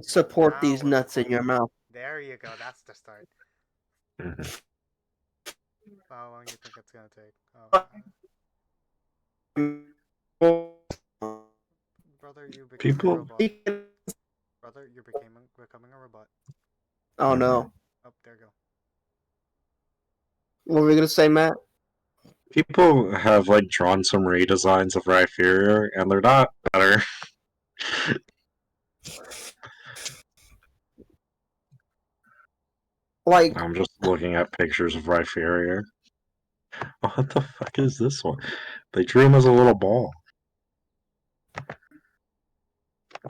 support Now these we're nuts in your recording. mouth. There you go. That's the start. Mhm. How long do you think it's gonna take? Oh, brother, you became a People, robot. Brother, you're becoming a robot. Oh Mhm. no. Oh, there you go. What were we gonna say, Matt? People have like drawn some redesigns of Rhyperior, and they're not better. Like, I'm just looking at pictures of Rhyperior. What the fuck is this one? They drew him as a little ball.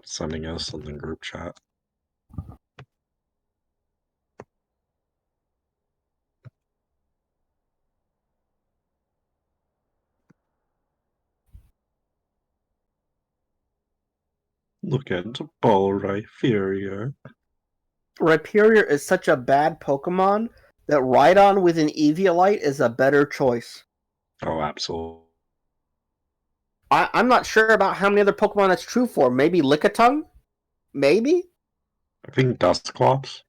Sending us in the group chat. Look at the ball Rhyperior. Rhyperior is such a bad Pokemon that Rhydon with an Eviolite is a better choice. Oh, absolutely. I'm not sure about how many other Pokemon that's true for. Maybe Lickitung? Maybe? I think Dusclops.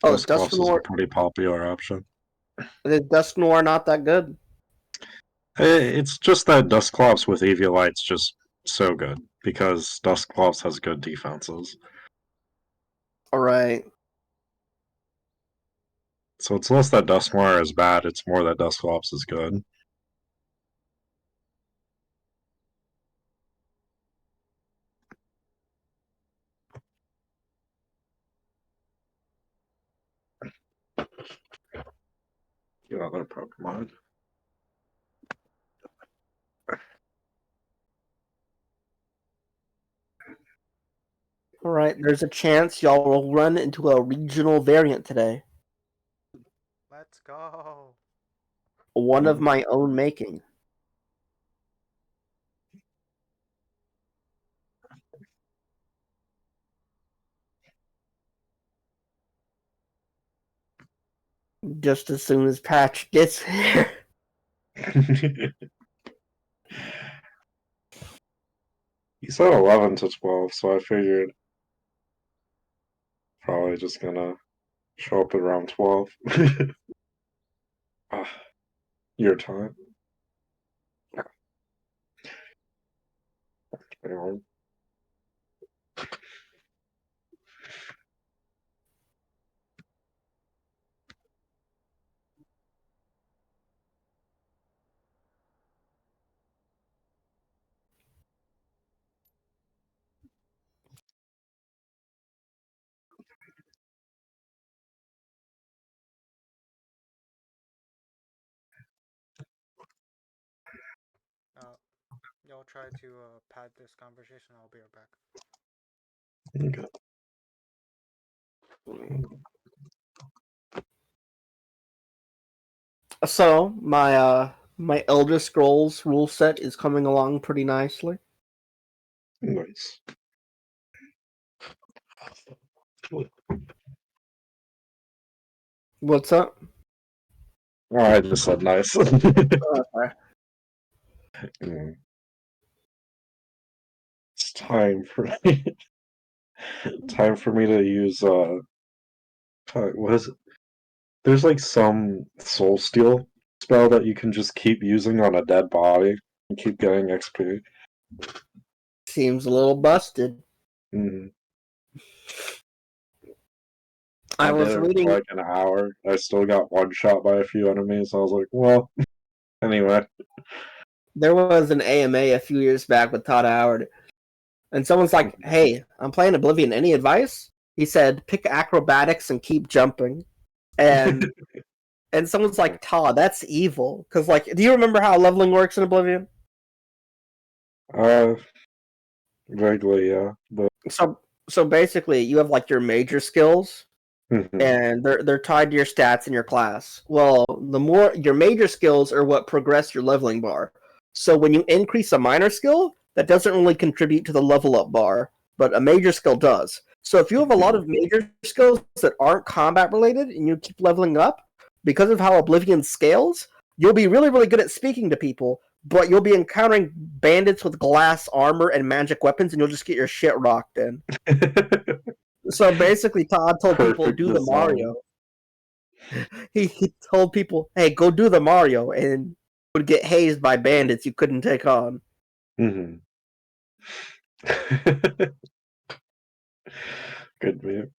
Oh, Dusclops is a Dusknoir. pretty popular option. Is Dusknoir not that good? It's just that Dusclops with Eviolite's just so good because Dusclops has good defenses. Alright. So it's less that Dusknoir is bad, it's more that Dusclops is good. Few other Pokemon. Alright, there's a chance y'all will run into a regional variant today. Let's go. One of my own making. Just as soon as Patch gets here. He said 11 to 12, so I figured probably just gonna show up around 12. Ah, your time. Anyway. Uh, y'all try to pad this conversation. I'll be right back. Okay. So, my Elder Scrolls rule set is coming along pretty nicely. Nice. What's up? Oh, I just said nice. Okay. Mm. It's time for time for me to use what is it? There's like some soul steal spell that you can just keep using on a dead body and keep getting XP. Seems a little busted. Mm. I I did was it for reading. like an hour. I still got one shot by a few enemies. I was like, well, anyway. There was an AMA a few years back with Todd Howard, and someone's like, "Hey, I'm playing Oblivion. Any advice?" He said, "Pick acrobatics and keep jumping." And someone's like, "Todd, that's evil." Because like, do you remember how leveling works in Oblivion? uh, vaguely, yeah. But So basically, you have like your major skills, mhm. and they're tied to your stats in your class. Well, the more your major skills are what progress your leveling bar. So when you increase a minor skill, that doesn't really contribute to the level up bar, but a major skill does. So if you have a lot of major skills that aren't combat related and you keep leveling up, because of how Oblivion scales, you'll be really, really good at speaking to people, but you'll be encountering bandits with glass armor and magic weapons, and you'll just get your shit rocked in. So basically, Todd told people, Perfect do the design. Mario. He told people, hey, go do the Mario, and would get hazed by bandits you couldn't take on. Mm-hmm. Good move.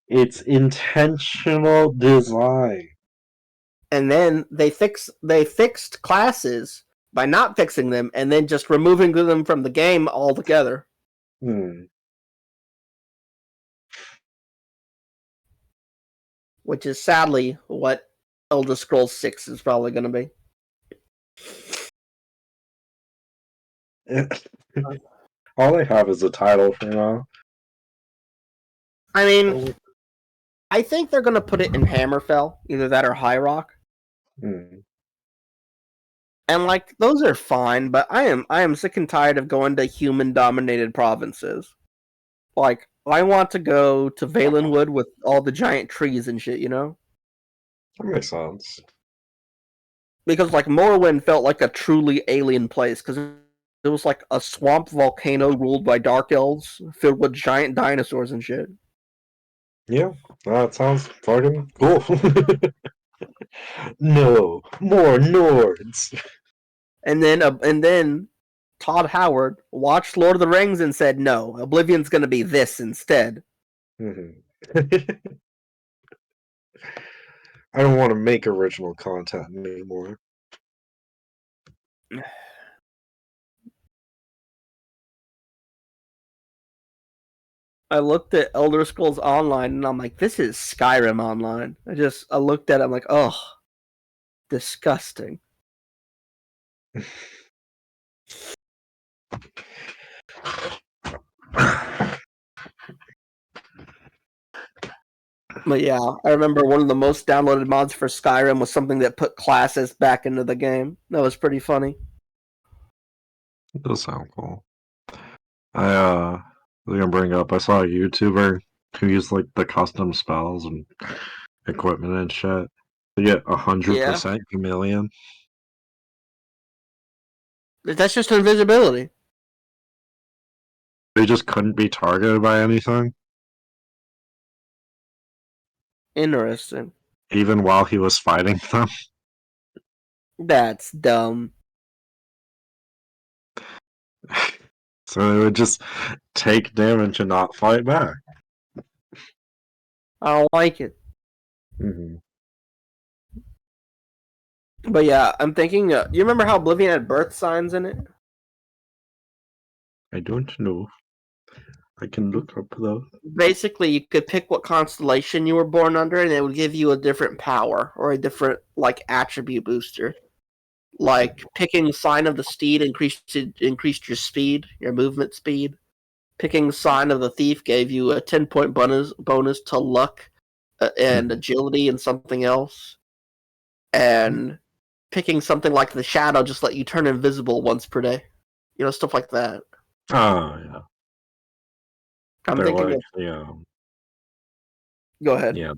It's intentional design. And then they fixed classes by not fixing them, and then just removing them from the game altogether. Which is sadly what Elder Scrolls 6 is probably going to be. All they have is a title for now. I mean, I think they're going to put it in Hammerfell, either that or High Rock. And like those are fine, but I am sick and tired of going to human dominated provinces. Like I want to go to Valenwood with all the giant trees and shit, you know? That makes sense. Because like Morrowind felt like a truly alien place because it was like a swamp volcano ruled by dark elves filled with giant dinosaurs and shit. Yeah, that sounds fucking cool. No, more Nords. And then Todd Howard watched Lord of the Rings and said, "No, Oblivion's going to be this instead." I don't want to make original content anymore. I looked at Elder Scrolls Online and I'm like, this is Skyrim Online. I looked at it, I'm like, oh, disgusting. But yeah, I remember one of the most downloaded mods for Skyrim was something that put classes back into the game. That was pretty funny. It does sound cool. I was gonna bring up. I saw a YouTuber who used like the custom spells and equipment and shit. To get Yeah, 100% chameleon. that's just invisibility. They just couldn't be targeted by anything, Interesting. even while he was fighting them. That's dumb. So they would just take damage and not fight back. I don't like it. Mm-hmm. But yeah, I'm thinking. You remember how Oblivion had birth signs in it? I don't know. I can look up though. Basically, you could pick what constellation you were born under, and it would give you a different power or a different like attribute booster. Like picking sign of the steed increased your speed, your movement speed. Picking sign of the thief gave you a 10-point bonus to luck and agility and something else. And picking something like the shadow just let you turn invisible once per day. You know, stuff like that. Oh yeah. I'm They're thinking like of. Go ahead. yeah.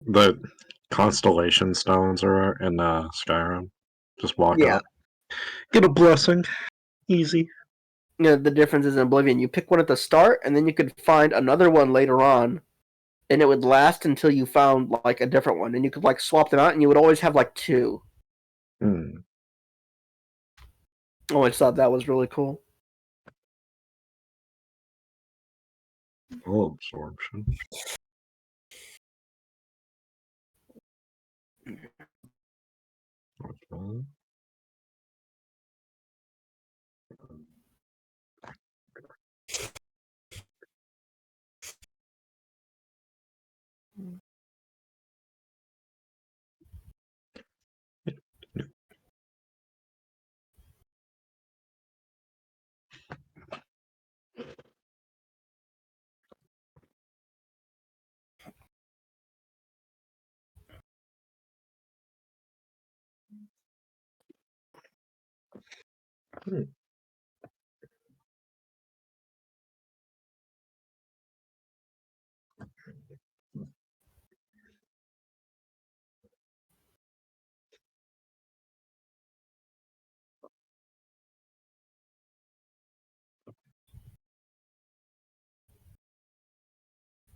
The constellation stones are in Skyrim. Just walk Yeah. up. Get a blessing. Easy. You know, the difference is in Oblivion. You pick one at the start, and then you could find another one later on, and it would last until you found like a different one, and you could like swap them out, and you would always have like two. Hmm. I always thought that was really cool. Full absorption. Okay. Hmm.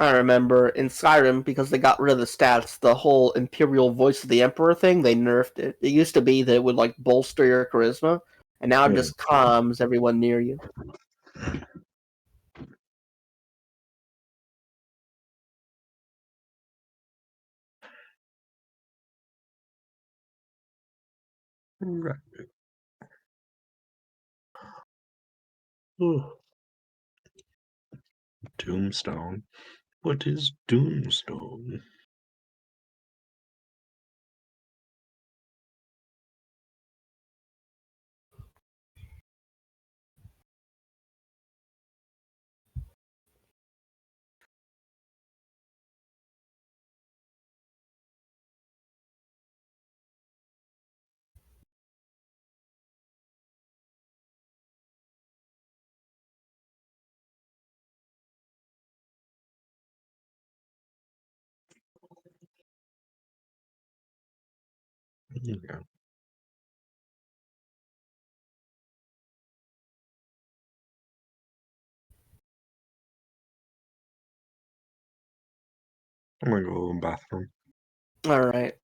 I remember in Skyrim, because they got rid of the stats, the whole Imperial Voice of the Emperor thing, they nerfed it. It used to be that it would like bolster your charisma, and now it Yeah. just calms everyone near you. Right. Oh. Tombstone. What is Doomstone? Yeah. I'm gonna go to the bathroom. All right.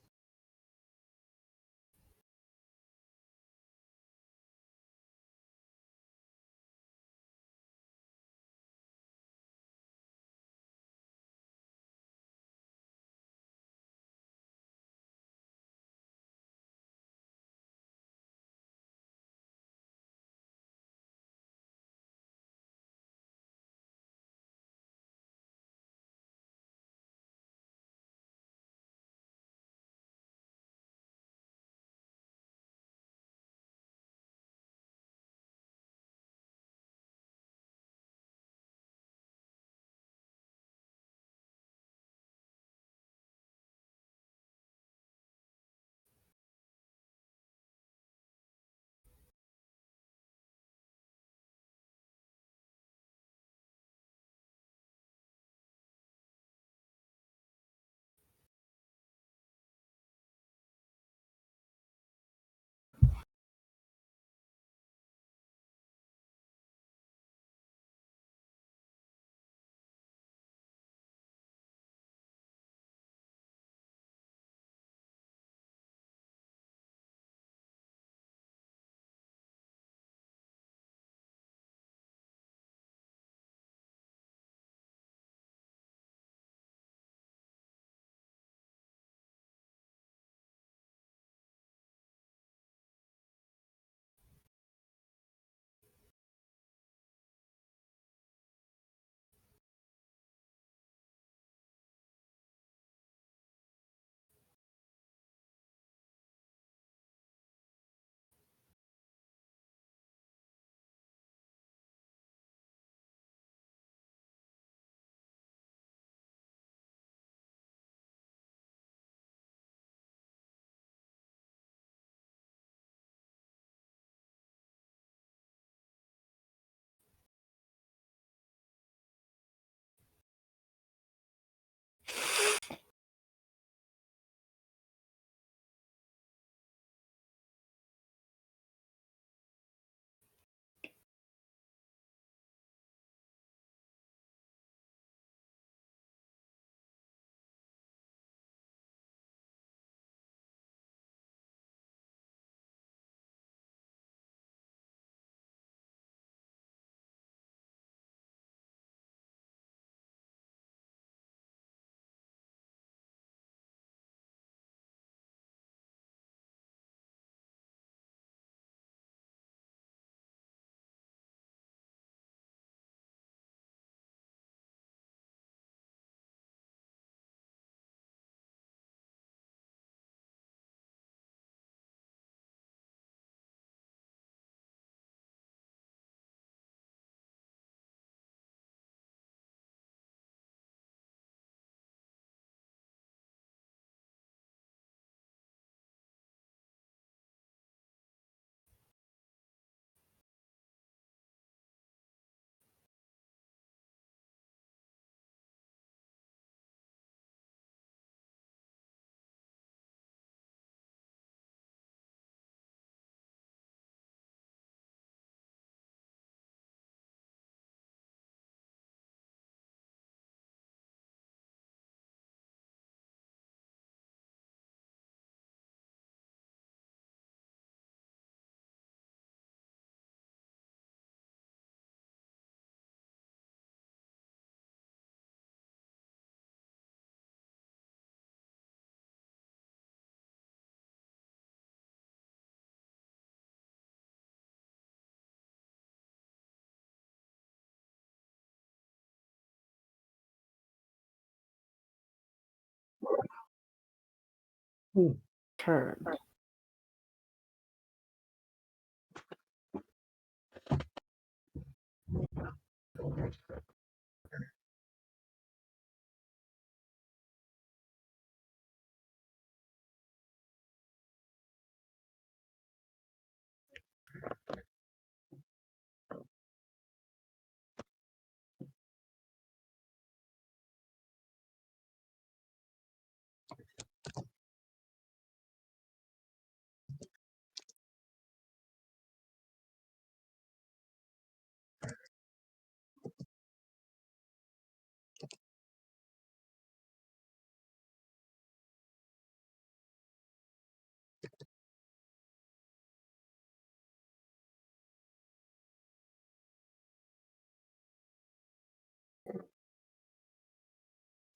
Turned.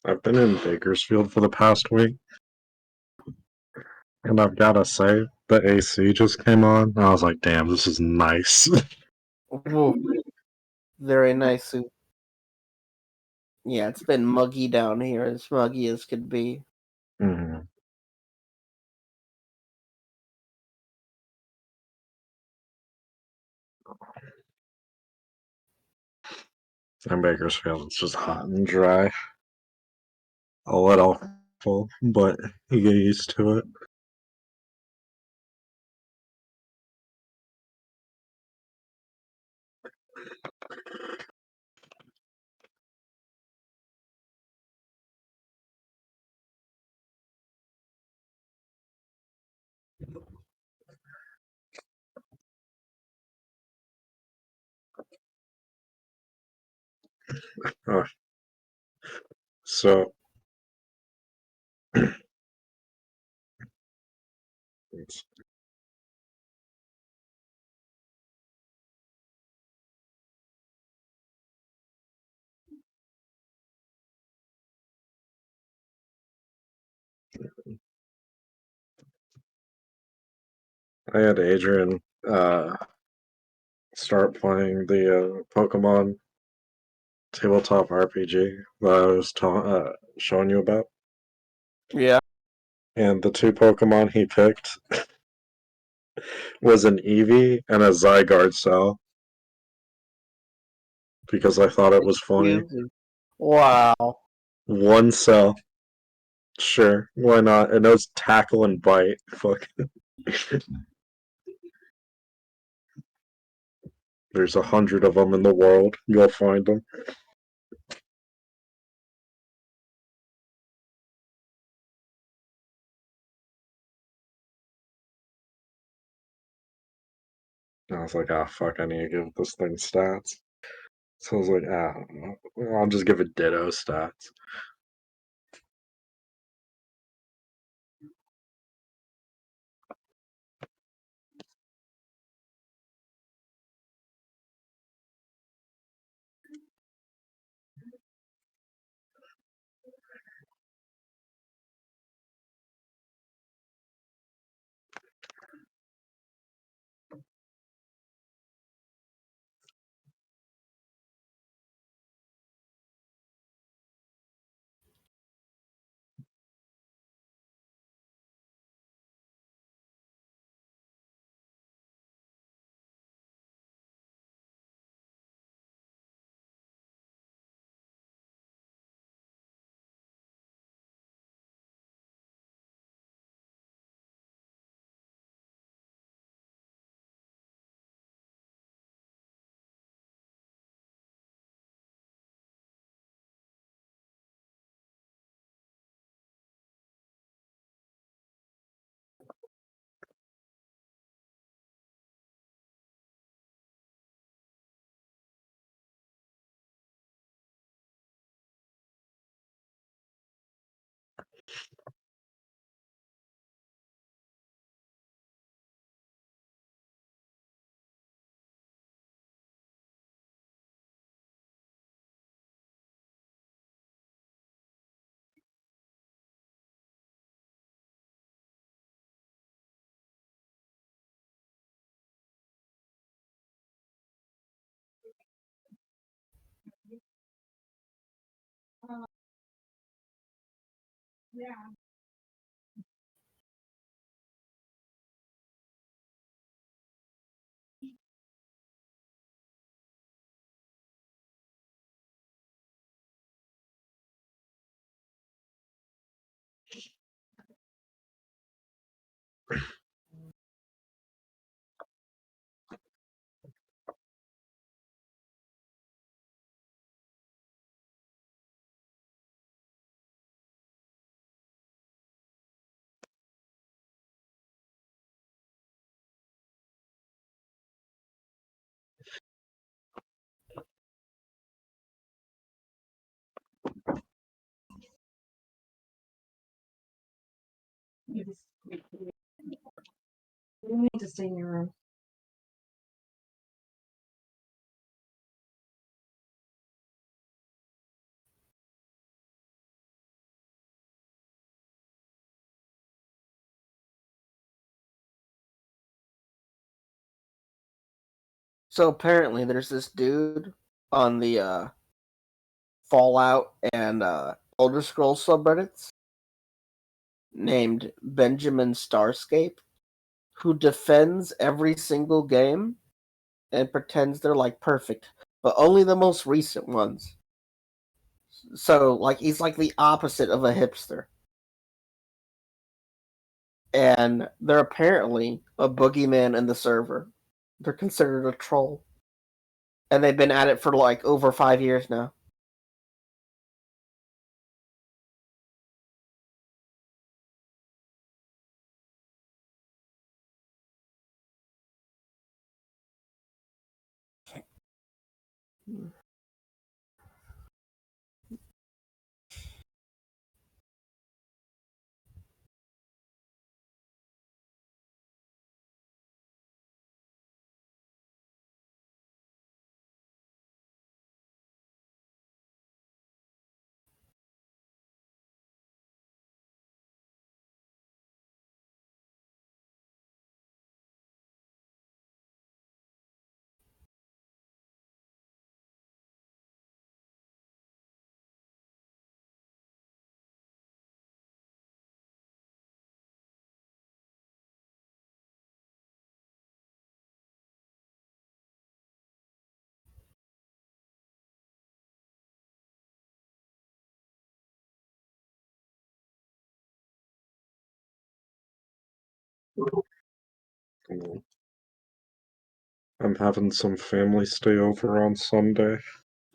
I've been in Bakersfield for the past week, and I've gotta say, the AC just came on, and I was like, damn, this is nice. Ooh, very nice soup. Yeah, it's been muggy down here, as muggy as could be. Mhm. In Bakersfield, it's just hot and dry. A little full, but you get used to it. Oh, so I had Adrian start playing the Pokemon tabletop RPG that I was showing you about. Yeah. And the two Pokemon he picked was an Eevee and a Zygarde cell because I thought it was funny. Wow. One cell. Sure, why not? It knows tackle and bite. Fuck. There's 100 of them in the world. You'll find them. I was like, ah, fuck, I need to give this thing stats. So I was like, I'll just give it Ditto stats. You need to stay in your room. So apparently, there's this dude on the Fallout and Elder Scrolls subreddits named Benjamin Starscape who defends every single game and pretends they're like perfect, but only the most recent ones. So like he's like the opposite of a hipster. And they're apparently a boogeyman in the server. They're considered a troll. And they've been at it for like over 5 years now. I'm having some family stay over on Sunday.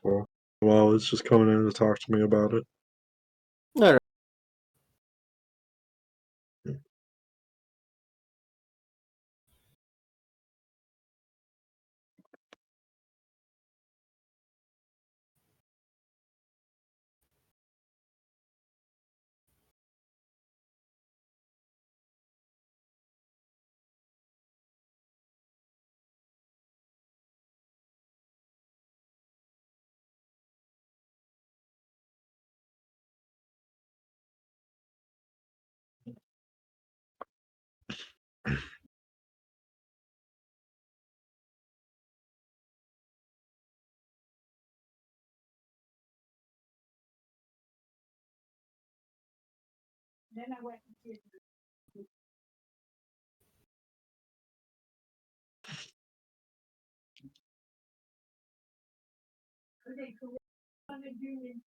Well, it's just coming in to talk to me about it. No, no. Then I went to okay, so what I'm gonna do is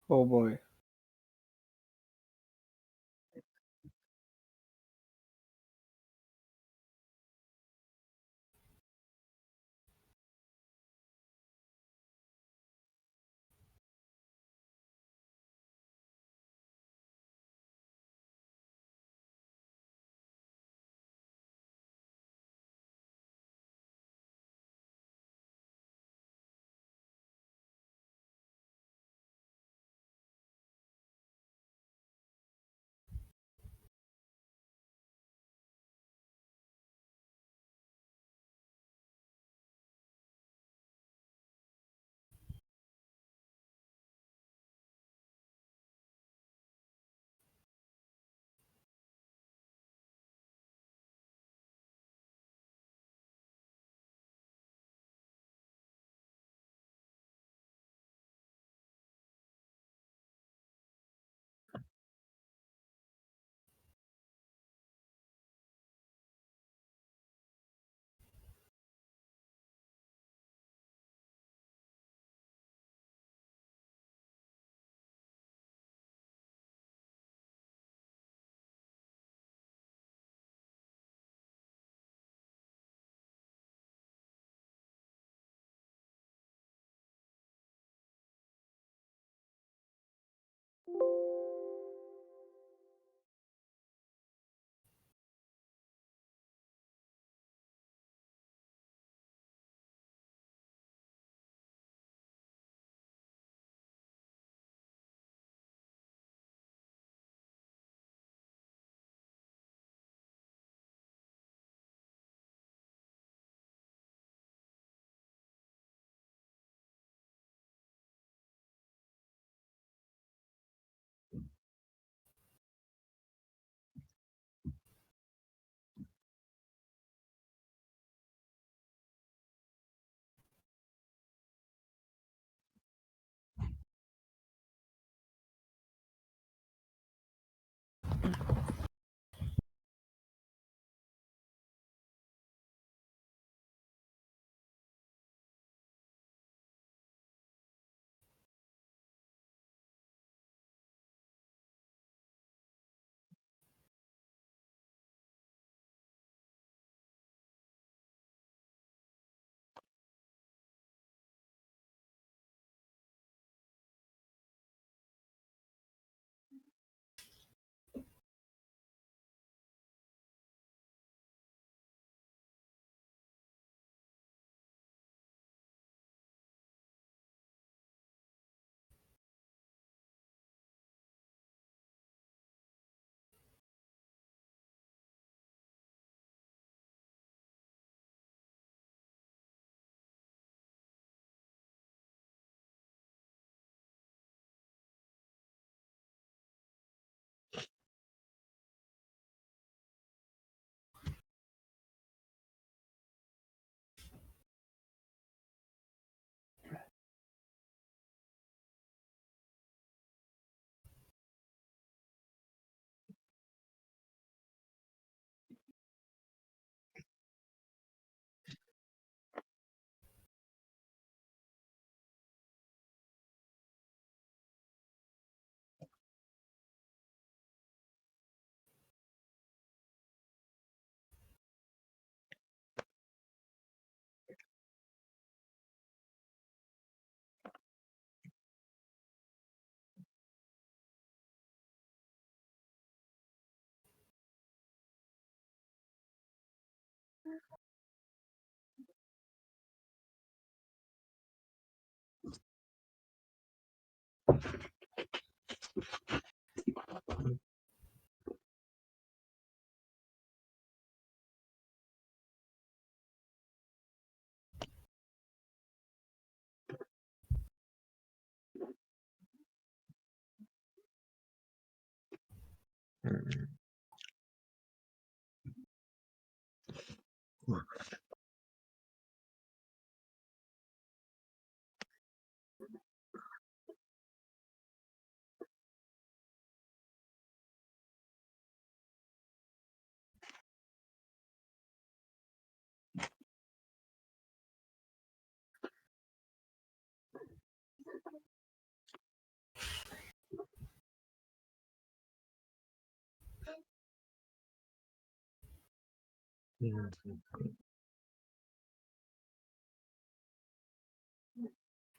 Oh boy.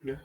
Yeah.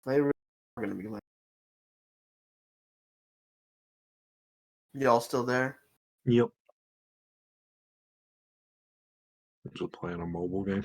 They really are gonna be like. Y'all still there? Yep. Just playing a mobile game.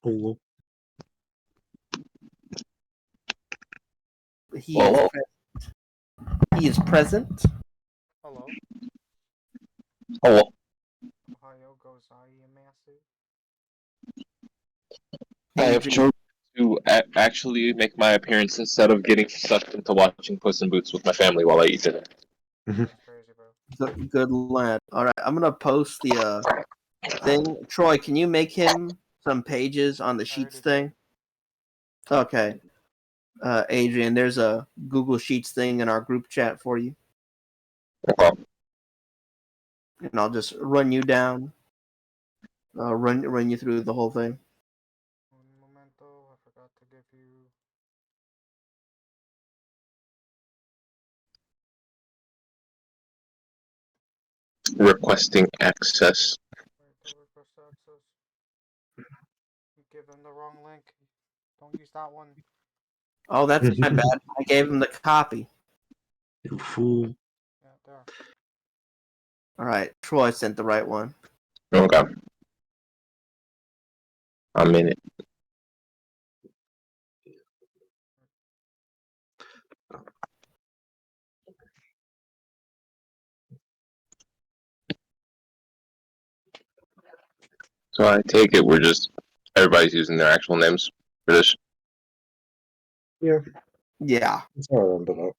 Hello. He is. He is present. Hello? Hello. Ohio goes Masu. I Hey, have chosen to actually make my appearance instead of getting sucked into watching Puss in Boots with my family while I eat dinner. That's crazy, bro. good lad. All right, I'm gonna post the thing. Troy, can you make him some pages on the Sheets already thing? Okay. Adrian, there's a Google Sheets thing in our group chat for you. Okay. And I'll just run you down. Run you through the whole thing. Un momento, I forgot to give you. Requesting access. Wait, the request access. You give him the wrong link. Don't use that one. Oh, that's my bad. I gave him the copy. You fool. Yeah, there. All right, Troy sent the right one. Okay. I'm in it. So I take it we're just everybody's using their actual names for this. Yeah, Yeah. that's how I ended up.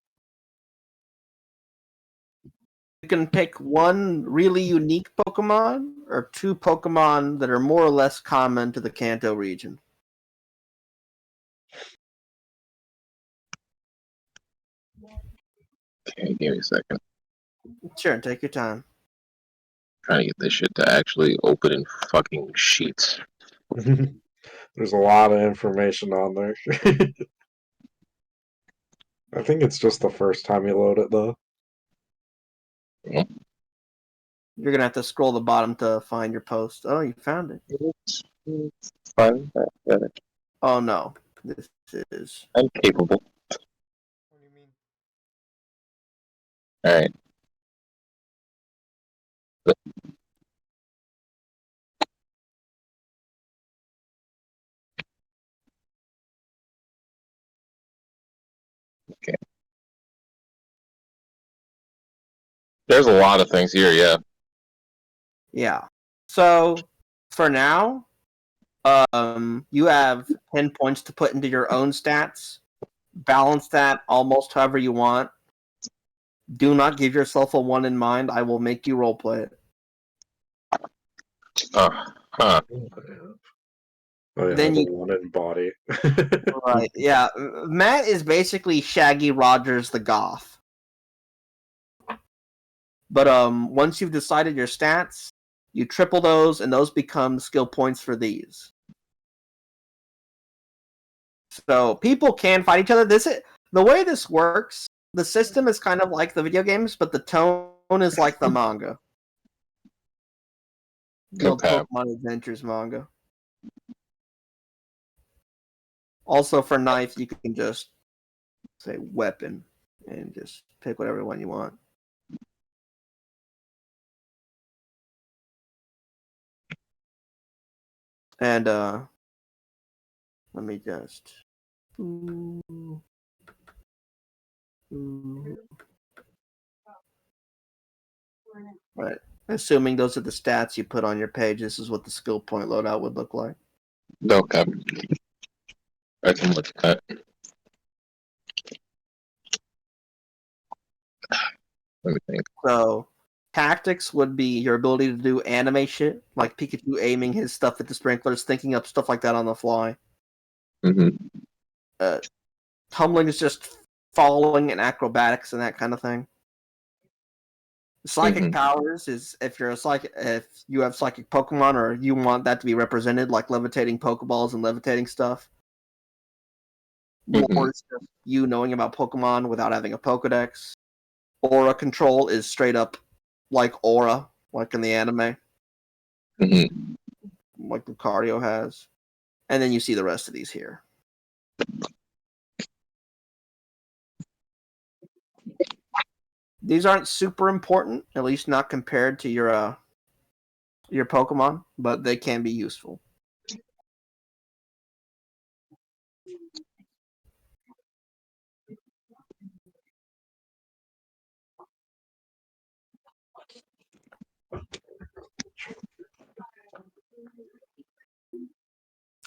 You can pick one really unique Pokemon or two Pokemon that are more or less common to the Kanto region. Okay, give me a second. Sure, take your time. Trying to get this shit to actually open in fucking sheets. There's a lot of information on there. I think it's just the first time you load it, though. You're gonna have to scroll the bottom to find your post. Oh, you found it. It's fine. Oh no, this is. I'm capable. What do you mean? Alright. Okay. There's a lot of things here, yeah. Yeah. So for now, you have 10 points to put into your own stats. Balance that almost however you want. Do not give yourself a 1 in mind. I will make you roleplay it. Huh. Oh yeah, Then the you one in body. right, yeah. Matt is basically Shaggy Rogers the Goth. But once you've decided your stats, you triple those, and those become skill points for these. So people can fight each other. The way this works. The system is kind of like the video games, but the tone is like the manga. The old Okay. Pokemon Adventures manga. Also, for knife, you can just say weapon and just pick whatever one you want. And let me just. Right. Assuming those are the stats you put on your page, this is what the skill point loadout would look like. Okay. I can look at that. Let me think. So, tactics would be your ability to do anime shit, like Pikachu aiming his stuff at the sprinklers, thinking up stuff like that on the fly. Mm-hmm. Tumbling is just following and acrobatics and that kind of thing. Psychic powers is if you have psychic Pokemon or you want that to be represented, like levitating Pokeballs and levitating stuff. Lore is just you knowing about Pokemon without having a Pokedex. Aura control is straight up like Aura, like in the anime, Mm-hmm. like Lucario has. And then you see the rest of these here. These aren't super important, at least not compared to your Pokemon, but they can be useful.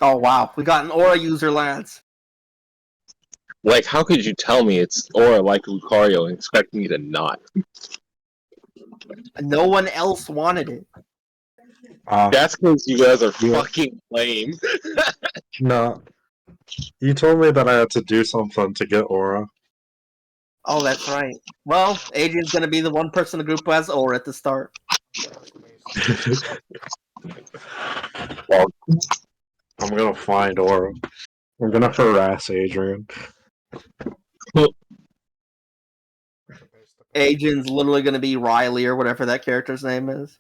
Oh wow, we got an Aura user, lads. Like, how could you tell me it's Aura like Lucario and expect me to not? No one else wanted it. That's because you guys are Yeah. fucking lame. No. You told me that I had to do something to get aura. Oh, that's right. Well, Adrian's gonna be the one person in the group who has Aura at the start. Well, I'm gonna find aura. I'm gonna harass Adrian. Adrian's literally gonna be Riley or whatever that character's name is.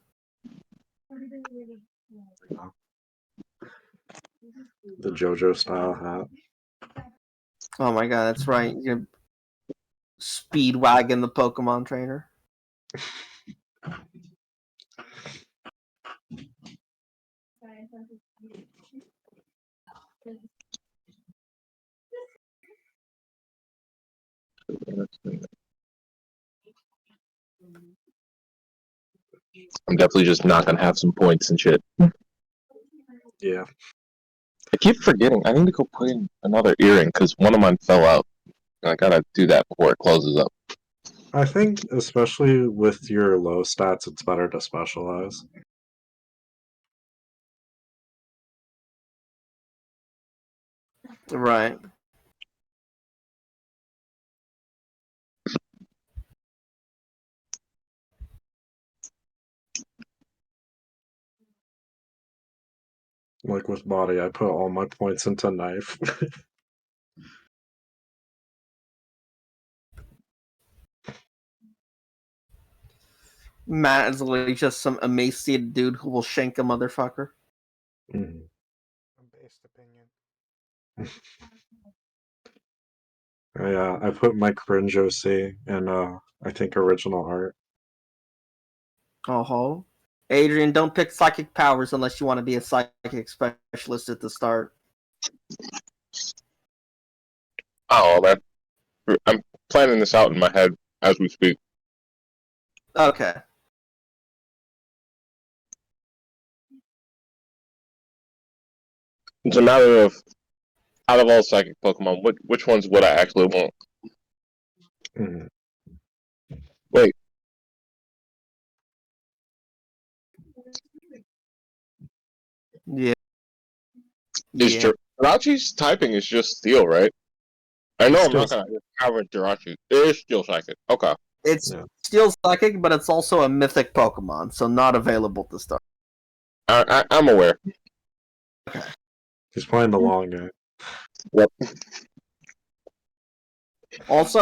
The JoJo style hat. Oh my god, that's right. You're gonna Speedwagon the Pokemon trainer. I'm definitely just not gonna have some points and shit. Yeah. I keep forgetting. I need to go put in another earring because one of mine fell out. I gotta do that before it closes up. I think, especially with your low stats, it's better to specialize. Right. Like with body, I put all my points into knife. Matt is literally just some emaciated dude who will shank a motherfucker. Mhm. Based opinion. I put my cringe OC in, I think, original art. Oh, Adrian, don't pick psychic powers unless you want to be a psychic specialist at the start. Oh, man. I'm planning this out in my head as we speak. Okay. It's a matter of, out of all psychic Pokemon, which ones would I actually want? Mhm. Wait. Yeah. Is Jirachi's typing is just Steel, right? I know I'm not Steel. gonna cover Jirachi. It is Steel Psychic. Okay. It's Yeah. still psychic, but it's also a mythic Pokemon, so not available to start. I'm aware. He's playing the long game. Yep. Also,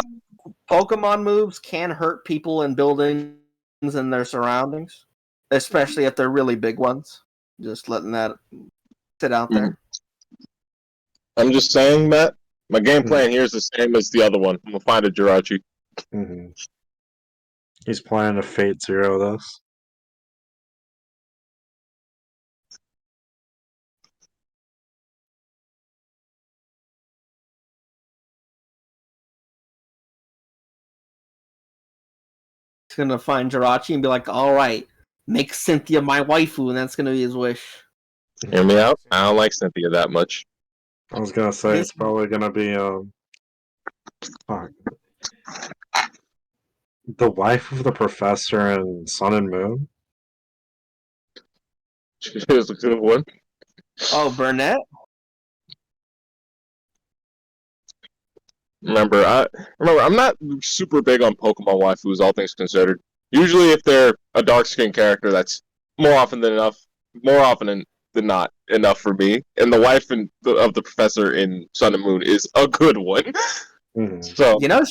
Pokemon moves can hurt people in buildings and their surroundings, especially if they're really big ones. Just letting that sit out there. I'm just saying, Matt, my game plan here is the same as the other one. I'm gonna find a Jirachi. Mm-hmm. He's playing a Fate Zero this. He's gonna find Jirachi and be like, "All right, make Cynthia my waifu," and that's gonna be his wish. Hear me out? I don't like Cynthia that much. I was gonna say it's probably gonna be fuck. The wife of the professor in Sun and Moon. Here's a good one. Oh, Burnett? Remember, I'm not super big on Pokemon waifus, all things considered. Usually, if they're a dark skinned character, that's more often than not enough for me. And the wife of the professor in Sun and Moon is a good one. Mm-hmm. So You know,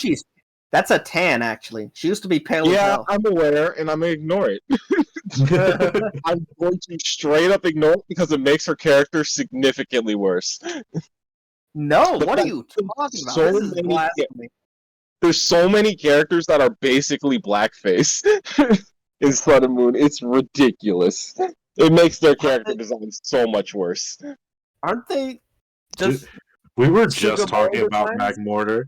that's a tan, actually. She used to be pale as yeah, hell. I'm aware, and I'm gonna ignore it. I'm going to straight up ignore it because it makes her character significantly worse. No, The what are fact you talking about? so This is many- blasphemy. There's so many characters that are basically blackface in Sun and Moon. It's ridiculous. It makes their character design so much worse. Aren't they just... We were Sugar just talking Bowl about designs? Magmortar.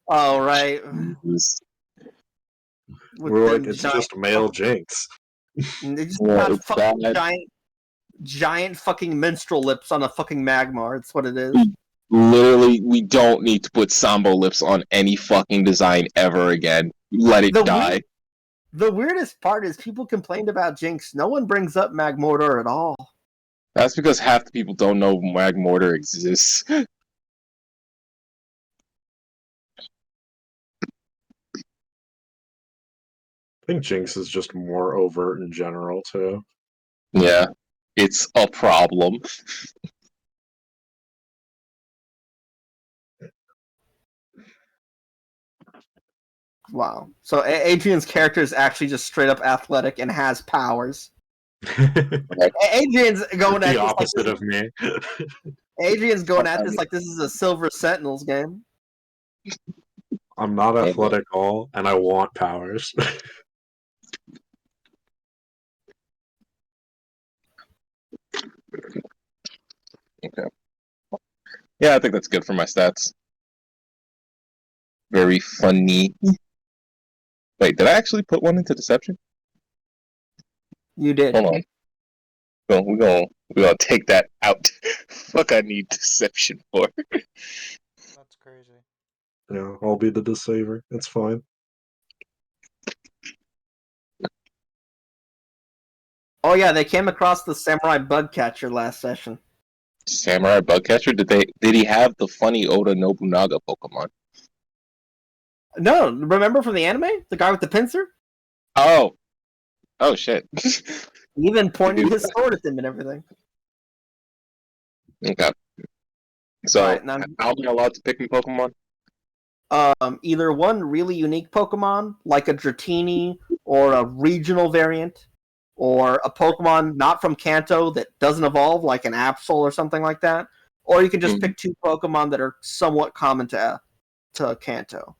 Oh, right. It's- With We're them like, it's giant just male Jinx. They just Yeah, got it's fucking bad. giant fucking minstrel lips on a fucking Magmar. That's what it is. Literally, we don't need to put Sambo lips on any fucking design ever again. Let it The die. The weirdest part is people complained about Jinx. No one brings up Magmortar at all. That's because half the people don't know Magmortar exists. I think Jinx is just more overt in general too. Yeah, it's a problem. Wow. So Adrian's character is actually just straight up athletic and has powers. Adrian's going at The this opposite like of me. Adrian's going at this like this is a Silver Sentinels game. I'm not athletic at all, and I want powers. Okay. Yeah, I think that's good for my stats. Very funny. Wait, did I actually put one into deception? You did. Hold on. Well, we're gonna take that out. Fuck, I need deception for. That's crazy. Yeah, I'll be the deceiver. It's fine. Oh yeah, they came across the samurai bug catcher last session. Samurai Bugcatcher? Did he have the funny Oda Nobunaga Pokemon? No, remember from the anime? The guy with the pincer? Oh. Oh shit. He even pointed his sword at them and everything. Okay. So Right, now- I'll be allowed to pick me Pokemon? Either one really unique Pokemon, like a Dratini, or a regional variant, or a Pokemon not from Kanto that doesn't evolve, like an Absol or something like that. Or you can just pick two Pokemon that are somewhat common to Kanto.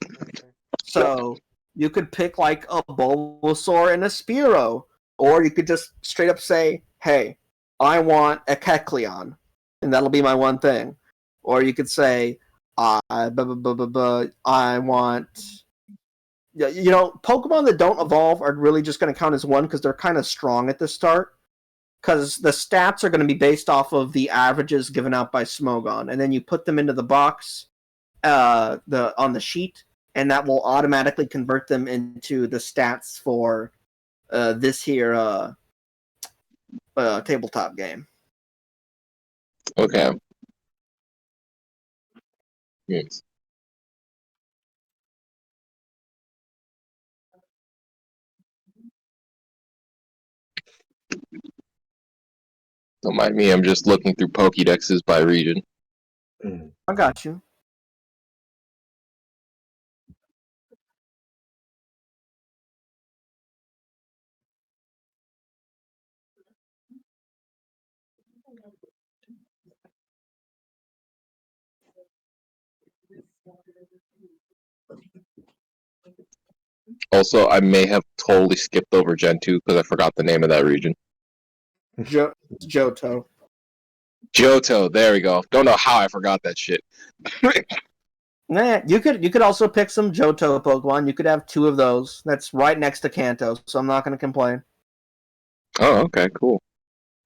That's crazy. So you could pick like a Bulbasaur and a Spearow, or you could just straight up say, "Hey, I want a Kecleon," and that'll be my one thing. Or you could say, "I want." You know, Pokemon that don't evolve are really just going to count as one because they're kind of strong at the start. Because the stats are going to be based off of the averages given out by Smogon, and then you put them into the box, on the sheet, and that will automatically convert them into the stats for this here tabletop game. Okay. Yes. Don't mind me, I'm just looking through Pokédexes by region. I got you. Also, I may have totally skipped over Gen 2 because I forgot the name of that region. Johto. Johto, there we go. Don't know how I forgot that shit. Nah, you could also pick some Johto Pokemon. You could have two of those. That's right next to Kanto, so I'm not going to complain. Oh, okay, cool.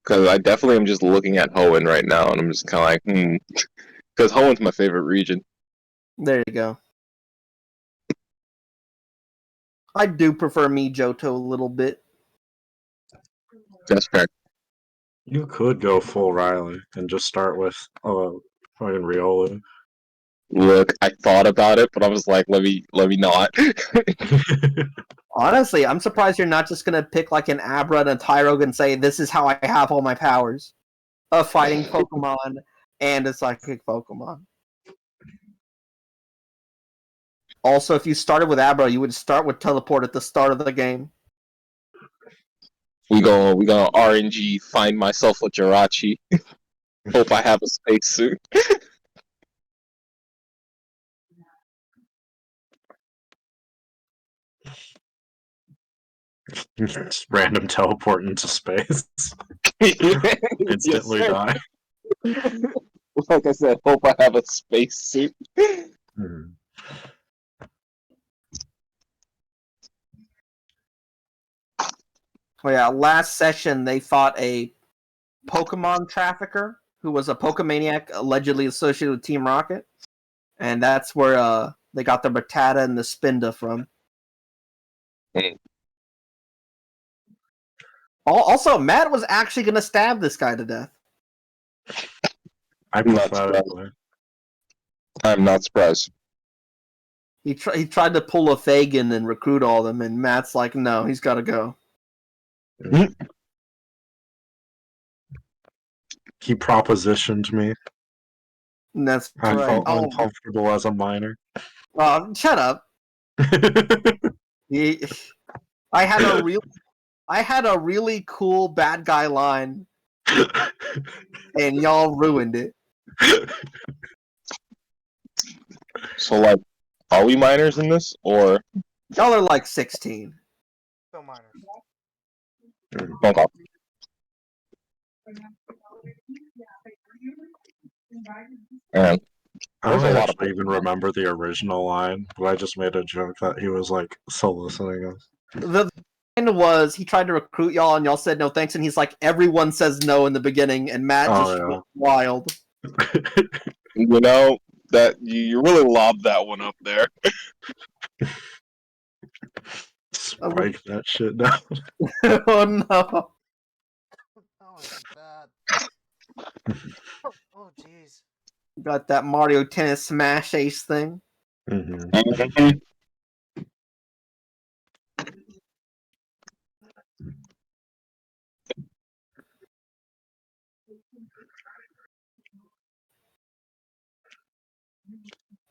Because I definitely am just looking at Hoenn right now, and I'm just kind of like, Because Hoenn's my favorite region. There you go. I do prefer me Johto a little bit. That's fair. You could go full Riley and just start with fucking Riolu. Look, I thought about it, but I was like, let me not. Honestly, I'm surprised you're not just going to pick like an Abra and a Tyrogue and say, this is how I have all my powers. A fighting Pokemon and a psychic Pokemon. Also, if you started with Abra, you would start with Teleport at the start of the game. we gonna RNG find myself a Jirachi. Hope I have a spacesuit. Just random teleport into space. Yes, Instantly sir. die. Like I said, hope I have a spacesuit. Oh yeah, last session they fought a Pokemon trafficker who was a Pokemaniac allegedly associated with Team Rocket. And that's where they got the Rattata and the Spinda from. Also, Matt was actually going to stab this guy to death. Hypothetically. I'm not surprised. He tried to pull a Fagin and recruit all of them, and Matt's like, no, he's got to go. He propositioned me. And that's I right. felt Oh, uncomfortable as a minor. shut up. He, I had a really cool bad guy line, and y'all ruined it. So, like, are we minors in this, or Y'all are like 16. Still minors. okay? Man, I There's don't a lot of actually even remember the original line, but I just made a joke that he was like soliciting us. The line was he tried to recruit y'all, and y'all said no thanks, and he's like, everyone says no in the beginning, and Matt just went wild. you know that you really lobbed that one up there. Spike that shit down. Oh no. Oh, it's bad. Oh, jeez. Got that Mario Tennis Smash Ace thing. Mm-hmm.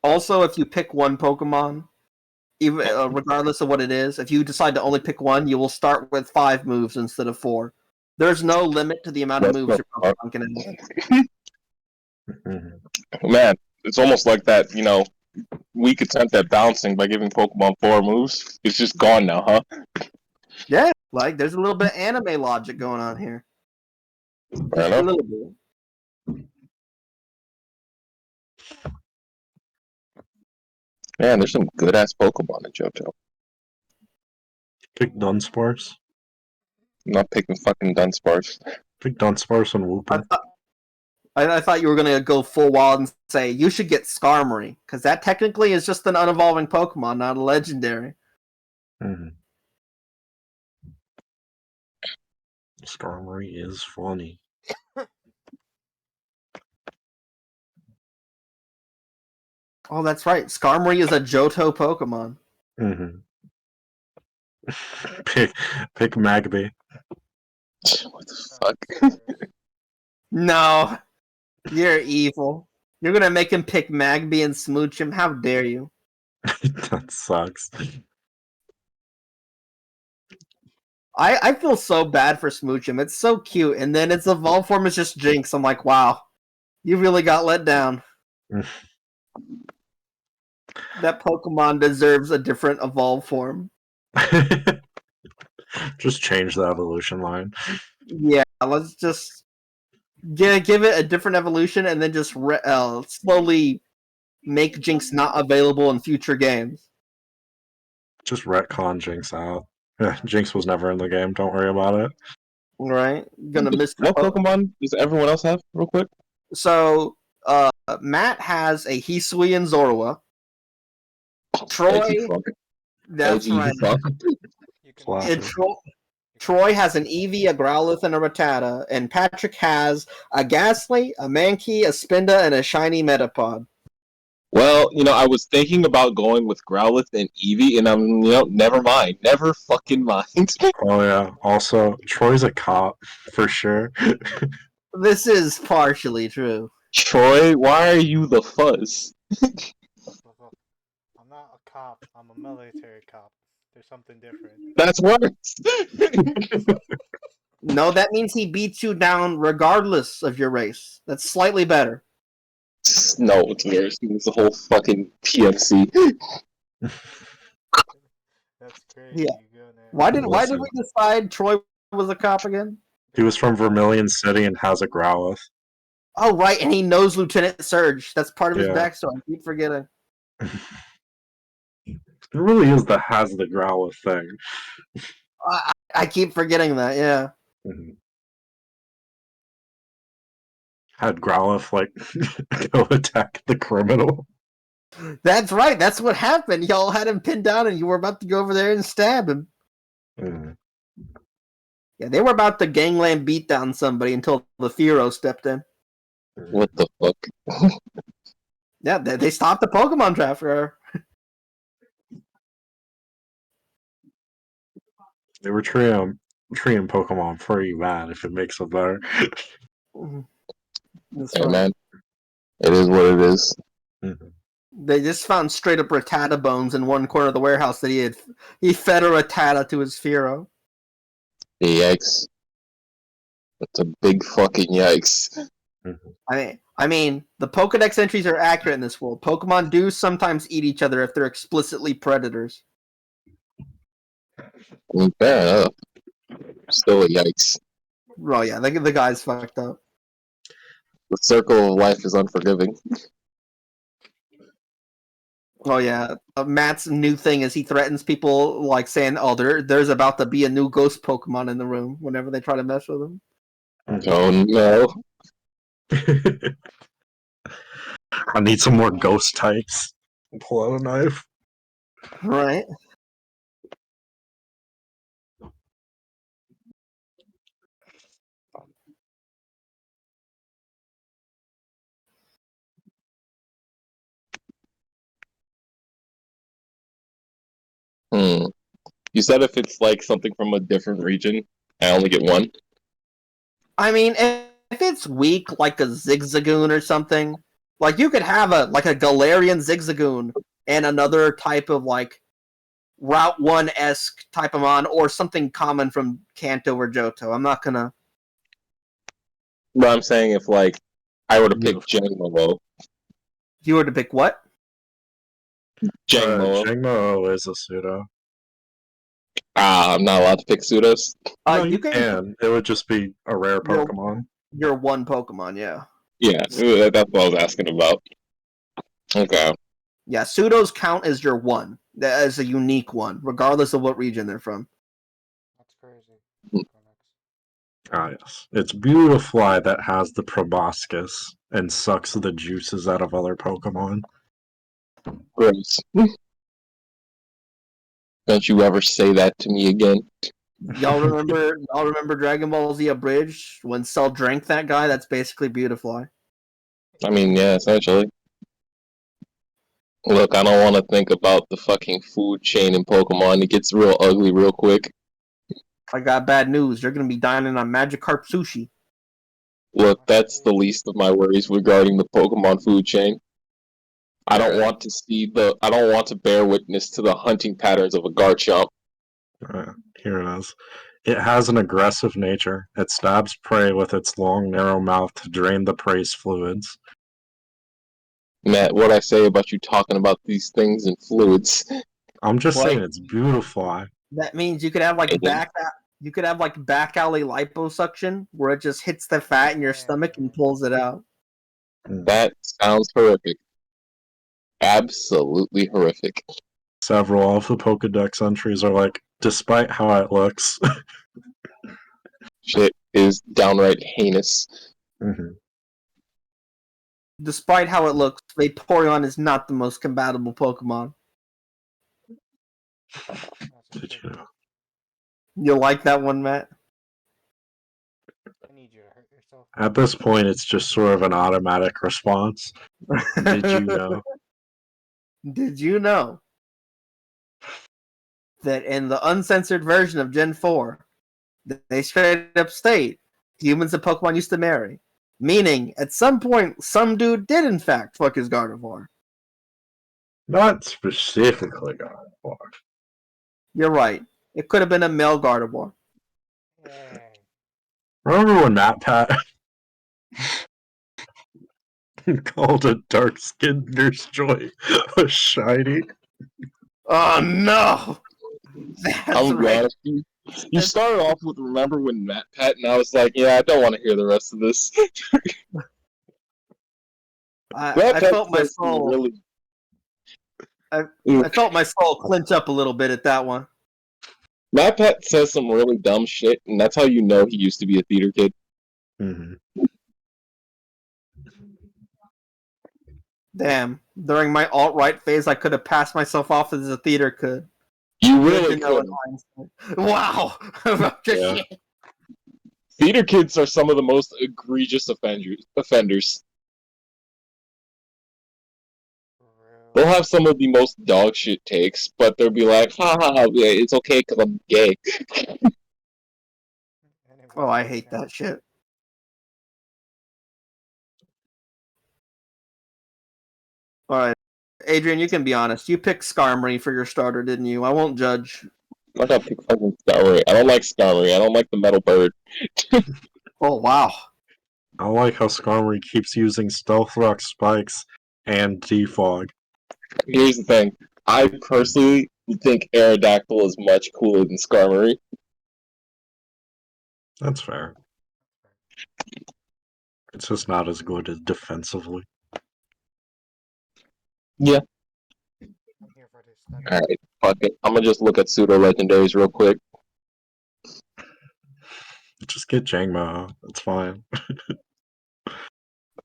Also, if you pick one Pokemon, even regardless of what it is, if you decide to only pick one, you will start with 5 moves instead of 4. There's no limit to the amount of moves your Pokemon can have. Mm-hmm. Man, it's almost like that, weak attempt at bouncing by giving Pokemon 4 moves. It's just gone now, huh? Yeah, like there's a little bit of anime logic going on here. Fair Just a enough. little bit. Man, there's some good ass Pokemon in JoJo. Pick Dunsparce. I'm not picking fucking Dunsparce. Pick Dunsparce and I Wooper. thought, I thought you were gonna go full wild and say you should get Skarmory, because that technically is just an unevolving Pokemon, not a legendary. Mm-hmm. Skarmory is funny. Oh, that's right. Skarmory is a Johto Pokemon. Mm-hmm. Pick Magby. What the fuck? No, you're evil. You're gonna make him pick Magby and smooch him? How dare you? That sucks. I feel so bad for Smoochum. It's so cute, and then its evolved form is just Jinx. I'm like, wow, you really got let down. That Pokemon deserves a different evolved form. Just change the evolution line. Yeah, let's just give it a different evolution, and then just slowly make Jinx not available in future games. Just retcon Jinx out. Yeah, Jinx was never in the game. Don't worry about it. Right? Gonna miss What Pokemon does everyone else have, real quick? So, Matt has a Hisui and Zorua. Troy, that's right. You can Classic. Troy has an Eevee, a Growlithe, and a Rattata, and Patrick has a Ghastly, a Mankey, a Spinda, and a shiny Metapod. Well, I was thinking about going with Growlithe and Eevee, and I'm, never mind. Never fucking mind. Oh yeah. Also, Troy's a cop for sure. This is partially true. Troy, why are you the fuzz? Look, I'm not a cop. I'm a military cop. There's something different. That's worse. No, that means he beats you down regardless of your race. That's slightly better. No, it's worse. It's the whole fucking PFC. That's crazy. Yeah. Why did we decide Troy was a cop again? He was from Vermilion City and has a Growlithe. Oh, right, and he knows Lieutenant Surge. That's part of his Yeah. backstory. I keep forgetting. It really is the has the Growlithe thing. I keep forgetting that, yeah. Mm-hmm. Had Growlithe go attack the criminal. That's right. That's what happened. Y'all had him pinned down, and you were about to go over there and stab him. Mm. Yeah, they were about to gangland beat down somebody until the Fearow stepped in. What the fuck? Yeah, they stopped the Pokemon draft for her. They were treating Pokemon pretty bad if it makes it better. That's Hey right. man, it is what it is. Mhm. They just found straight up Rattata bones in one corner of the warehouse that he fed a Rattata to his Fearow. Yikes. That's a big fucking yikes. I mean, the Pokedex entries are accurate in this world. Pokemon do sometimes eat each other if they're explicitly predators. I mean, fair enough. Still a yikes. Oh yeah, the guy's fucked up. The circle of life is unforgiving. Oh yeah, Matt's new thing is he threatens people like saying, "Oh, there's about to be a new ghost Pokemon in the room." Whenever they try to mess with him, Oh no. I need some more ghost types. Pull out a knife. right? Hmm. You said if it's like something from a different region, I only get one. I mean, if it's weak like a Zigzagoon or something, like you could have a Galarian Zigzagoon and another type of like Route 1-esque type of mon or something common from Kanto or Johto. I'm not gonna. But I'm saying if like I were to pick Beautiful. Jangmo, If you were to pick what? Jangmo, Jangmo is a pseudo. I'm not allowed to pick pseudos. No, You you can. can. It would just be a rare Your Pokemon. your one Pokemon, yeah. Yeah, that's what I was asking about. Okay. Yeah, pseudos count as your one. As a unique one, regardless of what region they're from. That's crazy. Ah, yes. It's Beautifly that has the proboscis and sucks the juices out of other Pokemon. Gross. Don't you ever say that to me again. Y'all remember Dragon Ball Z Abridged when Cell drank that guy? That's basically Beautifly. I mean, yeah, essentially. Look, I don't want to think about the fucking food chain in Pokemon. It gets real ugly real quick. I got bad news. You're gonna be dining on Magikarp sushi. Look, that's the least of my worries regarding the Pokemon food chain. I don't want to see the. I don't want to bear witness to the hunting patterns of a Garchomp. Here it is. It has an aggressive nature. It stabs prey with its long, narrow mouth to drain the prey's fluids. Matt, what I say about you talking about these things in fluids? I'm just Like- saying it's Beautifly. That means you could have like back alley liposuction where it just hits the fat in your stomach and pulls it out. That sounds horrific. Absolutely horrific. Several of the Pokedex entries are like, despite how it looks. Shit is downright heinous. Mhm. Despite how it looks, Vaporeon is not the most compatible Pokemon. Did you know? You like that one, Matt? I need you to hurt yourself. At this point, it's just sort of an automatic response. Did you know? Did you know that in the uncensored version of Gen 4, they straight up state humans and Pokemon used to marry? Meaning, at some point, some dude did in fact fuck his Gardevoir. Not specifically Gardevoir. You're right. It could have been a male Gardevoir. Yay. Remember when Matt Pat called a dark-skinned Nurse Joy a shiny? Oh no! That's I'm right. glad you started off with remember when Matt Pat, and I was like, yeah, I don't want to hear the rest of this. I felt my says some soul. Really... I felt my soul clench up a little bit at that one. Matt Pat says some really dumb shit, and that's how you know he used to be a theater kid. Mm-hmm. Damn. During my alt-right phase, I could have passed myself off as a theater kid. You Good really to know in couldn't. hindsight. Wow. Just Yeah. shit. Theater kids are some of the most egregious offenders. They'll have some of the most dog shit takes, but they'll be like, ha ha ha, yeah, it's okay because I'm gay. Oh, I hate that shit. All right, Adrian, you can be honest. You picked Skarmory for your starter, didn't you? I won't judge. I gotta pick fucking Skarmory. I don't like Skarmory. I don't like the metal bird. Oh wow. I like how Skarmory keeps using Stealth Rock spikes and Defog. Here's the thing. I personally think Aerodactyl is much cooler than Skarmory. That's fair. It's just not as good as defensively. Yeah. I'm here for this study. Alright, fuck it. I'm gonna just look at pseudo legendaries real quick. Just get Jangmo. It's fine.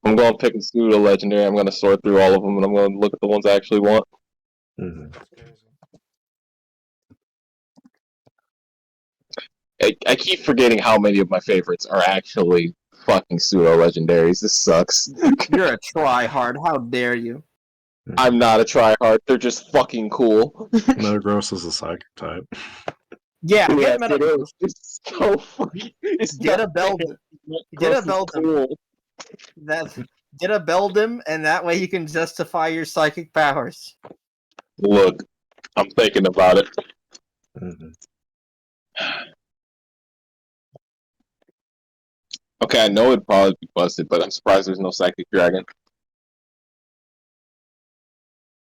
I'm gonna pick a pseudo legendary. I'm gonna sort through all of them, and I'm gonna look at the ones I actually want. Mhm. That's crazy. I keep forgetting how many of my favorites are actually fucking pseudo legendaries. This sucks. You're a tryhard. How dare you? I'm not a tryhard. They're just fucking cool. Metagross is a psychic type. Yeah, Yes, get it Metagross. is. It's so fucking. It's Get a not fair. Beld. Get Metagross a is Beldum. cool. Get a Beldum, and that way you can justify your psychic powers. Look, I'm thinking about it. Mhm. Okay, I know it'd probably be busted, but I'm surprised there's no psychic dragon.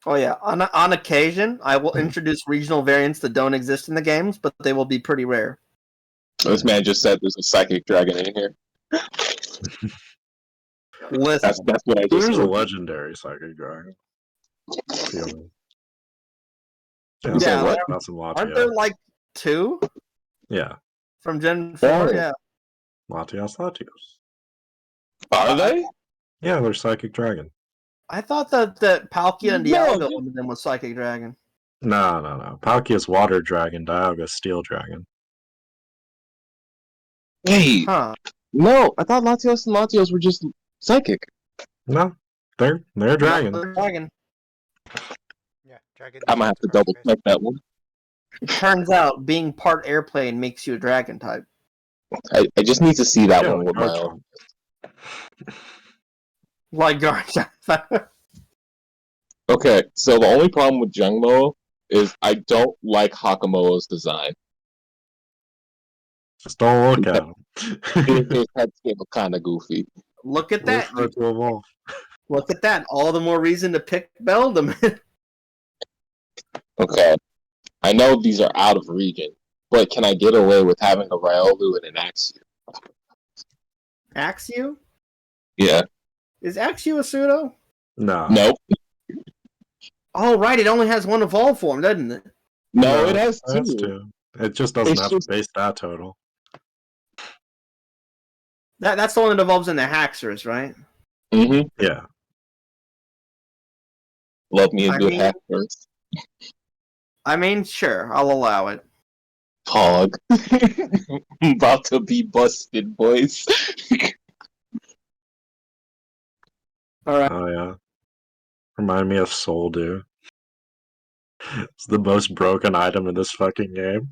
Oh yeah, on occasion, I will introduce regional variants that don't exist in the games, but they will be pretty rare. This man just said there's a psychic dragon in here. Listen, That's what I just There's a heard. legendary psychic dragon. Feeling. Yeah, You say yeah, what? that's in aren't there Latias. like 2 Yeah, from Gen 4? Oh. Yeah, Latias. Are they? Yeah, they're psychic dragon. I thought that Palkia and No, Dialga, dude. one of them was psychic dragon. No. Palkia's water dragon, Dialga's steel dragon. Wait, Huh? no, I thought Latios and Latios were just psychic. No, they're No, dragon. they're dragon. Yeah, dragon. I'm gonna have to double check that one. It turns out being part airplane makes you a dragon type. I just need to see that Yeah, one with my Garchomp. own. Like Garchomp. Okay, so the only problem with Jungmo is I don't like Hakamoto's design. Just don't look at him. His head scape is kind of goofy. Look at Wait that. for it to evolve. Look at that. All the more reason to pick Beldum. Okay, I know these are out of region, but can I get away with having a Riolu and an Axew? Axew? Yeah. Is Axew a pseudo? No. Nope. Oh, right. It only has one evolve form, doesn't it? No, it has That's two. two. It just doesn't It's have just- base stat total. That's the one that evolves into Haxorus, right? Mm-hmm. Yeah. Love me a I good mean- hack first. I mean, sure. I'll allow it. Hog. I'm about to be busted, boys. All right. Oh yeah. Remind me of Soul Dew. It's the most broken item in this fucking game.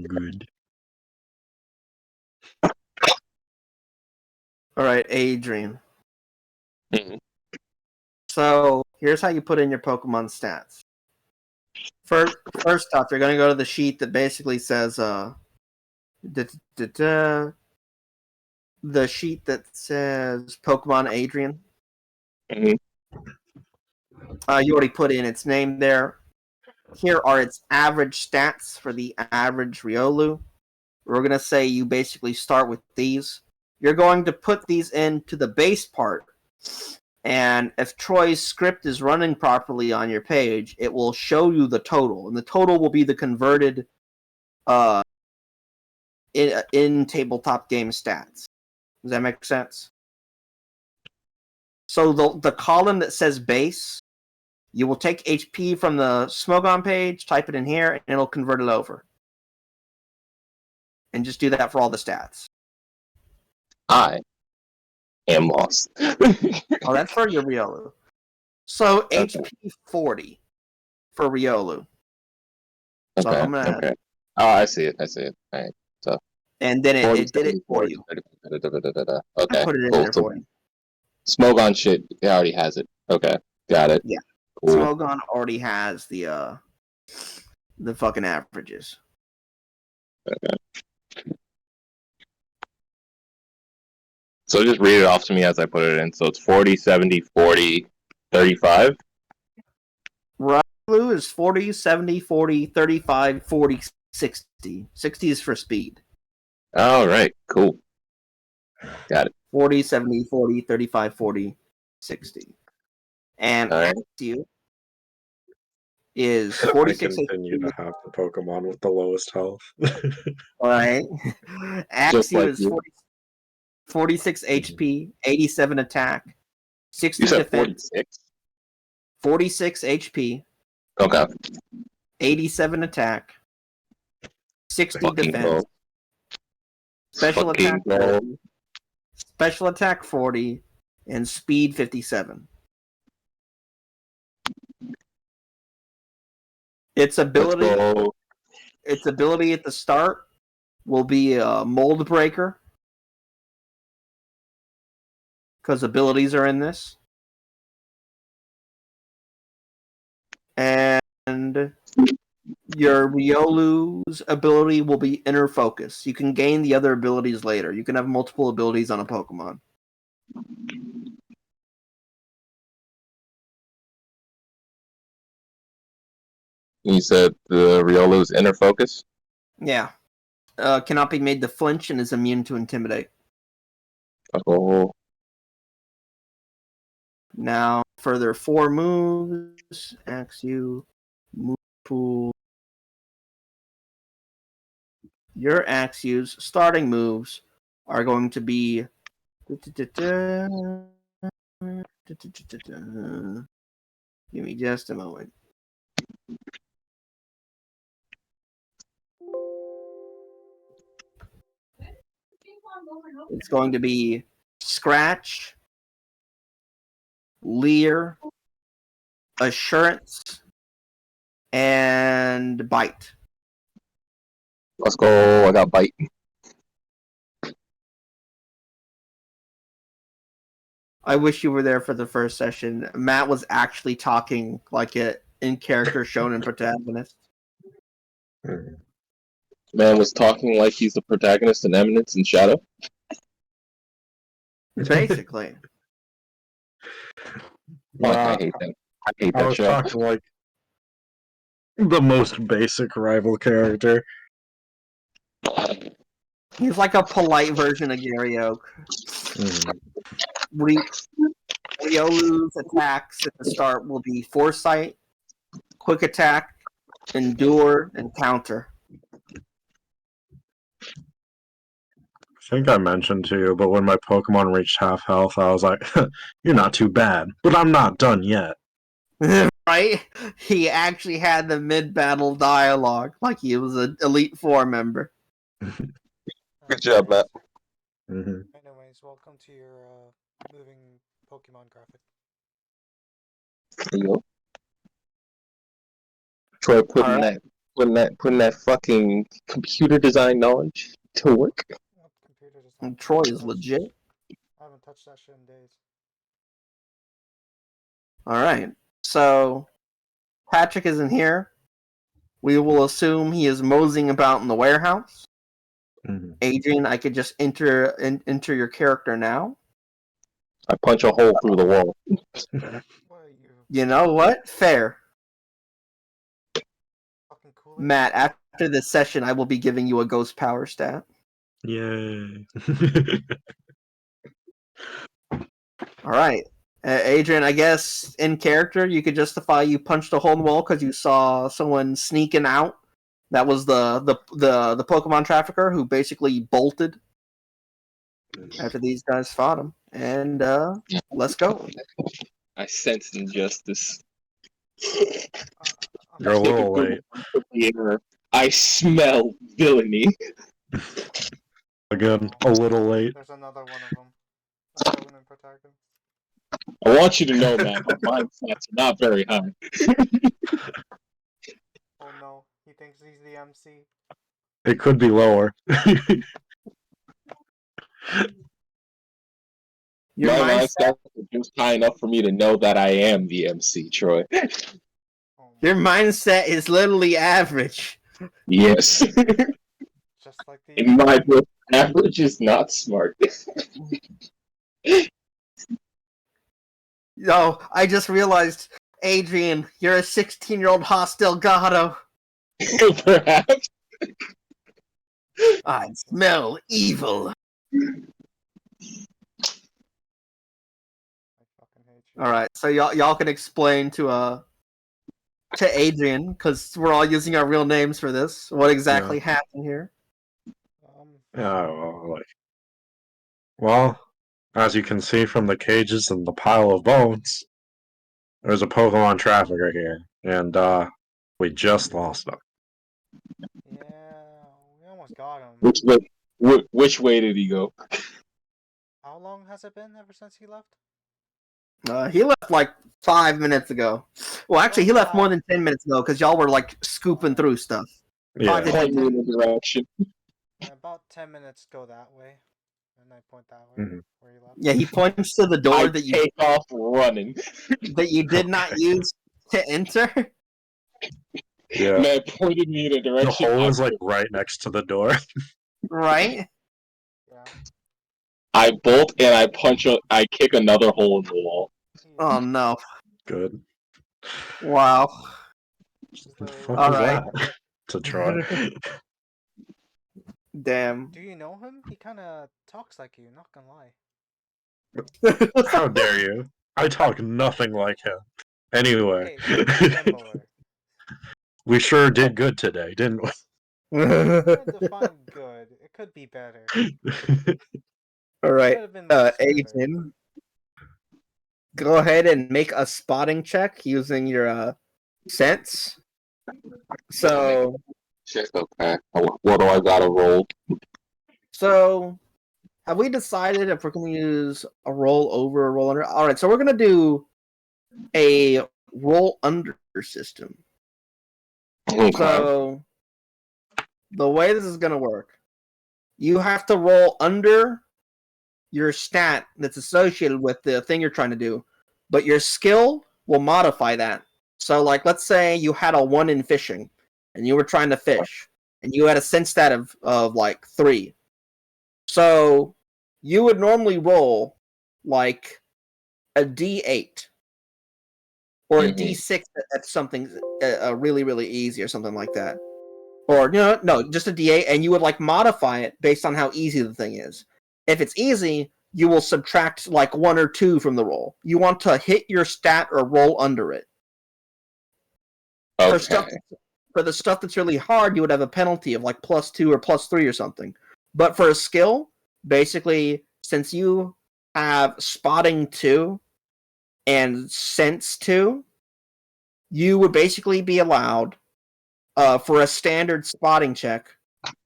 Good. All right, Adrian. Mhm. So here's how you put in your Pokemon stats. First off, you're going to go to the sheet that basically says the sheet that says Pokemon Adrian. Mhm. You already put in its name there. Here are its average stats for the average Riolu. We're going to say you basically start with these. You're going to put these into the base part. And if Troy's script is running properly on your page, it will show you the total. And the total will be the converted in tabletop game stats. Does that make sense? So the column that says base You will take HP from the Smogon page, type it in here, and it'll convert it over. And just do that for all the stats. I am lost. Oh, that's for your Riolu. So Okay. HP 40 for Riolu. So Okay. I'm gonna, Okay. Oh, I see it. All right. So and then it did it 40, for you. 30. I Okay. put it in Cool. there So for you. Smogon shit, it already has it. Okay. Got it. Yeah. Cool. Smogon already has the fucking averages. So just read it off to me as I put it in. So it's 40, 70, 40, 35. Riolu is 40, 70, 40, 35, 40, 60. 60 is for speed. All right. Cool. Got it. 40, 70, 40, 35, 40, 60. And All right. Axew is I 46 continue to have the Pokemon with the lowest health. Alright. Just Axew like is you. 46 HP, 87 attack, 60 You said defense, 46? 46 HP, Okay. 87 attack, 60 Fucking defense, go. special Fucking attack go. 40, special attack 40, and speed 57. Its Let's ability go. at the start will be a mold breaker. Because abilities are in this. And your Riolu's ability will be inner focus. You can gain the other abilities later. You can have multiple abilities on a Pokemon. You said the Riolu's inner focus? Yeah. Cannot be made to flinch and is immune to intimidate. Oh. Now, for their 4 moves, Axew, Move Pool. Your Axew's starting moves are going to be. Give me just a moment. It's going to be Scratch, Leer, Assurance, and Bite. Let's go. I got bite. I wish you were there for the first session. Matt was actually talking like it in character shonen protagonist. Man was talking like he's the protagonist in Eminence and Shadow. Basically. Fuck, I hate that. I hate I that was show. talking like the most basic rival character. He's like a polite version of Gary Oak. Riolu's attacks at the start will be Foresight, Quick Attack, Endure, and Counter. I think I mentioned to you, but when my Pokemon reached half health, I was like, "You're not too bad, but I'm not done yet." Right? He actually had the mid-battle dialogue like he was an Elite Four member. Good job, Matt. Mm-hmm. Anyways, welcome to your moving Pokemon graphic. Yo. Troy putting Alright. that fucking computer design knowledge to work. What computer design? And Troy is legit. I haven't touched that shit in days. Alright. So, Patrick isn't here. We will assume he is moseying about in the warehouse. Mm-hmm. Adrian, I could just enter your character now. I punch a hole through the wall. What are you You know what? Fair. fucking cool? Matt, after this session, I will be giving you a ghost power stat. Yay! Alright. Adrian, I guess in character, you could justify you punched a hole in the wall because you saw someone sneaking out. That was the Pokemon trafficker who basically bolted after these guys fought him. And let's go. I sense injustice. I'm You're a just- little late. I smell villainy. Again, a little late. There's another one of them. A Covenant protector. I want you to know, man, my mindsets are not very high. Oh no, he thinks he's the MC. It could be lower. Your My mindset, mindset is just high enough for me to know that I am the MC, Troy. Oh your my. mindset is literally average. Yes. Just like the In my book, average is not smart. Oh, I just realized, Adrian, you're a 16-year-old hostile Gato. Perhaps. I smell evil. I fucking hate you. All right, so y'all can explain to Adrian, because we're all using our real names for this. What exactly happened here? Yeah, well, as you can see from the cages and the pile of bones, there's a Pokemon trafficker here, and we just lost him. Yeah, we almost got him. Which way did he go? How long has it been ever since he left? He left like 5 minutes ago. Well, actually, he left more than 10 minutes ago because y'all were like scooping through stuff. Yeah, Did Point me in the direction. About 10 minutes go that way. And I point that way Mhm. where he left. Yeah, he points to the door I that you take off running. did not use to enter. yeah. Man pointed me in a The direction. hole is like right next to the door. Right? Yeah. I bolt and I I kick another hole in the wall. Oh no! Good. Wow. This is The literally fuck what All was right. that? To try. Damn. Do you know him? He kind of talks like you, not gonna lie. How dare you? I talk nothing like him. Anyway, Okay, similar. we sure did good today, didn't we? Can't define good. It could be better. All Could right, have been less better. Adrian, go ahead and make a spotting check using your sense. So, Shit, okay. What do I gotta roll? so have we decided if we're going to use a roll over or roll under? All right, so we're going to do a roll under system. Okay. So, the way this is going to work, you have to roll under your stat that's associated with the thing you're trying to do, but your skill will modify that. So, like, let's say you had a 1 in fishing, and you were trying to fish, and you had a sense stat of like 3. So, you would normally roll like a D8 or a D6 if something's really, really easy or something like that. Or, no, just a D8, and you would like modify it based on how easy the thing is. If it's easy, you will subtract like 1 or 2 from the roll. You want to hit your stat or roll under it. Okay. For the stuff that's really hard, you would have a penalty of like +2 or +3 or something. But for a skill, basically, since you have spotting 2 and sense 2, you would basically be allowed for a standard spotting check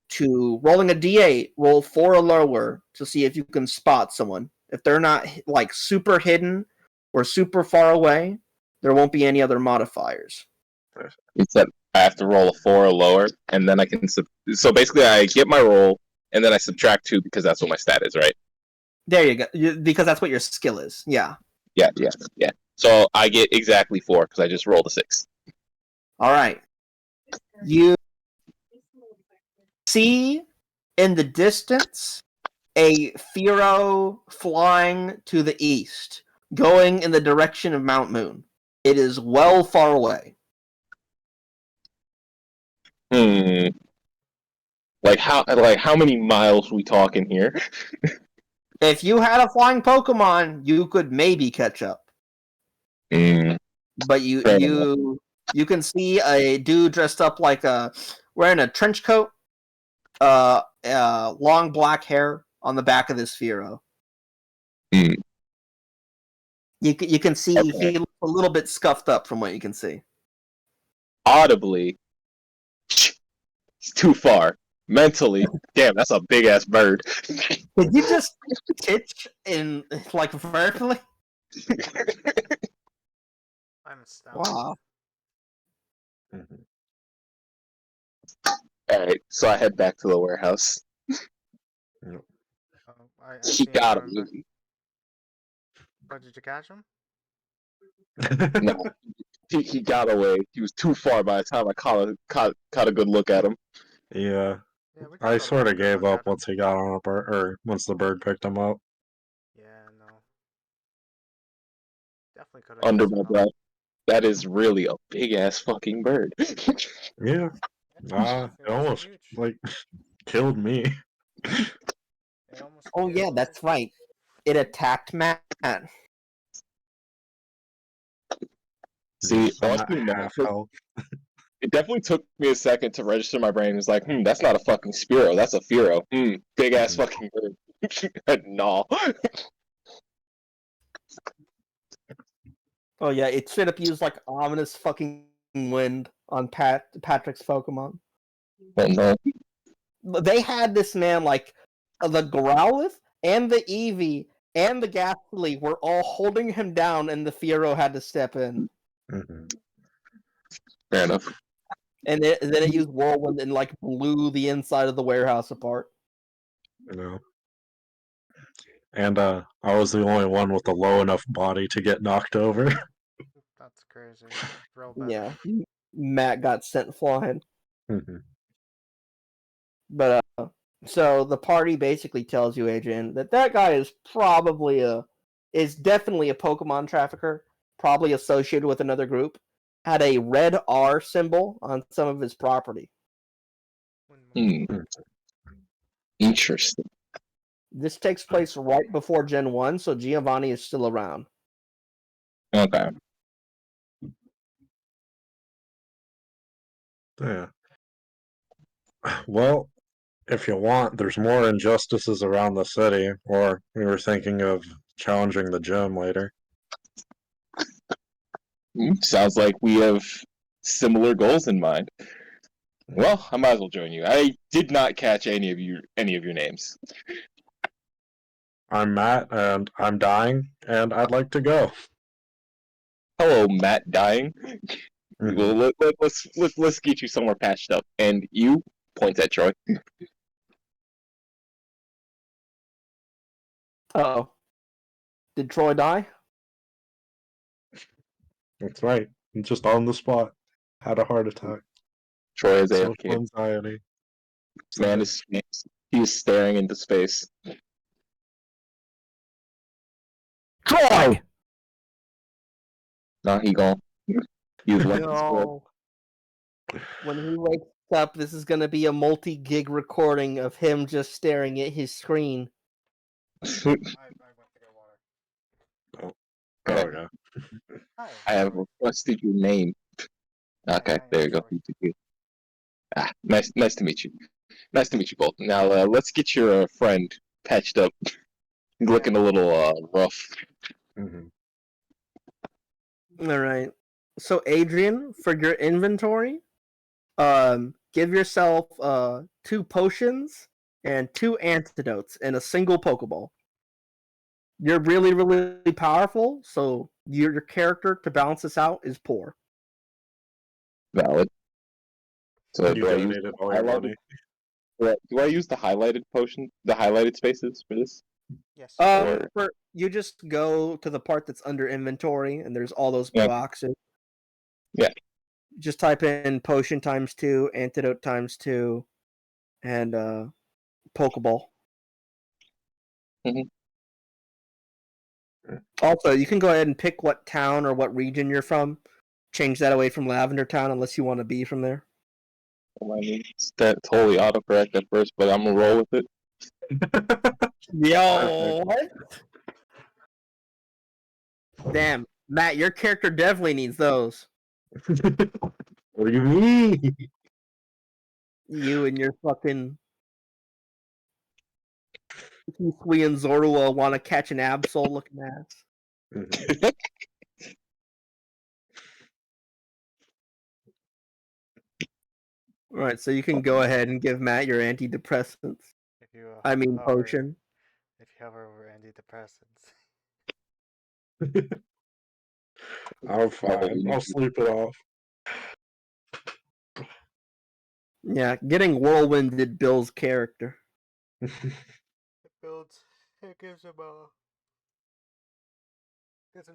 to rolling a D8, roll 4 or lower to see if you can spot someone. If they're not like super hidden or super far away, there won't be any other modifiers. You said I have to roll a 4 or lower, and then I can. So basically, I get my roll, and then I subtract 2 because that's what my stat is, right? There you go. Because that's what your skill is. Yeah. Yeah. So I get exactly 4 because I just rolled a 6. All right. You see in the distance a Firo flying to the east, going in the direction of Mount Moon. It is well far away. Like how many miles we talking here? If you had a flying Pokemon, you could maybe catch up. But Fair enough. you can see a dude dressed up like wearing a trench coat, long black hair on the back of this Firo. You can see Okay. he looks a little bit scuffed up from what you can see. Audibly, he's too far. Mentally, damn, that's a big ass bird. Did you just pitch in like verbally? I'm astounded. Wow. Mhm. Alright, so I head back to the warehouse. I He see him got coming back. him. Oh, did you catch him? No, he got away. He was too far by the time I caught a good look at him. Yeah, Yeah, we I got a sort really of good gave look up at him. once he got on a bird, or once the bird picked him up. Yeah, no. Definitely could have Under used my one up. breath. That is really a big ass fucking bird. Yeah, It it was almost huge. like killed me. It almost Oh yeah, killed. that's right. It attacked Matt. See, I'm watch at me now. half health. It definitely took me a second to register my brain. It was like, that's not a fucking Spearow, that's a Fearow. Big ass fucking bird. No. Oh yeah, it straight up used like ominous fucking wind on Patrick's Pokemon. Oh no. They had this man like the Growlithe and the Eevee and the Ghastly were all holding him down, and the Fiero had to step in. Mhm. Fair enough. And then it used Whirlwind and like blew the inside of the warehouse apart. You know, and I was the only one with a low enough body to get knocked over. That's crazy. Real bad. Yeah, Matt got sent flying. Mhm. But so the party basically tells you, Adrian, that guy is definitely a Pokemon trafficker, probably associated with another group. Had a red R symbol on some of his property. Hmm. Interesting. This takes place right before Gen 1, so Giovanni is still around. Okay. Yeah. Well, if you want, there's more injustices around the city, or we were thinking of challenging the gym later. Sounds like we have similar goals in mind. Well, I might as well join you. I did not catch any of your names. I'm Matt, and I'm dying, and I'd like to go. Hello, Matt. Dying. Mhm. Well, let's get you somewhere patched up. And you points at Troy. Oh, did Troy die? That's right. Just on the spot. Had a heart attack. Troy is Social AFK. anxiety. Man is staring into space. Troy! Nah, he gone. He's left this world. No. When he wakes up, this is going to be a multi-gig recording of him just staring at his screen. I went to get water. Oh, yeah. Hi. I have requested your name. Okay, Hi, there you go. Troy. Nice to meet you. Nice to meet you both. Now let's get your friend patched up. He's looking a little rough. Mhm. All right. So Adrian, for your inventory, give yourself 2 potions and 2 antidotes in a single Pokeball. You're really, really powerful, so your character to balance this out is poor. Valid. So You do I use donated the all your highlighted? money. Do I use the highlighted potion, the highlighted spaces for this? Yes. Or You just go to the part that's under inventory, and there's all those Yeah. boxes. Yeah. Just type in potion times 2, antidote times 2, and Pokeball. Mhm. Also, you can go ahead and pick what town or what region you're from. Change that away from Lavender Town unless you want to be from there. I mean, that totally autocorrect at first, but I'm gonna roll with it. Yo, what? Damn, Matt, your character definitely needs those. What do you mean? You and your fucking Kisui and Zorua want to catch an Absol looking ass. Mhm. All right, so you can go ahead and give Matt your antidepressants. If you I mean hover, potion. if you hover over antidepressants. I'm fine. I'll sleep it off. Yeah, getting whirlwinded Bill's character. It builds. It gives him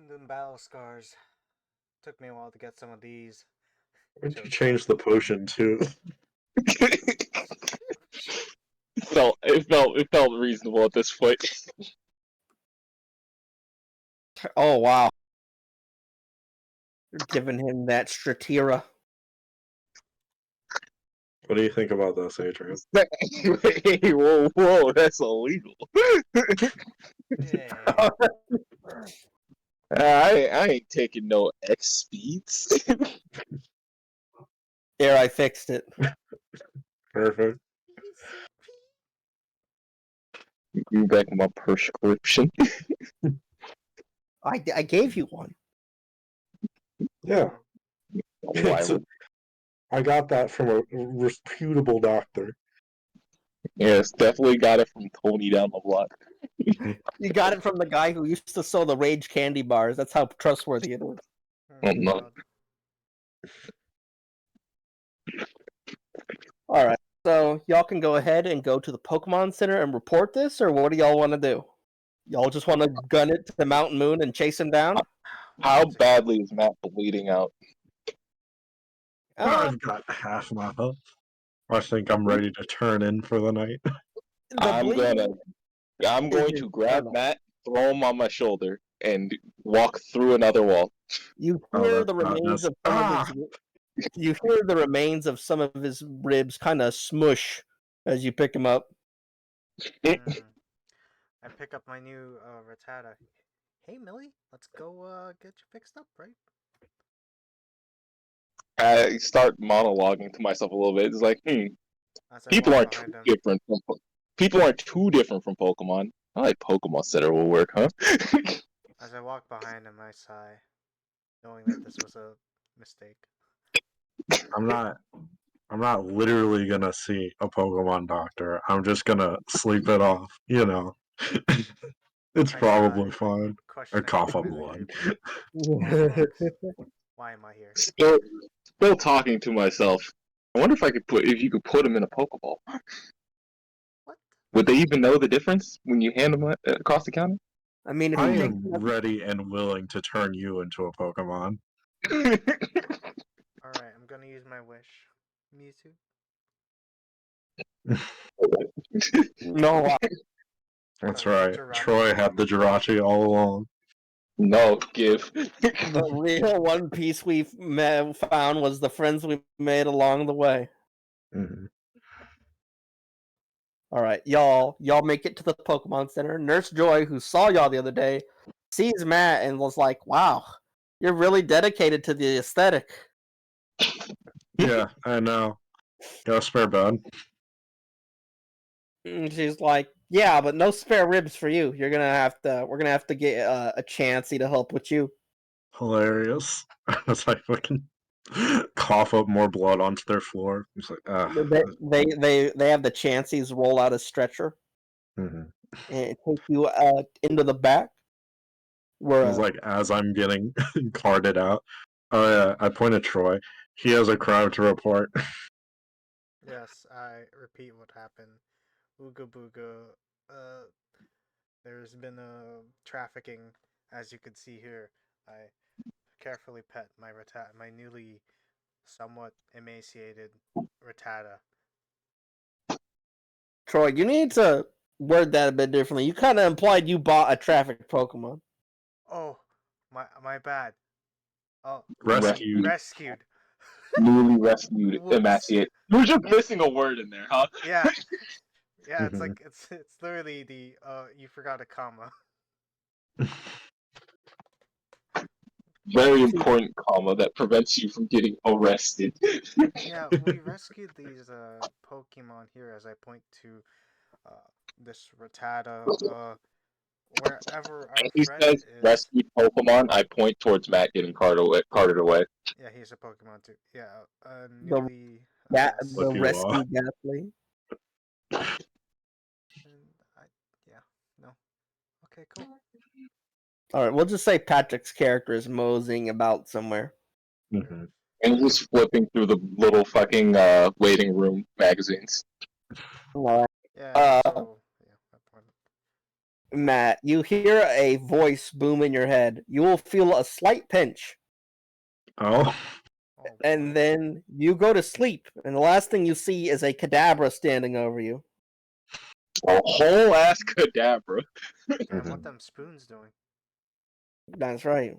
them battle scars. Took me a while to get some of these. Why'd you change the potion too? it felt reasonable at this point. Oh wow. You're giving him that Stratira. What do you think about this, Adrian? Hey, whoa, that's illegal. Yeah. I ain't taking no X speeds. There, I fixed it. Perfect. Give me back my prescription. I gave you one. Yeah. Why It's I got that from a reputable doctor. Yes, definitely got it from Tony down the block. You got it from the guy who used to sell the Rage candy bars. That's how trustworthy it is. Oh, no. God. All right, so y'all can go ahead and go to the Pokemon Center and report this, or what do y'all want to do? Y'all just want to gun it to the Mountain Moon and chase him down? How badly is Matt bleeding out? I've got half my health. I think I'm ready to turn in for the night. The I'm bleeding going is to grab internal. Matt, throw him on my shoulder, and walk through another wall. You Oh, hear that's the not remains necessary. of some of his. You hear the remains of some of his ribs kind of smush as you pick him up. I pick up my new Rattata. Hey Millie, let's go get you fixed up, right? I start monologuing to myself a little bit. It's like, As I people walk aren't too behind him. different from people aren't too different from Pokemon. I like Pokemon Center will work, huh? As I walk behind him, I sigh, knowing that this was a mistake. I'm not literally gonna see a Pokemon doctor. I'm just gonna sleep it off, you know. It's I probably sigh, fine. Or questioning cough my up blood. behavior. Relax. Why am I here? Still talking to myself. I wonder if you could put him in a Pokeball. What? Would they even know the difference when you hand them across the counter? I mean, if I you take am ready and willing to turn you into a Pokemon. Alright, I'm gonna use my wish. Mewtwo? no, That's Sorry, right. Jirachi. Troy had the Jirachi all along. No, give. the real One Piece we found was the friends we made along the way. Mhm. All right, y'all make it to the Pokemon Center. Nurse Joy, who saw y'all the other day, sees Matt and was like, "Wow, you're really dedicated to the aesthetic." Yeah, I know. Got a spare bed. And she's like, "Yeah, but no spare ribs for you. We're gonna have to get a Chansey to help with you." Hilarious. As I fucking cough up more blood onto their floor. It's like, They have the Chanseys roll out a stretcher mhm. and take you into the back. Where It's like as I'm getting carted out. Oh yeah, I point at Troy. He has a crime to report. Yes, I repeat what happened. Ooga booga. There's been a trafficking, as you can see here. I carefully pet my newly somewhat emaciated Rattata. Troy, you need to word that a bit differently. You kind of implied you bought a traffic Pokemon. Oh, my bad. Oh, Rescued. rescued. Newly rescued, Whoops. emaciate. You were just missing a word in there, huh? Yeah, yeah. It's Mhm. like it's literally the you forgot a comma. Very important comma that prevents you from getting arrested. Yeah, we rescued these Pokemon here as I point to this Rattata. wherever our When he friend says is. rescued Pokemon, I point towards Matt getting carted away. Yeah, he's a Pokemon too. Yeah, The newly. the Look you rescue are. Ghastly. And yeah, no. Okay, cool. All right, we'll just say Patrick's character is moseying about somewhere. Mm-hmm. And he's flipping through the little fucking waiting room magazines. All right. Yeah, so yeah, my point. Matt, you hear a voice boom in your head. You will feel a slight pinch, Oh, Oh and boy. then you go to sleep. And the last thing you see is a Kadabra standing over you. A whole ass Kadabra. Damn, what them spoons doing? That's right.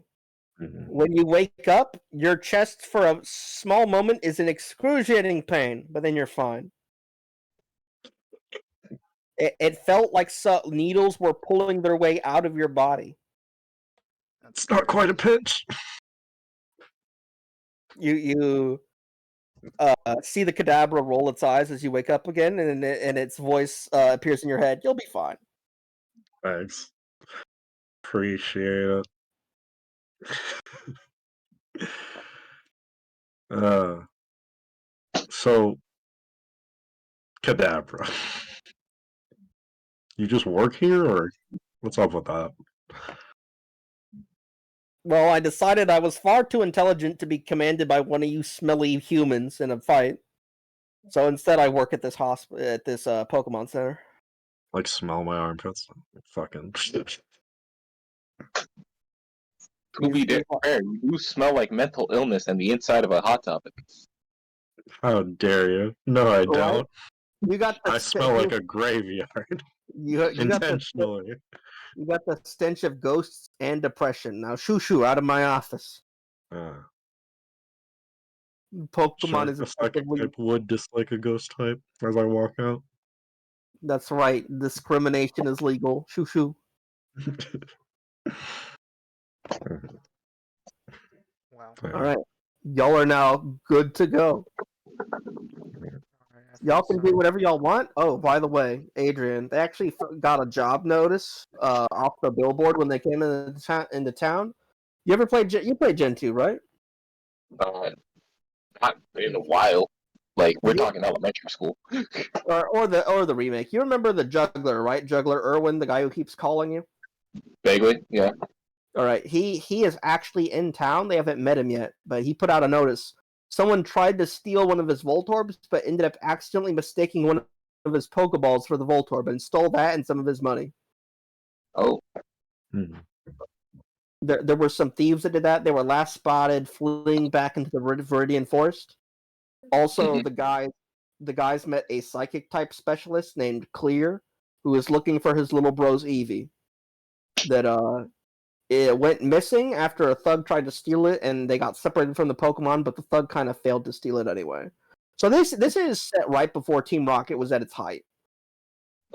Mhm. When you wake up, your chest for a small moment is in excruciating pain, but then you're fine. It felt like needles were pulling their way out of your body. That's It's not quite a pinch. You see the Kadabra roll its eyes as you wake up again, and its voice appears in your head. You'll be fine. Thanks. Appreciate it. uh, so, Kadabra. You just work here, or what's up with that? Well, I decided I was far too intelligent to be commanded by one of you smelly humans in a fight. So instead, I work at this Pokemon Center. Like, smell my armpits? Fucking. To be fair, you do smell like mental illness and the inside of a Hot Topic. How dare you? No, I Right? don't. You got the I smell like a graveyard. you got the Intentionally. you got the stench of ghosts and depression. Now, shoo out of my office. Pokemon Sure, is a psychic effectively. type would dislike a ghost type as I walk out. That's right. Discrimination is legal. Shoo. Wow. All right, y'all are now good to go. Alright, I Y'all think can do so. whatever y'all want. Oh, by the way, Adrian, they actually got a job notice off the billboard when they came into town. You ever played? You played Gen 2, right? Not in a while. Like, we're Yeah. talking elementary school. Or the remake. You remember the juggler, right? Juggler Irwin, the guy who keeps calling you. Vaguely, yeah. All right, he is actually in town. They haven't met him yet, but he put out a notice. Someone tried to steal one of his Voltorbs, but ended up accidentally mistaking one of his Pokeballs for the Voltorb and stole that and some of his money. Oh. There were some thieves that did that. They were last spotted fleeing back into the Viridian Forest. Also, the guys met a psychic type specialist named Clear, who was looking for his little bro's Eevee. That it went missing after a thug tried to steal it, and they got separated from the Pokemon, but the thug kind of failed to steal it anyway. So this is set right before Team Rocket was at its height.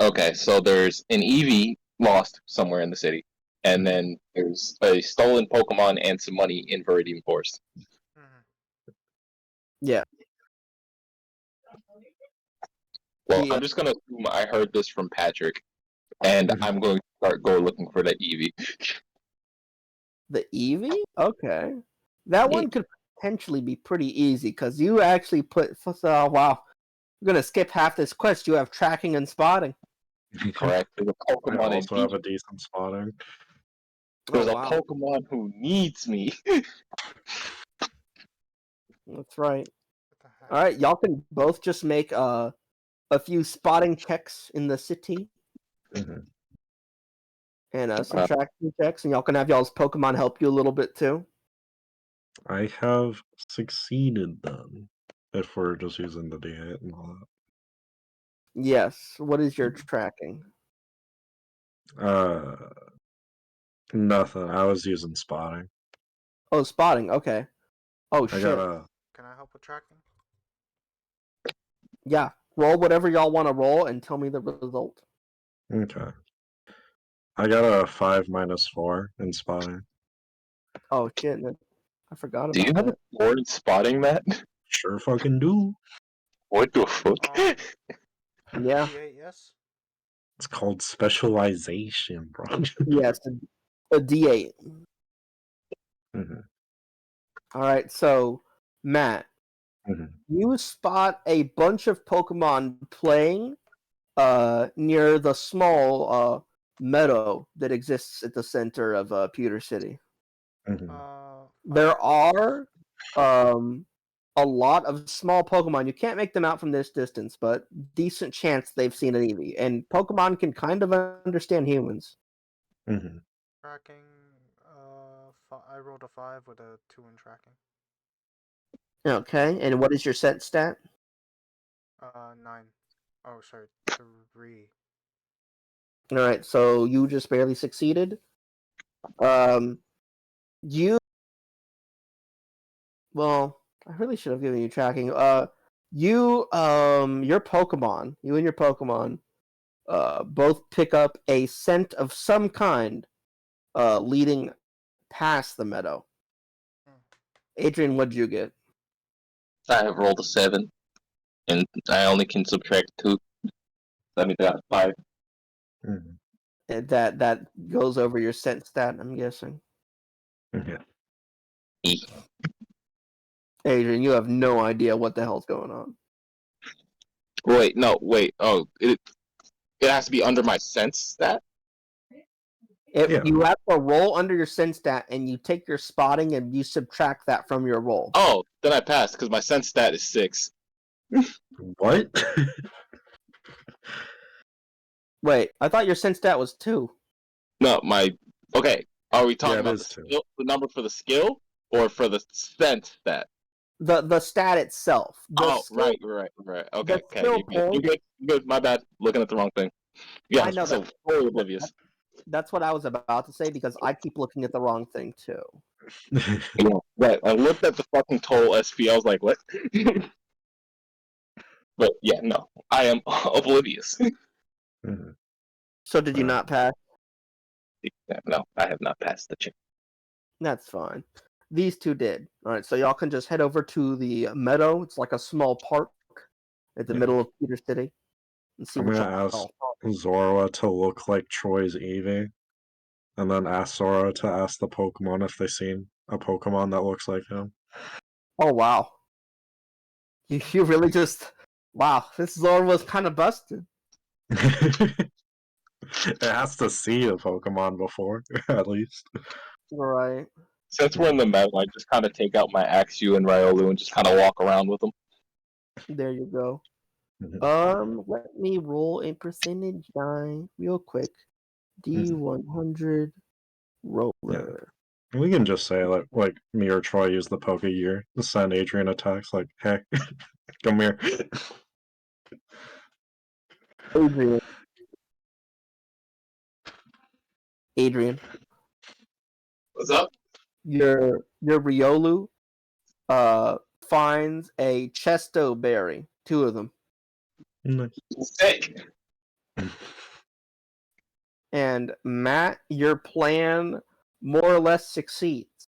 Okay, so there's an Eevee lost somewhere in the city, and then there's a stolen Pokemon and some money in Viridian Forest. Mhm. Yeah. Well, Yeah. I'm just gonna assume I heard this from Patrick, and I'm going to start looking for that Eevee. The Eevee? Okay. That one could potentially be pretty easy, because you actually put... wow. I'm going to skip half this quest. You have tracking and spotting. Correct. There's a I Pokemon in also have Eevee. a decent spotting. There's Oh, a wow. Pokemon who needs me. That's right. What the heck? All right, y'all can both just make a few spotting checks in the city Mhm. and some tracking checks, and y'all can have y'all's Pokemon help you a little bit too. I have succeeded then, if we're just using the D8 and all Yes. What is your tracking? that. Nothing. I was using spotting. Oh, spotting. Okay. Oh, I shit. got a. Can I help with tracking? Yeah. Roll whatever y'all want to roll and tell me the result. Okay. I got a 5 minus 4 in spotting. Oh, shit. I forgot Do you about have that. a board spotting, Matt? Sure fucking do. What the fuck? Um, Yeah. D8, yes. It's called specialization, bro. Yes, a D8. Mhm, All right, so Matt, mhm, you spot a bunch of Pokemon playing near the small meadow that exists at the center of Pewter City. mhm. There are a lot of small Pokemon. You can't make them out from this distance, but decent chance they've seen an Eevee. And Pokemon can kind of understand humans. Mhm. Tracking. I rolled a 5 with a 2 in tracking. Okay, and what is your set stat? 9. Oh, sorry, 3. All right, so you just barely succeeded. Um, you. Well, I really should have given you tracking. You and your Pokemon, both pick up a scent of some kind, leading past the meadow. Adrian, what'd you get? I have rolled a 7, and I only can subtract 2. That means I got 5. Mhm. That goes over your scent stat, I'm guessing. Yeah. Adrian, you have no idea what the hell's going on. Wait, no, wait. Oh, it has to be under my sense stat? Yeah. You have to roll under your sense stat, and you take your spotting and you subtract that from your roll. Oh, then I passed because my sense stat is 6. What? Wait, I thought your sense stat was 2. No, okay. Are we talking Yeah, it about is the 2. skill, the number for the skill, or for the sense stat? The stat itself. Right. Okay, The skill You point. good. You good. My bad. Looking at the wrong thing. Yeah, I know so totally oblivious. That's what I was about to say because I keep looking at the wrong thing too. Yeah, right. I looked at the fucking total SP. I was like, what? But yeah, no, I am oblivious. Mhm. So did you not pass? No, I have not passed the check. That's fine. These two did. All right, so y'all can just head over to the meadow. It's like a small park at the Yeah. middle of Peter City, and see I'm what gonna y'all. ask Zora to look like Troy's Eevee, and then ask Zora to ask the Pokemon if they've seen a Pokemon that looks like him. Oh wow, you really just wow. This Zora was kind of busted. It has to see a Pokemon before, at least. Right Since we're in the meadow, I just kind of take out my Axew and Riolu and just kind of walk around with them. there, you go. Mhm. Let me roll a percentage die real quick. D100 roller. We can just say like me or Troy use the Poke Gear to send Adrian attacks like, hey, come here. Adrian. Adrian, What's up? your Riolu finds a Chesto berry, 2 of them, Nice. Sick. and Matt, your plan more or less succeeds.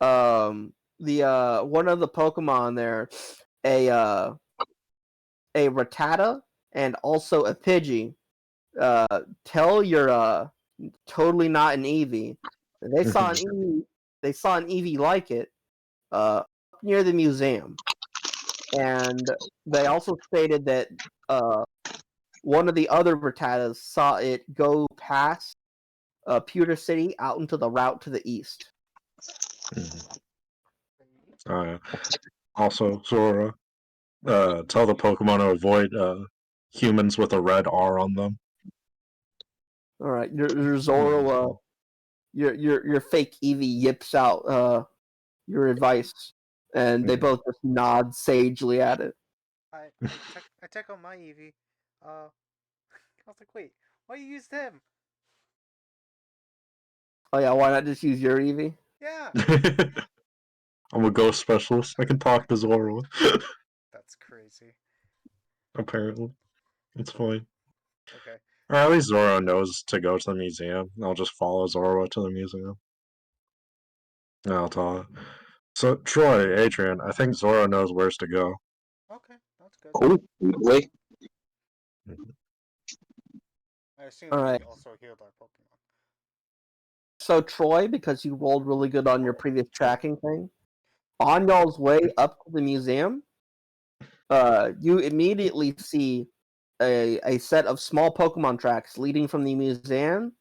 The one of the Pokemon there, a Rattata and also a Pidgey, tell your totally not an Eevee. They saw an Eevee. They saw an Eevee like it near the museum, and they also stated that one of the other Rattatas saw it go past Pewter City out into the route to the east. Also, Zora, tell the Pokemon to avoid humans with a red R on them. All right, your Zoro, your fake Eevee yips out your advice, and they both just nod sagely at it. I took out my Eevee. I was like, wait, why you used him? Oh yeah, why not just use your Eevee? Yeah, I'm a ghost specialist. I can talk to Zora. that's crazy. Apparently, it's fine. Okay. Or at least Zoro knows to go to the museum. I'll just follow Zoro to the museum. And I'll tell her. So, Troy, Adrian, I think Zoro knows where's to go. Okay, that's good. Cool. Wait. I assume All we right. also healed our Pokemon. So Troy, because you rolled really good on your previous tracking thing, on y'all's way up to the museum, you immediately see a set of small Pokemon tracks leading from the museum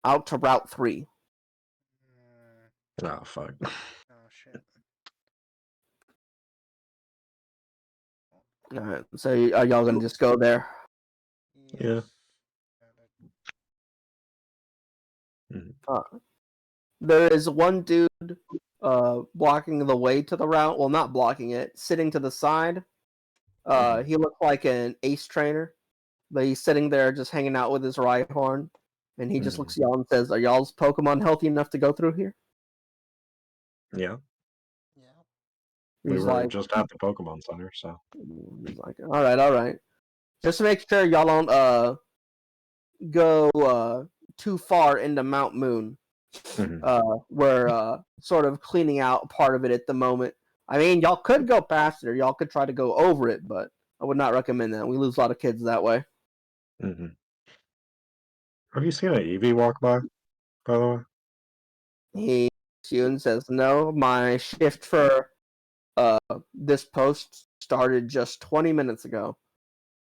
out to Route 3. Oh, fuck. Oh shit. Alright, so are y'all gonna just go there? Yeah. There is one dude blocking the way to the route. Well, not blocking it, sitting to the side. He looks like an ace trainer, but he's sitting there just hanging out with his Rhyhorn, and he just looks at y'all and says, "Are y'all's Pokemon healthy enough to go through here?" Yeah. Yeah. We He's were like, just at the Pokemon Center, so. all right. Just to make sure y'all don't go too far into Mount Moon. We're sort of cleaning out part of it at the moment. I mean, y'all could go past it, or y'all could try to go over it, but I would not recommend that. We lose a lot of kids that way. Have you seen an Eevee walk by the way? He looks at you and says, "No, my shift for this post started just 20 minutes ago,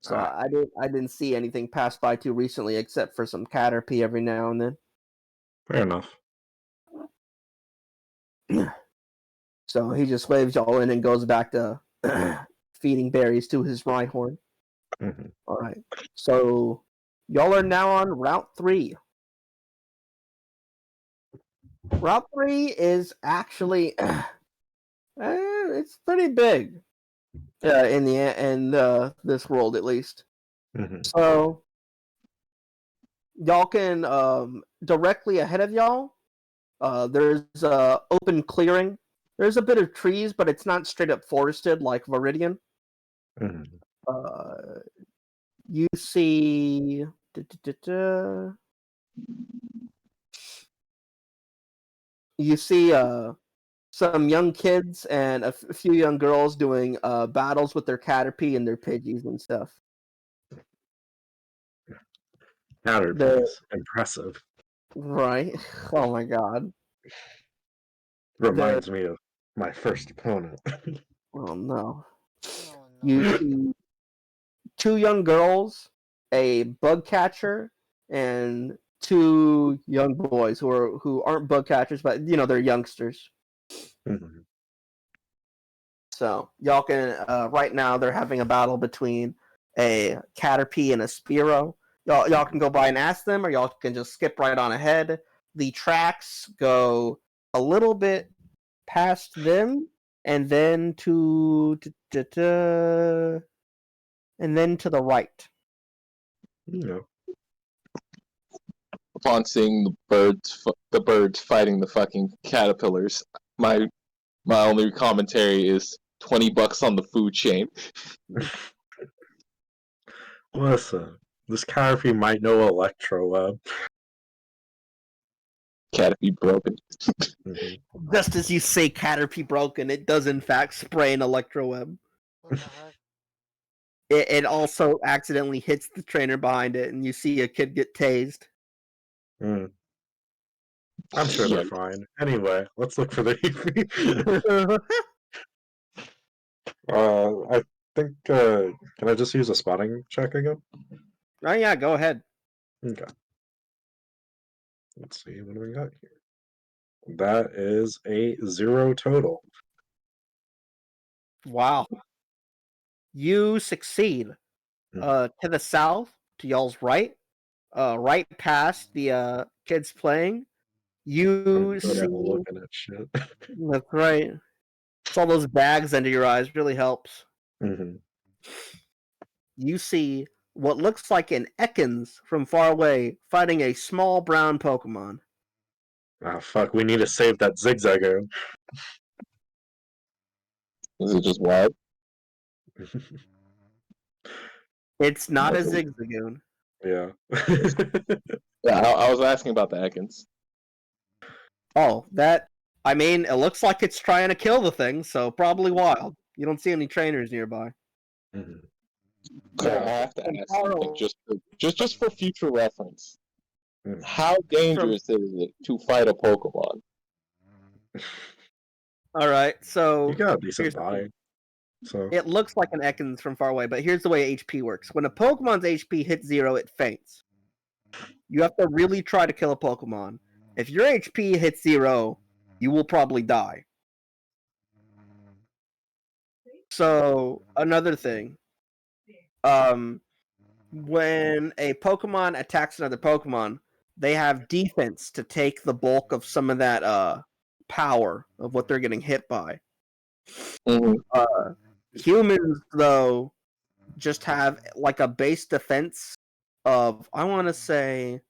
so I didn't see anything pass by too recently, except for some Caterpie every now and then." Fair enough. So he just waves y'all in and goes back to feeding berries to his Rhyhorn. All right. So y'all are now on Route 3. Route 3 is actually it's pretty big in this world at least. So y'all can directly ahead of y'all. There's open clearing. There's a bit of trees, but it's not straight up forested like Viridian. You see. You see some young kids and a few young girls doing battles with their Caterpie and their Pidgeys and stuff. Caterpies. Impressive. Right. Oh my god. Reminds me of my first opponent. Oh no. Oh no. You see two young girls, a bug catcher, and two young boys who aren't bug catchers, but they're youngsters. So y'all can right now they're having a battle between a Caterpie and a Spearow. Y'all can go by and ask them, or y'all can just skip right on ahead. The tracks go a little bit past them, and then to the right. Upon seeing the birds fighting the fucking caterpillars, my only commentary is $20 on the food chain. Listen, this Caterpie might know Electro Web. Caterpie broken. Just as you say Caterpie broken, it does in fact spray an Electroweb. What the heck? It also accidentally hits the trainer behind it, and you see a kid get tased. I'm sure they're fine. Anyway, let's look for the Eevee. I think, can I just use a spotting check again? Oh yeah, go ahead. Okay. Let's see, what do we got here? That is a 0 total. Wow. You succeed. To the south, to y'all's right, right past the kids playing, you I'm good see. at looking at shit. That's right. It's all those bags under your eyes. Really helps. You see what looks like an Ekans from far away fighting a small brown Pokemon. Ah, fuck, we need to save that Zigzagoon. Is it just wild? It's not a Zigzagoon. Yeah. Yeah, I was asking about the Ekans. Oh, I mean, it looks like it's trying to kill the thing, so probably wild. You don't see any trainers nearby. Cole, I have to ask something Carl, just for future reference. Hmm. How dangerous is it to fight a Pokemon? all right, so You got a decent here's the body. thing. So It looks like an Ekans from far away, but here's the way HP works. When a Pokemon's HP hits 0, it faints. You have to really try to kill a Pokemon. If your HP hits 0, you will probably die. So, another thing. When a Pokemon attacks another Pokemon, they have defense to take the bulk of some of that power of what they're getting hit by. Mhm. Humans, though, just have like a base defense of, I want to say,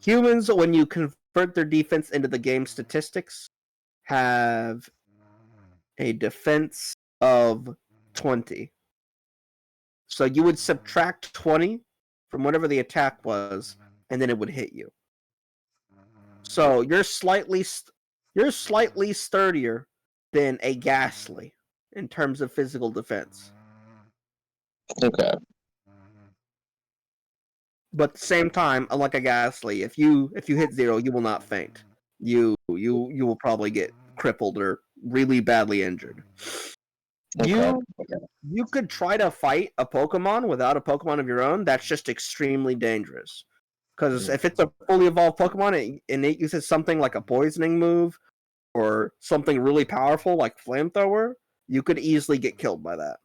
humans, when you convert their defense into the game statistics, have a defense of 20. So you would subtract 20 from whatever the attack was, and then it would hit you. So you're slightly sturdier than a Ghastly in terms of physical defense. Okay. But at the same time, unlike a Ghastly, if you hit 0, you will not faint. You will probably get crippled or really badly injured. Okay. You could try to fight a Pokemon without a Pokemon of your own. That's just extremely dangerous. Because if it's a fully evolved Pokemon and it uses something like a poisoning move or something really powerful like Flamethrower, you could easily get killed by that.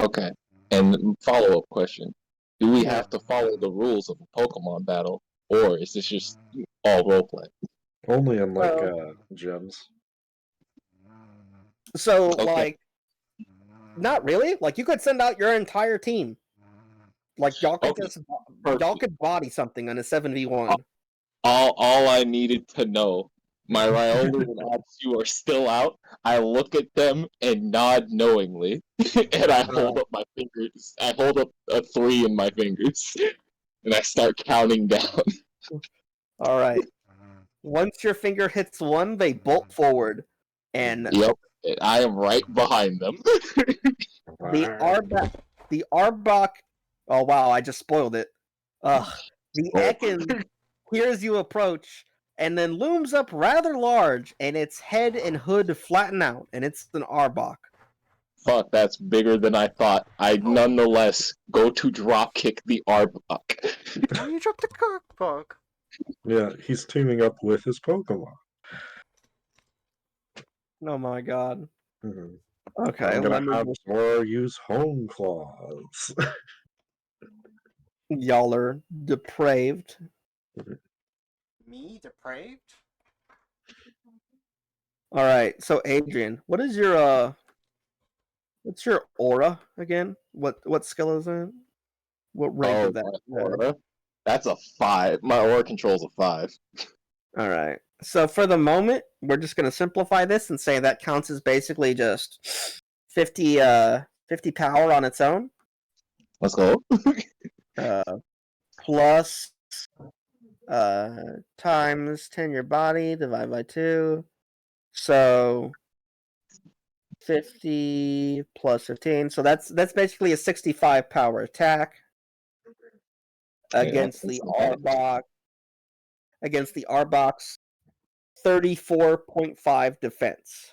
Okay. And follow-up question. Do we Yeah. have to follow the rules of a Pokemon battle, or is this just all roleplay? only in like Well- gyms. So, Okay. like, not really. Like, you could send out your entire team. Like, y'all could Okay. y'all could body something on a 7v1. All I needed to know. My Riolu and Atsu are still out. I look at them and nod knowingly, and I hold up my fingers. I hold up a 3 in my fingers, and I start counting down. All right. Once your finger hits 1, they bolt forward, and Yep, and I am right behind them. the Arbok. Oh wow! I just spoiled it. Ugh. The Oh. Ekans hears you approach, and then looms up rather large, and its head and hood flatten out, and it's an Arbok. Fuck, that's bigger than I thought. I nonetheless go to drop kick the Arbok. Oh, you dropped a cockbug. Yeah, he's teaming up with his Pokemon. Oh my god. Mhm. Okay, I'm let gonna me have just... Sora use Home Claws. Y'all are depraved. Me depraved? All right, so Adrian, what's your aura again? What skill is it? What rank Oh, of that? my aura? That's a 5. My aura control's a 5. All right. So for the moment, we're just going to simplify this and say that counts as basically just 50 power on its own. Let's go. Plus times 10 your body divided by 2. So 50 plus 15. So that's basically a 65 power attack against the Arbok. Against the Arbok's 34.5 defense.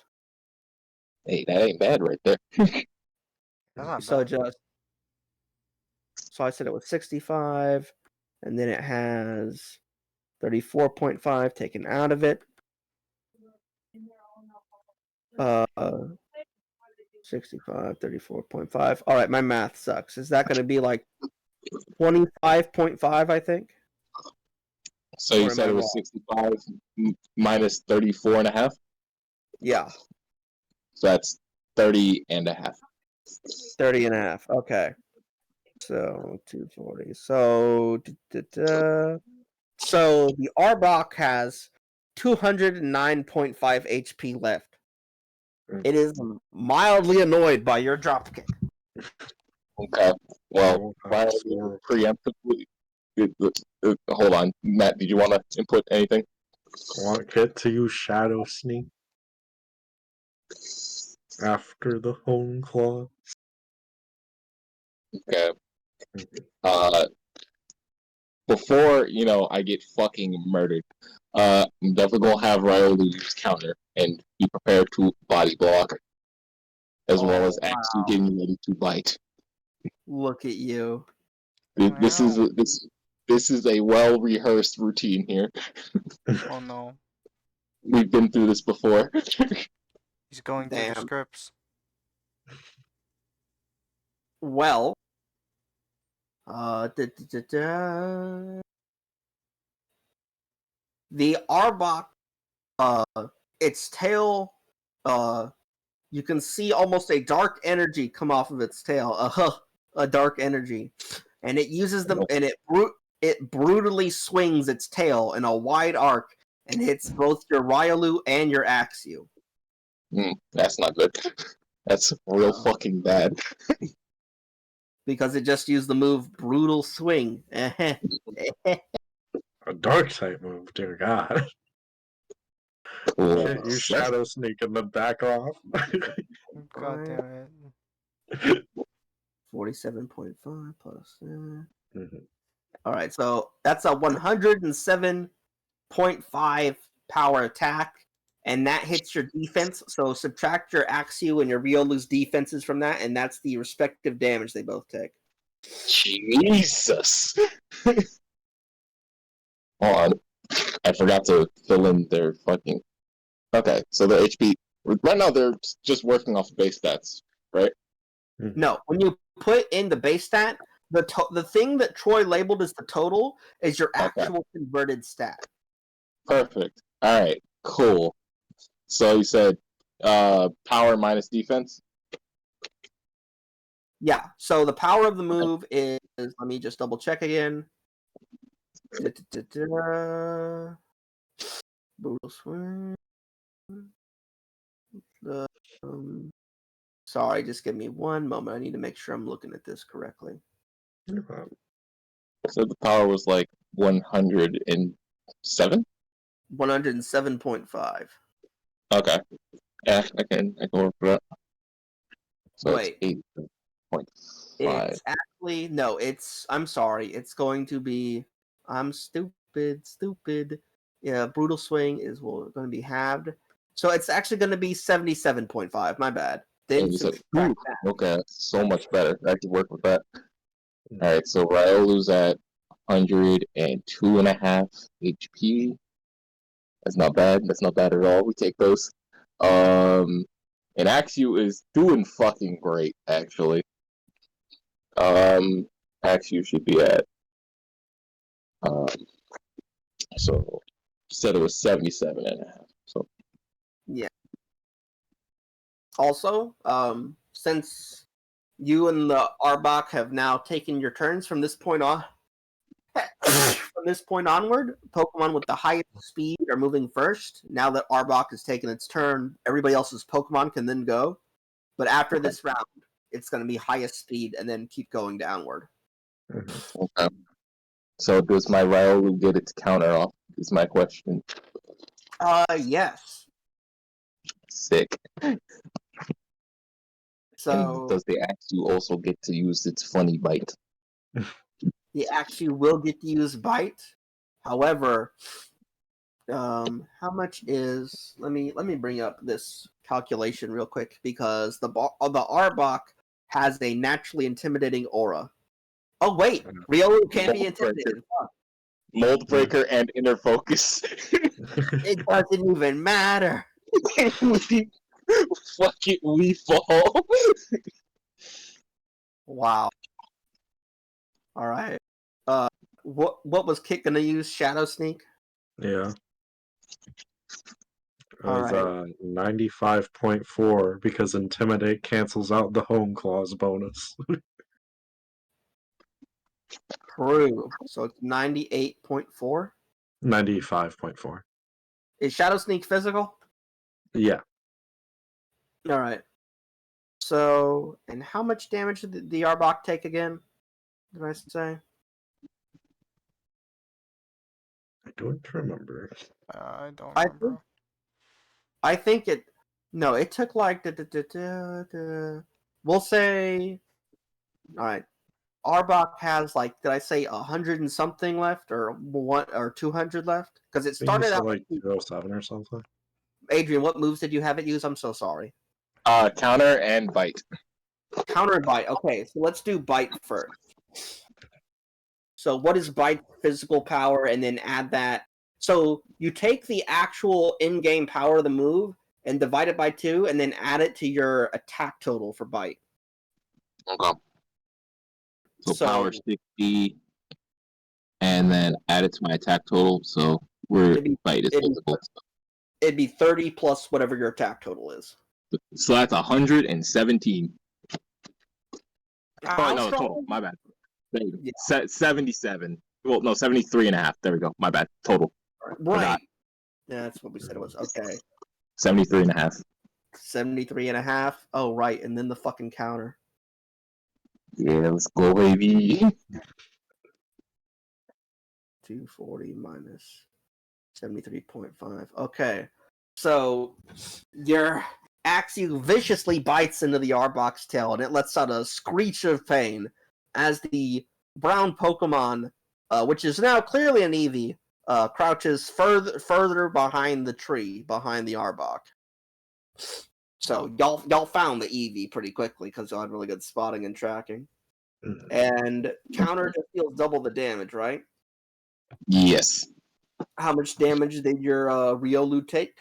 Hey, that ain't bad right there. That's not So bad. so I said it was 65, and then it has 34.5 taken out of it. 65, 34.5. All right, my math sucks. Is that going to be like 25.5, I think? So you Or said am I it was wrong? 65 minus 34 and a half? Yeah, So that's 30 and a half. 30 and a half. Okay. So 240. So so the Arbok has 209.5 HP left. It is mildly annoyed by your dropkick. Okay. Well, Oh, preemptively. Hold on. Matt, did you want to input anything? Want Kit to use Shadow Sneak? After the home claw. Okay. Before I get fucking murdered, I'm definitely gonna have Ryolu use counter and be prepared to body block, as well as actually getting ready to bite. Look at you. This is Wow. this is a well rehearsed routine here. Oh no. We've been through this before. He's going through the Damn. scripts. Well, da, da, da, da. The Arbok, its tail, you can see almost a dark energy come off of its tail. A dark energy, and it uses them, and it brutally swings its tail in a wide arc and hits both your Ryolu and your Axew. That's not good. That's real fucking bad. Because it just used the move Brutal Swing. A dark type move, dear God. Cool. Can't use Shadow Sneak and then back off. God damn it. 47.5 plus. Mm-hmm. All right, so that's a 107.5 power attack, and that hits your defense. So subtract your Axew and your Riolu's defenses from that, and that's the respective damage they both take. Jesus. Hold on. I forgot to fill in their fucking. Okay, so their HP. Right now they're just working off base stats, right? No, when you put in the base stat, the thing that Troy labeled as the total is your actual converted stat. Perfect. Alright, cool. So you said power minus defense? Yeah, so the power of the move is, let me just double check again. Brutal swing. Sorry, just give me one moment. I need to make sure I'm looking at this correctly. So the power was like 107? 107.5. Okay. Yeah, I can work with that. So Wait. it's 8.5. It's actually, no, I'm sorry. It's going to be, I'm stupid. Yeah, Brutal Swing is going to be halved. So it's actually going to be 77.5. My bad. Then subtract that. Okay, so much better. I can work with that. Alright, so Ryolu's at 102.5 HP. That's not bad. That's not bad at all. We take those. And Axew is doing fucking great, actually. Axew should be at so you said it was 77.5. So Yeah. Also, since you and the Arbok have now taken your turns from this point on, from this point onward, Pokemon with the highest speed are moving first. Now that Arbok has taken its turn, everybody else's Pokemon can then go. But after this round, it's going to be highest speed and then keep going downward. okay. So does my Ryolu get its counter off? Is my question. Yes. Sick. So And does the Axew also get to use its funny bite? the Axew will get to use Bite. However, how much is? Let me bring up this calculation real quick because the Arbok has a naturally intimidating aura. Oh wait, Riolu can't be intimidated. Fuck. Mold Breaker and Inner Focus. It doesn't even matter. Fuck it, we fall. Wow. All right. What was Kit gonna use? Shadow Sneak. Yeah. It All was right. 95.4 because Intimidate cancels out the home clause bonus. True. So it's 98.4. 95.4. Is Shadow Sneak physical? Yeah. All right. So, and how much damage did the Arbok take again? Did I say? I don't remember. I don't I remember. think it. No, it took like we'll say. All right, Arbok has like, did I say 100 and something left, or 200 left? Because it I think you started said out. like 207 or something. Adrian, what moves did you have it use? I'm so sorry. Counter and bite. Counter and bite. Okay, so let's do bite first. So what is bite physical power, and then add that. So you take the actual in-game power of the move and divide it by 2, and then add it to your attack total for bite. Okay. So power 60, and then add it to my attack total. So we're bite is physical. It'd be 30 plus whatever your attack total is. So that's 117. Oh no, strong? total. My bad. There you go. Yeah. 77. Well, no, 73 and a half. There we go. My bad. Total. Right. Yeah, that's what we said it was. Okay. 73 and a half. 73 and a half. Oh, right. And then the fucking counter. Yeah, let's go, baby. 240 minus 73.5. Okay. So your Axie viciously bites into the Arbok's tail, and it lets out a screech of pain as the brown Pokemon, which is now clearly an Eevee, crouches further behind the tree, behind the Arbok. So y'all found the Eevee pretty quickly because y'all had really good spotting and tracking. And counter just deals double the damage, right? Yes. How much damage did your Riolu take?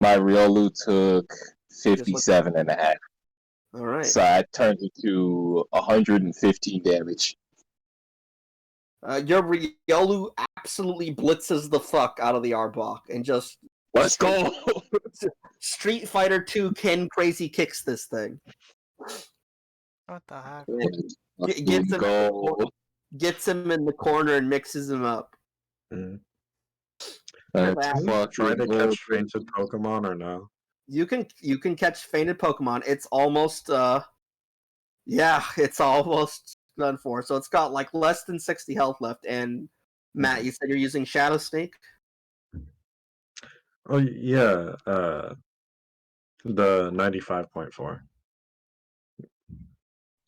My Riolu took 57 and a half. All right. So I turned it to 115 damage. Your Riolu absolutely blitzes the fuck out of the Arbok and just Let's go. Street Fighter 2 Ken crazy kicks this thing. What the heck? Gets him in the corner and mixes him up. Mm. That's Can we try to catch fainted Pokemon or no? You can catch fainted Pokemon. It's almost it's almost done for. So it's got like less than 60 health left. And Matt, you said you're using Shadow Sneak? Oh yeah, the 95.4.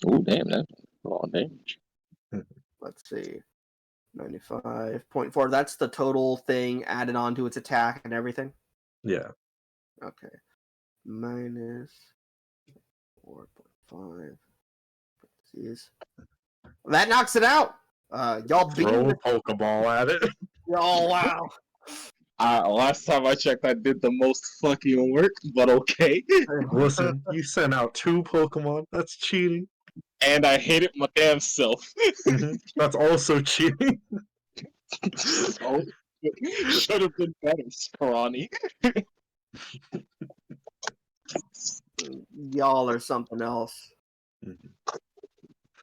Oh damn, that's a lot of damage. Let's see. 95.4. That's the total thing added on to its attack and everything? Yeah. Okay. Minus 4.5. That knocks it out. Y'all beat Throw the a Pokeball at it. Oh wow. Last time I checked, I did the most fucking work, but okay. Listen, you sent out 2 Pokemon. That's cheating. And I hated my damn self. That's also cheating. Oh, should have been better, Scrawny. Y'all are something else. All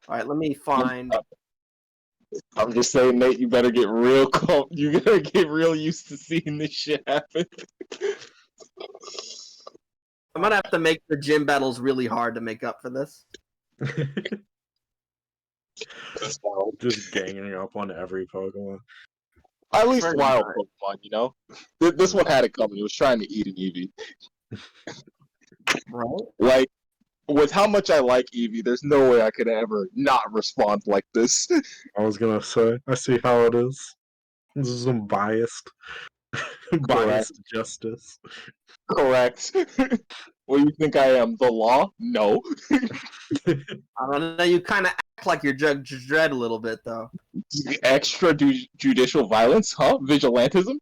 right, let me find. I'm just saying, Nate, you better get real you gotta get real used to seeing this shit happen. I'm gonna have to make the gym battles really hard to make up for this. Just ganging up on every Pokemon. At least Pretty wild much. Pokemon, you know? This one had it coming. It was trying to eat an Eevee. Right? Like, with how much I like Eevee, there's no way I could ever not respond like this. I was gonna say, I see how it is. This is some biased justice. Correct. What do you think I am? The law? No. I don't know. You kind of act like you're Judge Dredd a little bit, though. Extrajudicial violence? Huh? Vigilantism?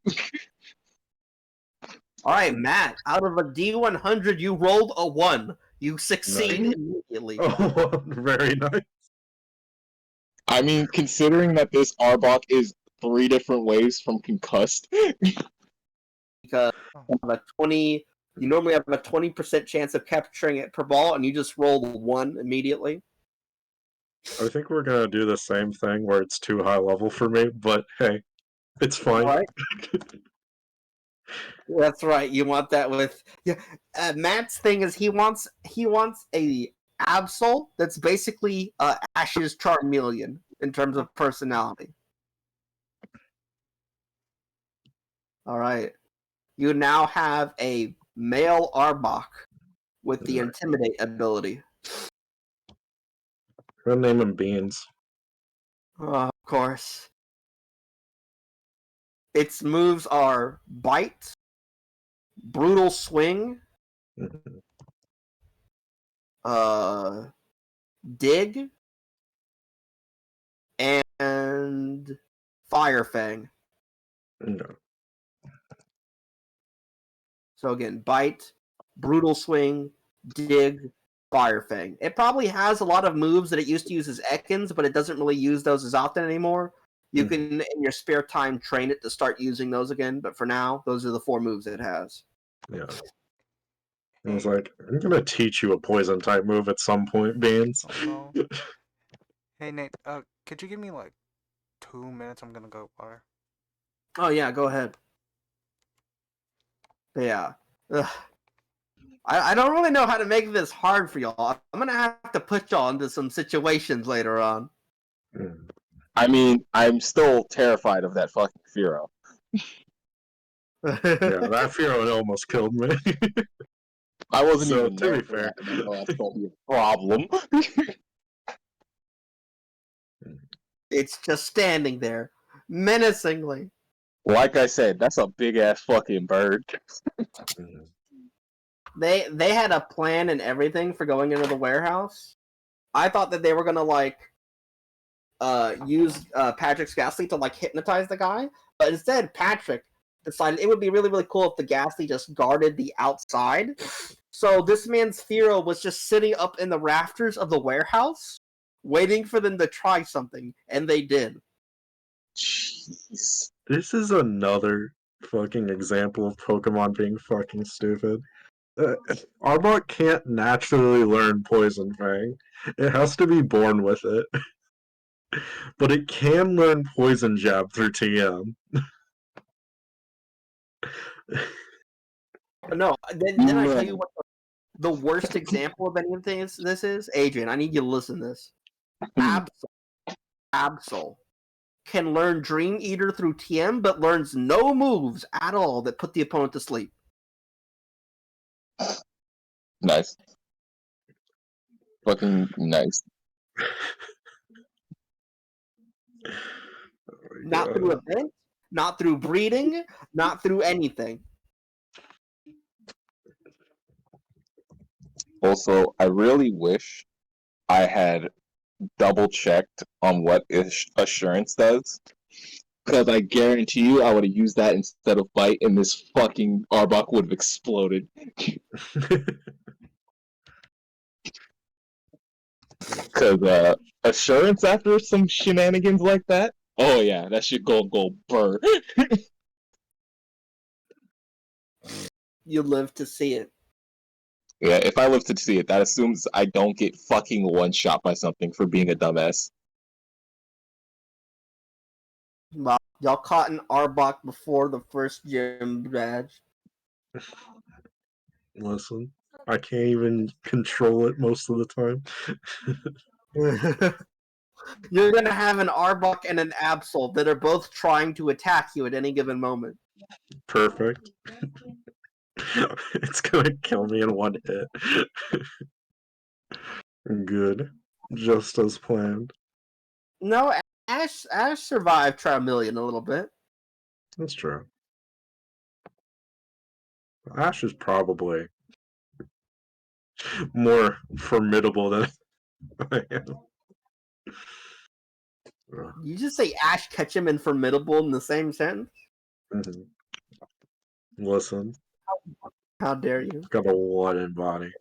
All right, Matt. Out of a D100, you rolled a 1. You succeed immediately. Oh, very nice. I mean, considering that this Arbok is 3 different waves from concussed. Because you normally have a 20% chance of capturing it per ball, and you just rolled 1 immediately. I think we're gonna do the same thing where it's too high level for me, but hey, it's fine. Right? That's right. You want that with Matt's thing is he wants a Absol that's basically Ash's Charmeleon in terms of personality. All right. You now have a male Arbok with the Right. Intimidate ability. We're gonna name him Beans. Of course. Its moves are Bite, Brutal Swing, Mhm. Dig, and Fire Fang. No. So again, Bite, Brutal Swing, Dig, Fire Fang. It probably has a lot of moves that it used to use as Ekans, but it doesn't really use those as often anymore. You can, in your spare time, train it to start using those again, but for now, those are the 4 moves it has. Yeah. I was like, I'm gonna teach you a poison type move at some point, Beans. Oh no. Hey Nate, could you give me like 2 minutes? I'm gonna go water. Oh yeah, go ahead. But yeah. Ugh. I don't really know how to make this hard for y'all. I'm gonna have to put y'all into some situations later on. Mm. I mean, I'm still terrified of that fucking Firo. Yeah, that Firo almost killed me. I wasn't So, even to there be for fair. that, and I know that's gonna be a problem. It's just standing there, menacingly. Like I said, that's a big ass fucking bird. Mhm. They had a plan and everything for going into the warehouse. I thought that they were gonna like use Patrick's Ghastly to like hypnotize the guy, but instead Patrick decided it would be really really cool if the Ghastly just guarded the outside. So this man's Firo was just sitting up in the rafters of the warehouse, waiting for them to try something, and they did. Jeez. This is another fucking example of Pokemon being fucking stupid. Arbok can't naturally learn Poison Fang. It has to be born with it. But it can learn Poison Jab through TM. But no, then I tell you what the worst example of any of this is. Adrian, I need you to listen to this. Absol can learn Dream Eater through TM, but learns no moves at all that put the opponent to sleep. Nice. Fucking nice. Not through event, not through breeding, not through anything. Also, I really wish I had double checked on what assurance does. Because I guarantee you I would have used that instead of bite, and this fucking Arbok would have exploded. Because assurance after some shenanigans like that, oh yeah, that shit go burr. You live to see it. Yeah, if I live to see it, that assumes I don't get fucking one shot by something for being a dumbass. Well, y'all caught an Arbok before the first gym badge. Listen, I can't even control it most of the time. You're gonna have an Arbok and an Absol that are both trying to attack you at any given moment. Perfect. It's gonna kill me in one hit. Good. Just as planned. No, Ash survived Trimillion a little bit. That's true. Ash is probably more formidable than I am. You just say Ash, Ketchum, and Formidable in the same sentence? Mm-hmm. Listen, How dare you? got a wooden body.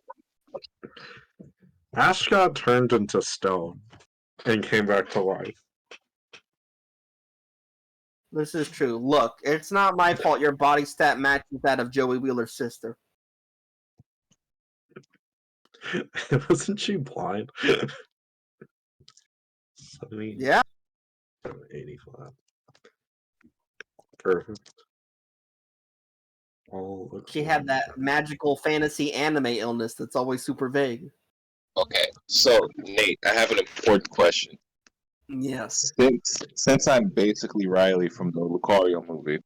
Ash got turned into stone and came back to life. This is true. Look, it's not my fault your body stat matches that of Joey Wheeler's sister. Wasn't she blind? 70, Yeah. 85. Perfect. All looks She had that wonderful. magical fantasy anime illness that's always super vague. Okay, so Nate, I have an important question. Yes. Since I'm basically Riley from the Lucario movie,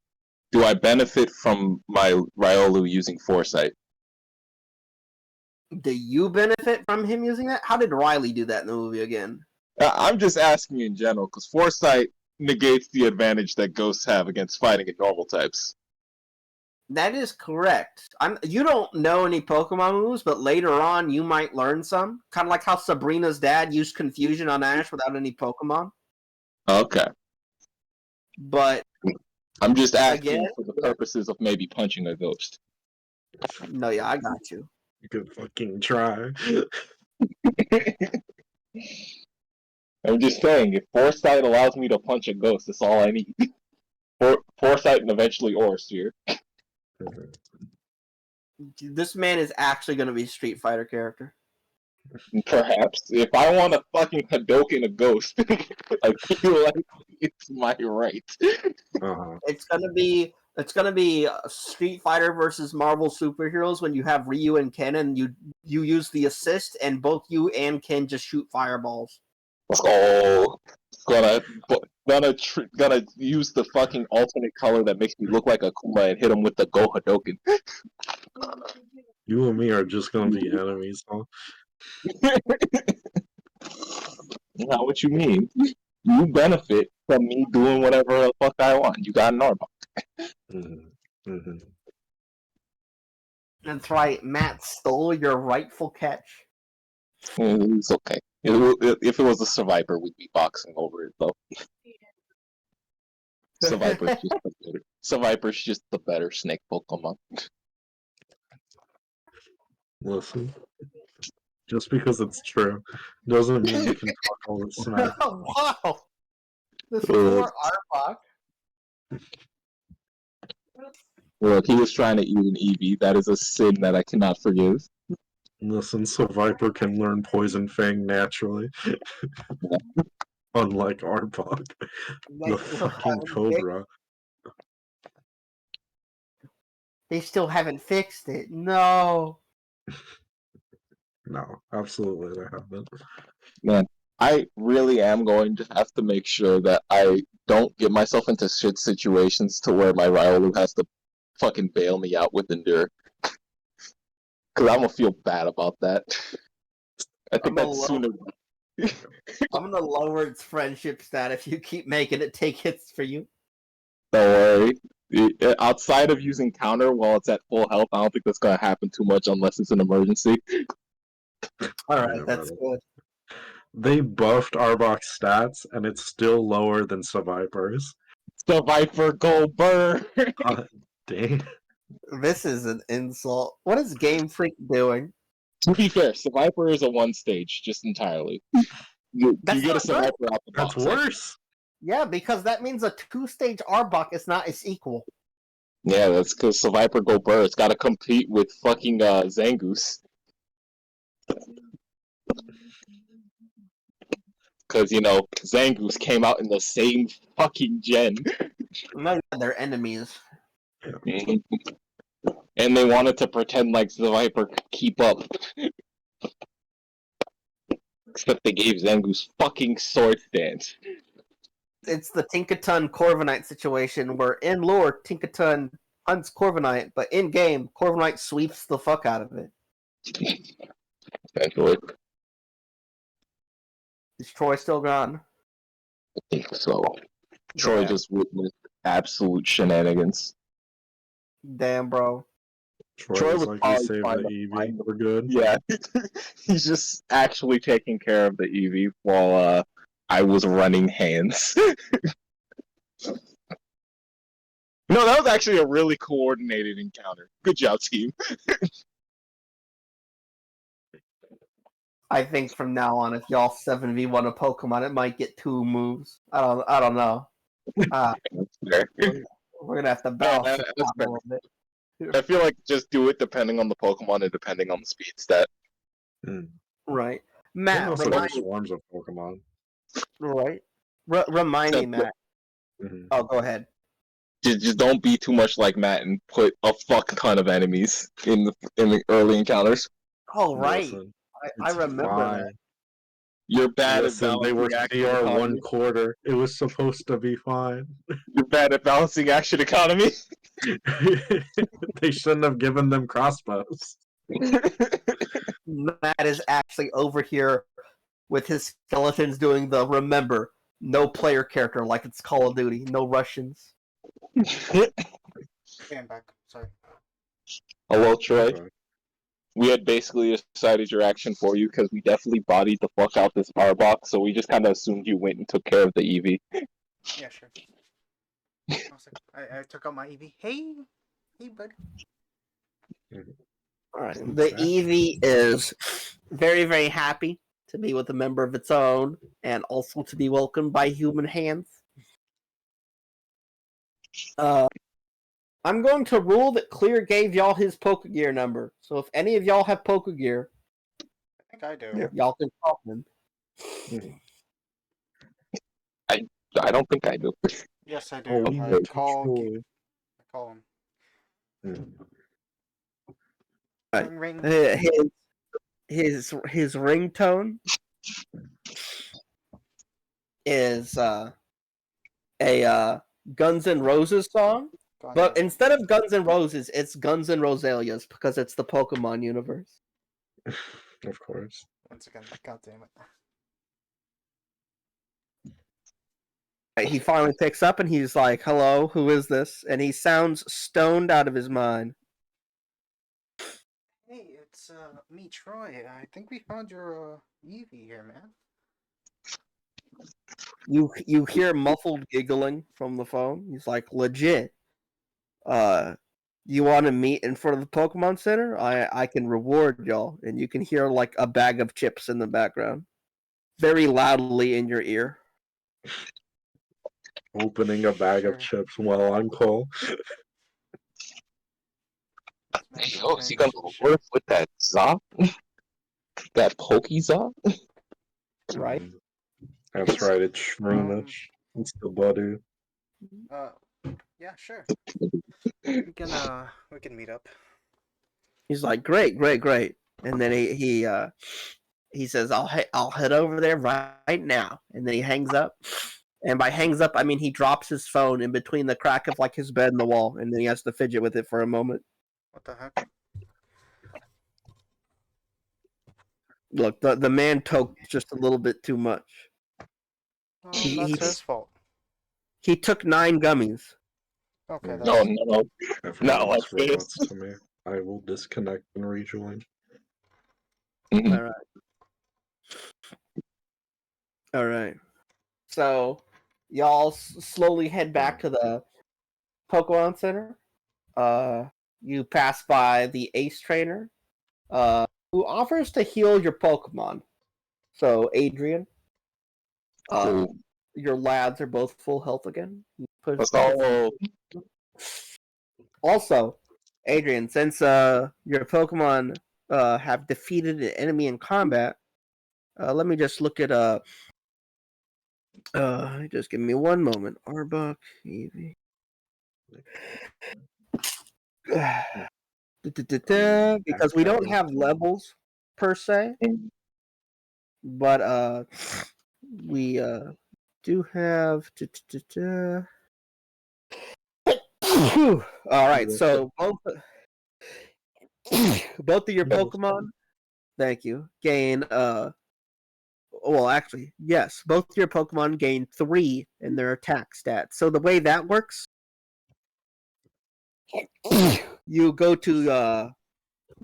do I benefit from my Riolu using Foresight? Do you benefit from him using that? How did Riley do that in the movie again? I'm just asking in general, because Foresight negates the advantage that ghosts have against fighting in normal types. That is correct. You don't know any Pokemon moves, but later on you might learn some. Kind of like how Sabrina's dad used Confusion on Ash without any Pokemon. Okay. But I'm just asking again, for the purposes of maybe punching a ghost. no, yeah, I got you. You could fucking try. I'm just saying, if Foresight allows me to punch a ghost, that's all I need. Foresight and eventually Aurossphere. This man is actually going to be a Street Fighter character. Perhaps. If I want to fucking Hadouken a ghost, I feel like it's my right. Uh-huh. It's gonna be Street Fighter versus Marvel superheroes when you have Ryu and Ken, and you use the assist, and both you and Ken just shoot fireballs. Oh, gonna use the fucking alternate color that makes me look like a Kuma and hit him with the Go Hadouken. You and me are just gonna be enemies, huh? Now, what you mean? You benefit from me doing whatever the fuck I want. You got an arm. Mm-hmm. Mm-hmm. That's right, Matt stole your rightful catch. It's okay. If it was a Survivor, we'd be boxing over it, though. Survivor's just the better snake Pokemon. Listen, just because it's true doesn't mean you can talk all this smack. Wow! This poor Arbok. Look, he was trying to eat an Eevee. That is a sin that I cannot forgive. Listen, so Viper can learn Poison Fang naturally. Unlike Arbok. The fucking Cobra. They still haven't fixed it. No. No, absolutely they haven't. Man, I really am going to have to make sure that I don't get myself into shit situations to where my Riolu has to fucking bail me out with Endure. Because I'm gonna feel bad about that. I think that's sooner. I'm gonna lower its friendship stat if you keep making it take hits for you. Don't worry. Outside of using counter while it's at full health, I don't think that's gonna happen too much unless it's an emergency. Alright, that's good. They buffed Arbok's stats, and it's still lower than Survivor's. Survivor go burn! Dang. This is an insult. What is Game Freak doing? To be fair, Survivor is a one stage, just entirely. You get a Survivor out the box. That's worse. Yeah, because that means a 2-stage Arbok is not its equal. Yeah, that's because Survivor go burr. It's got to compete with fucking Zangoose. Because, Zangoose came out in the same fucking gen. No, they're enemies. Mhm. And they wanted to pretend like Survivor could keep up. Except they gave Zangoose fucking sword stance. It's the Tinkaton Corviknight situation where in lore Tinkaton hunts Corviknight, but in game Corviknight sweeps the fuck out of it. Essentially. Is Troy still gone? I think so. Troy just witnessed absolute shenanigans. Damn, bro. Troy was would like, he probably saved find the Eevee. We're good. Yeah. He's just actually taking care of the Eevee while I was running hands. No, that was actually a really coordinated encounter. Good job, team. I think from now on, if y'all 7v1 a Pokemon, it might get 2 moves. I don't know. We're gonna have to balance it out a little bit. I feel like just do it depending on the Pokemon and depending on the speed stat. Right. And Matt, also remind there's swarms of Pokemon. Right. Remind me, Matt. Mhm. Oh, go ahead. Just don't be too much like Matt and put a fuck ton of enemies in the early encounters. Oh, right. Listen, I it's remember fine. that. You're bad Listen, at they were balancing CR action one economy. quarter. It was supposed to be fine. You're bad at balancing action economy. They shouldn't have given them crossbows. Matt is actually over here with his skeletons doing the remember no player character like it's Call of Duty, no Russians. Okay, I'm back. Sorry. Hello, Troy. Okay. We had basically decided your action for you because we definitely bodied the fuck out this power box, so we just kind of assumed you went and took care of the EV. Yeah, sure. I took out my EV. Hey, buddy. All right. The EV is very, very happy to be with a member of its own and also to be welcomed by human hands. I'm going to rule that Clear gave y'all his Pokegear number. So if any of y'all have Pokegear, I think I do. Yeah. y'all can call him. I don't think I do. Yes, I do. Oh, I okay. call him. Right. Ring. His ringtone is a Guns N' Roses song, but instead of Guns N' Roses, it's Guns N' Rosalias because it's the Pokemon universe. Of course. Once again, god damn it. He finally picks up and he's like, "Hello, who is this?" And he sounds stoned out of his mind. Hey, it's me, Troy. I think we found your Eevee here, man. You hear muffled giggling from the phone. He's like, "Legit. You want to meet in front of the Pokemon Center? I can reward y'all." And you can hear like a bag of chips in the background, very loudly in your ear. Opening a bag of chips while on call. Yo, is he gonna work with that Zop? That Pokezop? Right. That's right, it's Shroomish. It's the buddy. Yeah, sure. We can meet up. He's like, "Great. And then he says, I'll head over there right now." And then he hangs up. And by hangs up, I mean he drops his phone in between the crack of like his bed and the wall, and then he has to fidget with it for a moment. What the heck? Look, the man toked just a little bit too much. That's his fault. He took 9 gummies. Okay, that's... No. Everyone Not like else robots this. to me. I will disconnect and rejoin. All right. So, y'all slowly head back to the Pokemon Center. You pass by the Ace Trainer, who offers to heal your Pokemon. So, Adrian, Cool. your lads are both full health again. That's all. Also, Adrian, since your Pokemon have defeated an enemy in combat, let me just look at just give me one moment. Arbok, Eevee. Because we don't have levels per se, but we do have. All right, so both of your Pokemon, thank you, gain well, actually, yes, both your Pokemon gain 3 in their attack stats. So the way that works, you go to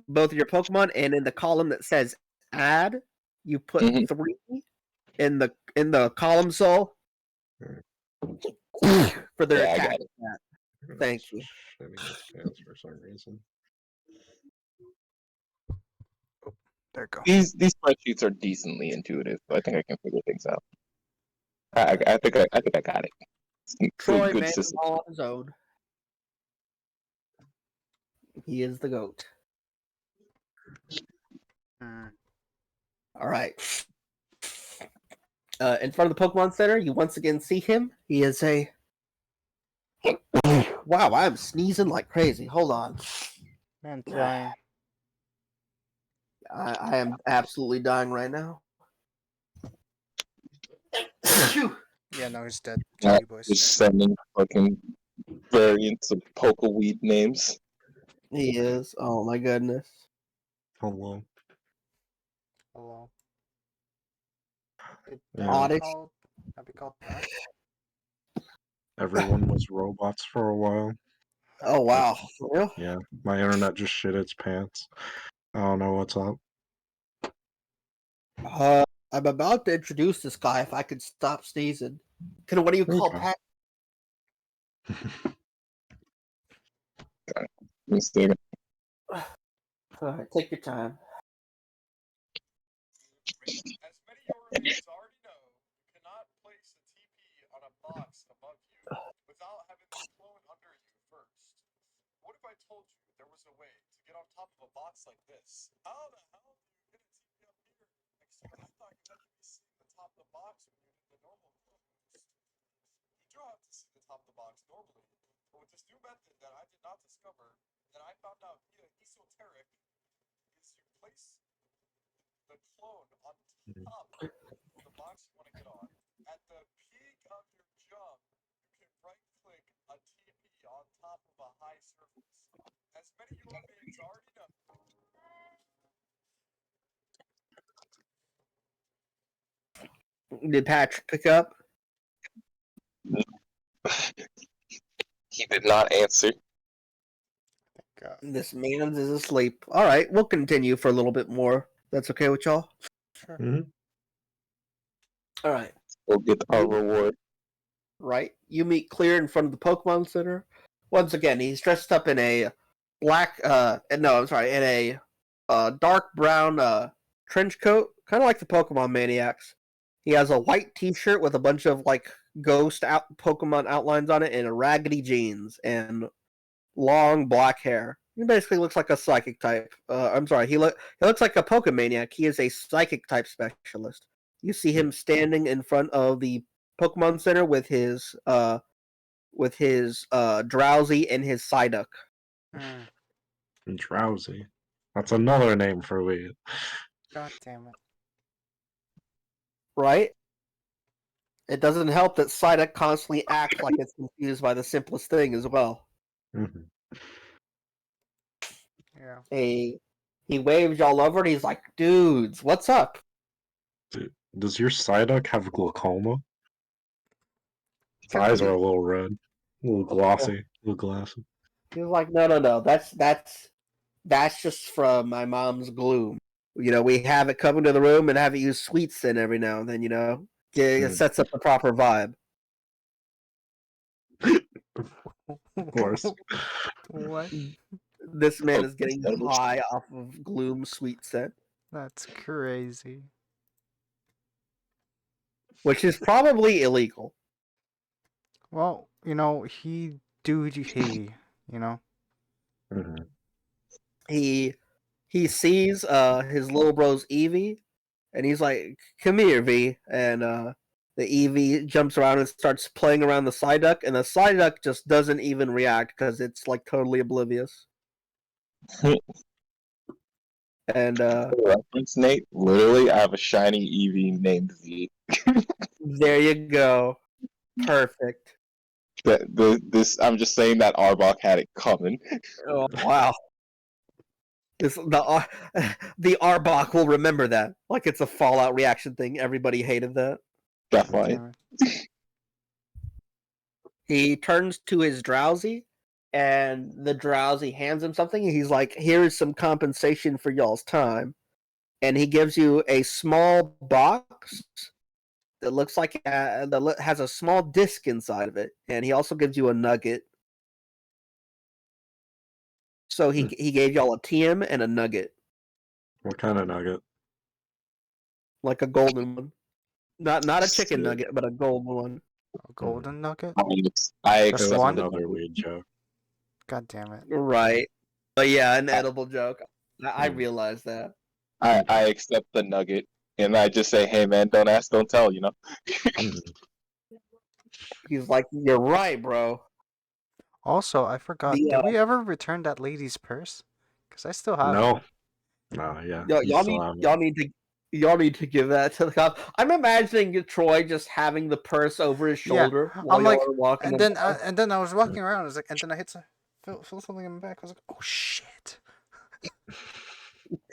both of your Pokemon, and in the column that says "add," you put 3 in the column soul for their attack stat. Thank you. For some reason. There you go. These spreadsheets are decently intuitive, so I think I can figure things out. I think I got it. Troy Good made them system. all on his own. He is the GOAT. All right. In front of the Pokemon Center, you once again see him. He is a... Wow, I'm sneezing like crazy. Hold on. Man, dying. I am absolutely dying right now. Phew. Yeah, no, he's dead. Uh, GG boys. just sending fucking variants of Pokeweed names. He is. Oh my goodness. Hello. Hello. Did Yeah. that be Oddish. called? That be called that? Everyone was robots for a while. Oh wow. For real? Yeah, my internet just shit its pants. I don't know what's up. I'm about to introduce this guy. If I could stop sneezing, what do you call Okay. Pat? Mistake. All right, take your time. As many Europeans already know, you cannot place a TP on a box above you without having the clone under you first. What if I told you there was a way to get on top of a box like this? How the hell do you get a TP up here next to you? I thought you had to be seeing the top of the box when you did the normal clone boost. You do have to see the top of the box normally, but with this new method that I did not discover, that I found out via esoteric, is you place the clone on top of the box you want to get on. At the peak of your jump, you can right click a TP on top of a high surface. As many Europeans already know. Did Patrick pick up? He did not answer. God. This man is asleep. All right, we'll continue for a little bit more. That's okay with y'all? Sure. Mhm. All right. We'll get our reward. Right. You meet Clear in front of the Pokemon Center. Once again, he's dressed up in a black in a dark brown trench coat, kind of like the Pokemon Maniacs. He has a white t-shirt with a bunch of like ghost Pokemon outlines on it and a raggedy jeans and long black hair. He basically looks like a psychic type. He looks like a Pokemaniac. He is a psychic type specialist. You see him standing in front of the Pokemon Center with his Drowsy and his Psyduck. Mm, Drowsy. That's another name for weed. God damn it. Right? It doesn't help that Psyduck constantly acts like it's confused by the simplest thing as well. Mhm. Yeah. He waves y'all over and he's like, dudes, what's up? Dude, does your Psyduck have glaucoma? Its Could eyes be. are a little red, a little glossy, a little glassy. He's like, no. That's just from my mom's gloom. You know, we have it come into the room and have it use sweet sin every now and then, you know? It sets up the proper vibe. Of course. What? This man is getting high off of gloom sweet scent, That's crazy. which is probably illegal. Well, you know, he you know? Mhm. He sees his little bro's Eevee, and he's like, "Come here, V." And the Eevee jumps around and starts playing around the Psyduck, and the Psyduck just doesn't even react because it's like totally oblivious. And Reference, Nate. Literally, I have a shiny Eevee named V. there you go, perfect. I'm just saying that Arbok had it coming. Oh wow. The Arbok will remember that, like it's a Fallout reaction thing. Everybody hated that. God Definitely. damn it. He turns to his Drowsy, and the Drowsy hands him something. And he's like, "Here's some compensation for y'all's time." And he gives you a small box that looks like that has a small disc inside of it, and he also gives you a nugget. So he gave y'all a TM and a nugget, What kind of nugget? like a golden one, not a chicken Sick. nugget, but a golden one. A golden nugget? I Just That's accept one? the another nugget. weed joke. God damn it. Right. But yeah, an edible joke. I realized that. I accept the nugget, and I just say, "Hey, man, don't ask, don't tell." You know. Mhm. He's like, "You're right, bro." Also, I forgot, The did we ever return that lady's purse? Because I still have it. No. No, yeah. You y'all still need have it. y'all need to Y'all need to give that to the cop. I'm imagining Troy just having the purse over his Yeah, shoulder while I'm y'all like, are walking. and then I was walking around. I was like, and then I hit feel something in my back. I was like, oh shit.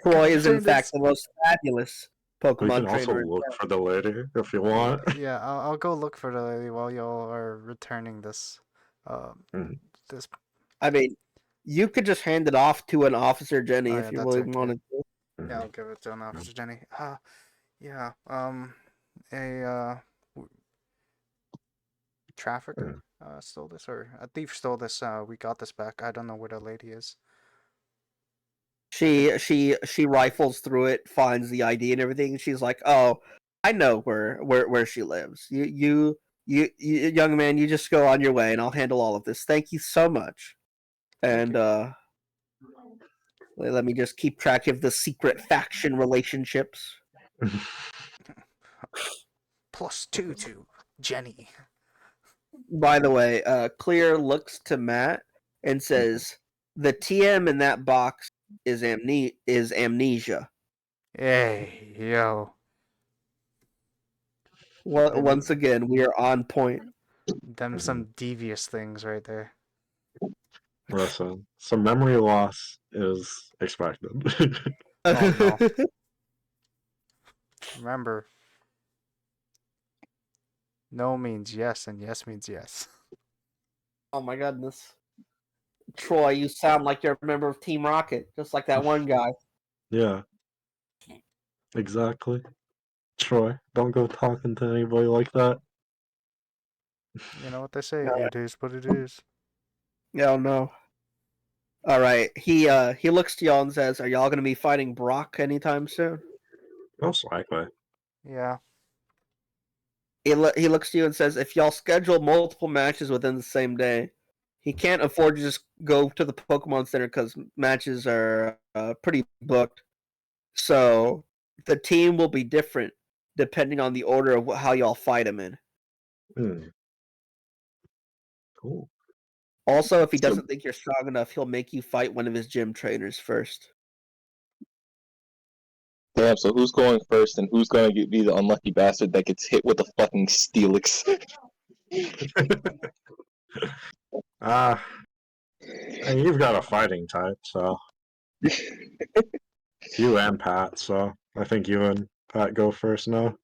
Troy is in Turned it- fact the most fabulous We Pokemon can also trainer. look for the lady if you want. Yeah, I'll go look for the lady while y'all are returning this. Mhm. This. I mean, you could just hand it off to an Officer Jenny Oh, if yeah, you that's really okay. wanted to. Yeah, I'll give it to an Officer Jenny. Yeah. Trafficker stole this, or a thief stole this. We got this back. I don't know where the lady is. She rifles through it, finds the ID and everything. And she's like, "Oh, I know where she lives. You, young man, you just go on your way, and I'll handle all of this. Thank you so much." And let me just keep track of the secret faction relationships. +2 to Jenny. By the way, Clear looks to Matt and says, "The TM in that box is amnesia." Hey, yo. Once again, we are on point. Them some devious things right there. Listen, some memory loss is expected. Oh, no. Remember, no means yes, and yes means yes. Oh my goodness. Troy, you sound like you're a member of Team Rocket, just like that one guy. Yeah, exactly. Troy, don't go talking to anybody like that. You know what they say, All right. it is what it is. Yeah, no. All right. He looks to y'all and says, "Are y'all going to be fighting Brock anytime soon?" Most likely. Yeah. He looks to you and says, "If y'all schedule multiple matches within the same day, he can't afford to just go to the Pokemon Center because matches are pretty booked. So the team will be different depending on the order of how y'all fight him in. Hmm. Cool. Also, if he doesn't think you're strong enough, he'll make you fight one of his gym trainers first." Damn, so who's going first and who's going to be the unlucky bastard that gets hit with a fucking Steelix? Hey, you've got a fighting type, so you and Pat. So I think you and Pat go first now.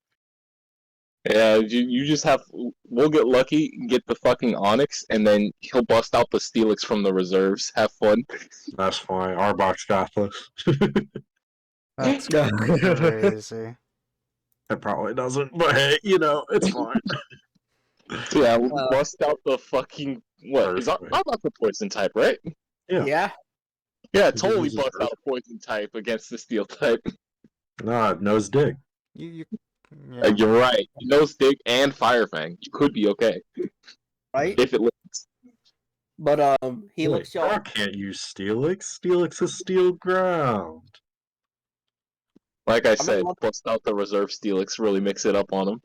Yeah, you just have. We'll get lucky, get the fucking Onyx, and then he'll bust out the Steelix from the reserves. Have fun. That's fine. Arbok's got this. That's crazy. It probably doesn't, but hey, it's fine. Yeah, we'll bust out the fucking what? Is Perfect. Arbok the poison type, right? Yeah. Yeah, He totally uses bust out poison type against the steel type. Nah, nose dig. You yeah. You're right. Nose dig and Fire Fang. You could be okay Right? if it lives. But he Wait, looks y'all. Brock can't use Steelix. Steelix is steel ground. Like I I'm said, gonna, bust out the reserve Steelix, really mix it up on him.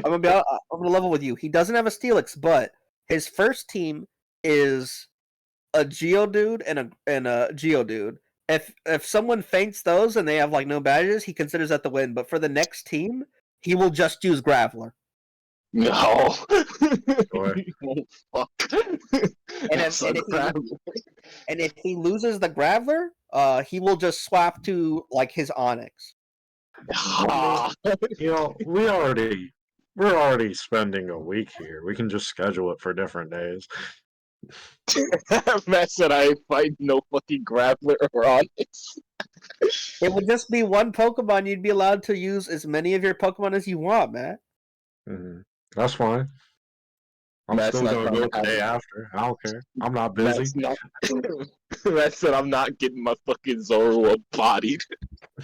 I'm gonna level with you. He doesn't have a Steelix, but his first team is a Geodude and a Geodude. If someone faints those and they have like no badges, he considers that the win. But for the next team, he will just use Graveler. No. Boy. Oh, fuck. And That's if he loses the Graveler, he will just swap to like his Onyx. We're already spending a week here. We can just schedule it for different days. Matt said I ain't fighting no fucking grappler or Onyx. It would just be one Pokemon. You'd be allowed to use as many of your Pokemon as you want, man. Mm-hmm. That's fine. I'm Matt's still not gonna go gonna the happen. day after. I don't care. I'm not busy. Matt said I'm not getting my fucking Zorua bodied.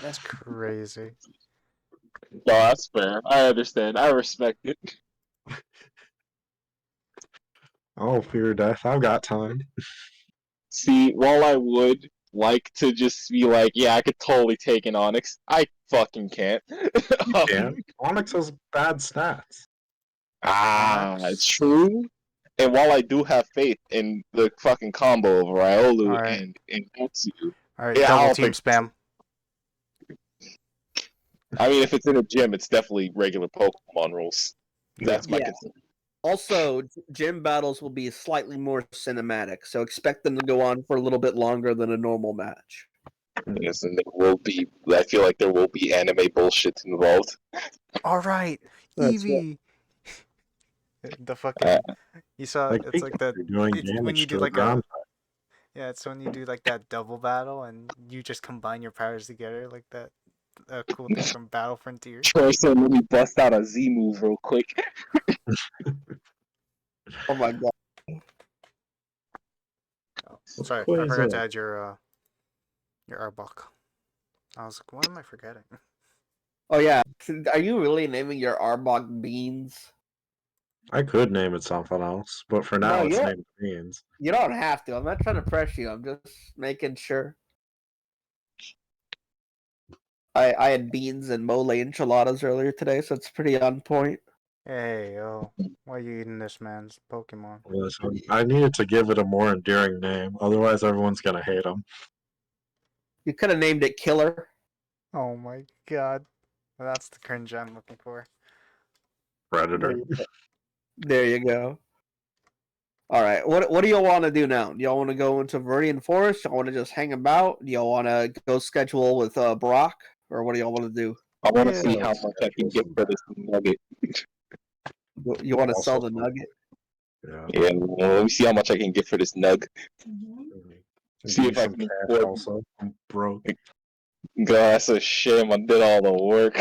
That's crazy. No, that's fair. I understand. I respect it. I don't fear death. I've got time. See, while I would like to just be like, yeah, I could totally take an Onyx, I fucking can't. You can. Onyx has bad stats. It's true. And while I do have faith in the fucking combo of Riolu Alright. and Gatsu, Alright, yeah, I double don't team think spam. I mean, if it's in a gym, it's definitely regular Pokemon rules. That's my Yeah. concern. Also, gym battles will be slightly more cinematic, so expect them to go on for a little bit longer than a normal match. Yes, and there will be. I feel like there will be anime bullshit involved. All right, That's Eevee. The Uh, fucking you saw Like it's like that. Pikachu doing It's when damage you do to the like ground. yeah, it's when you do like that double battle and you just combine your powers together like that. A cool thing from Battle Frontier. Troy said, "Let me bust out a Z move real quick." Oh my god. Oh, What's sorry, I forgot to Quasar? add your Arbok. I was like, what am I forgetting? Oh yeah. Are you really naming your Arbok Beans? I could name it something else, but for now No, it's you named Beans. don't have to. I'm not trying to press you. I'm just making sure. I had beans and mole enchiladas earlier today, so it's pretty on point. Hey, yo, why are you eating this man's Pokemon? Listen, I needed to give it a more endearing name, otherwise everyone's gonna hate him. You could have named it Killer. Oh my god. That's the cringe I'm looking for. Predator. There you go. All right. What do y'all want to do now? Do y'all want to go into Viridian Forest? Y'all want to just hang about? Do y'all want to go schedule with Brock, or what do y'all want to do? I want to Yeah, see how let's much I can schedule get some for this nugget. You want to sell Also, the nugget? yeah. Yeah, well, let me see how much I can get for this nug. See Give if me I some can cash afford. also. I'm broke. God, that's a shame. I did all the work.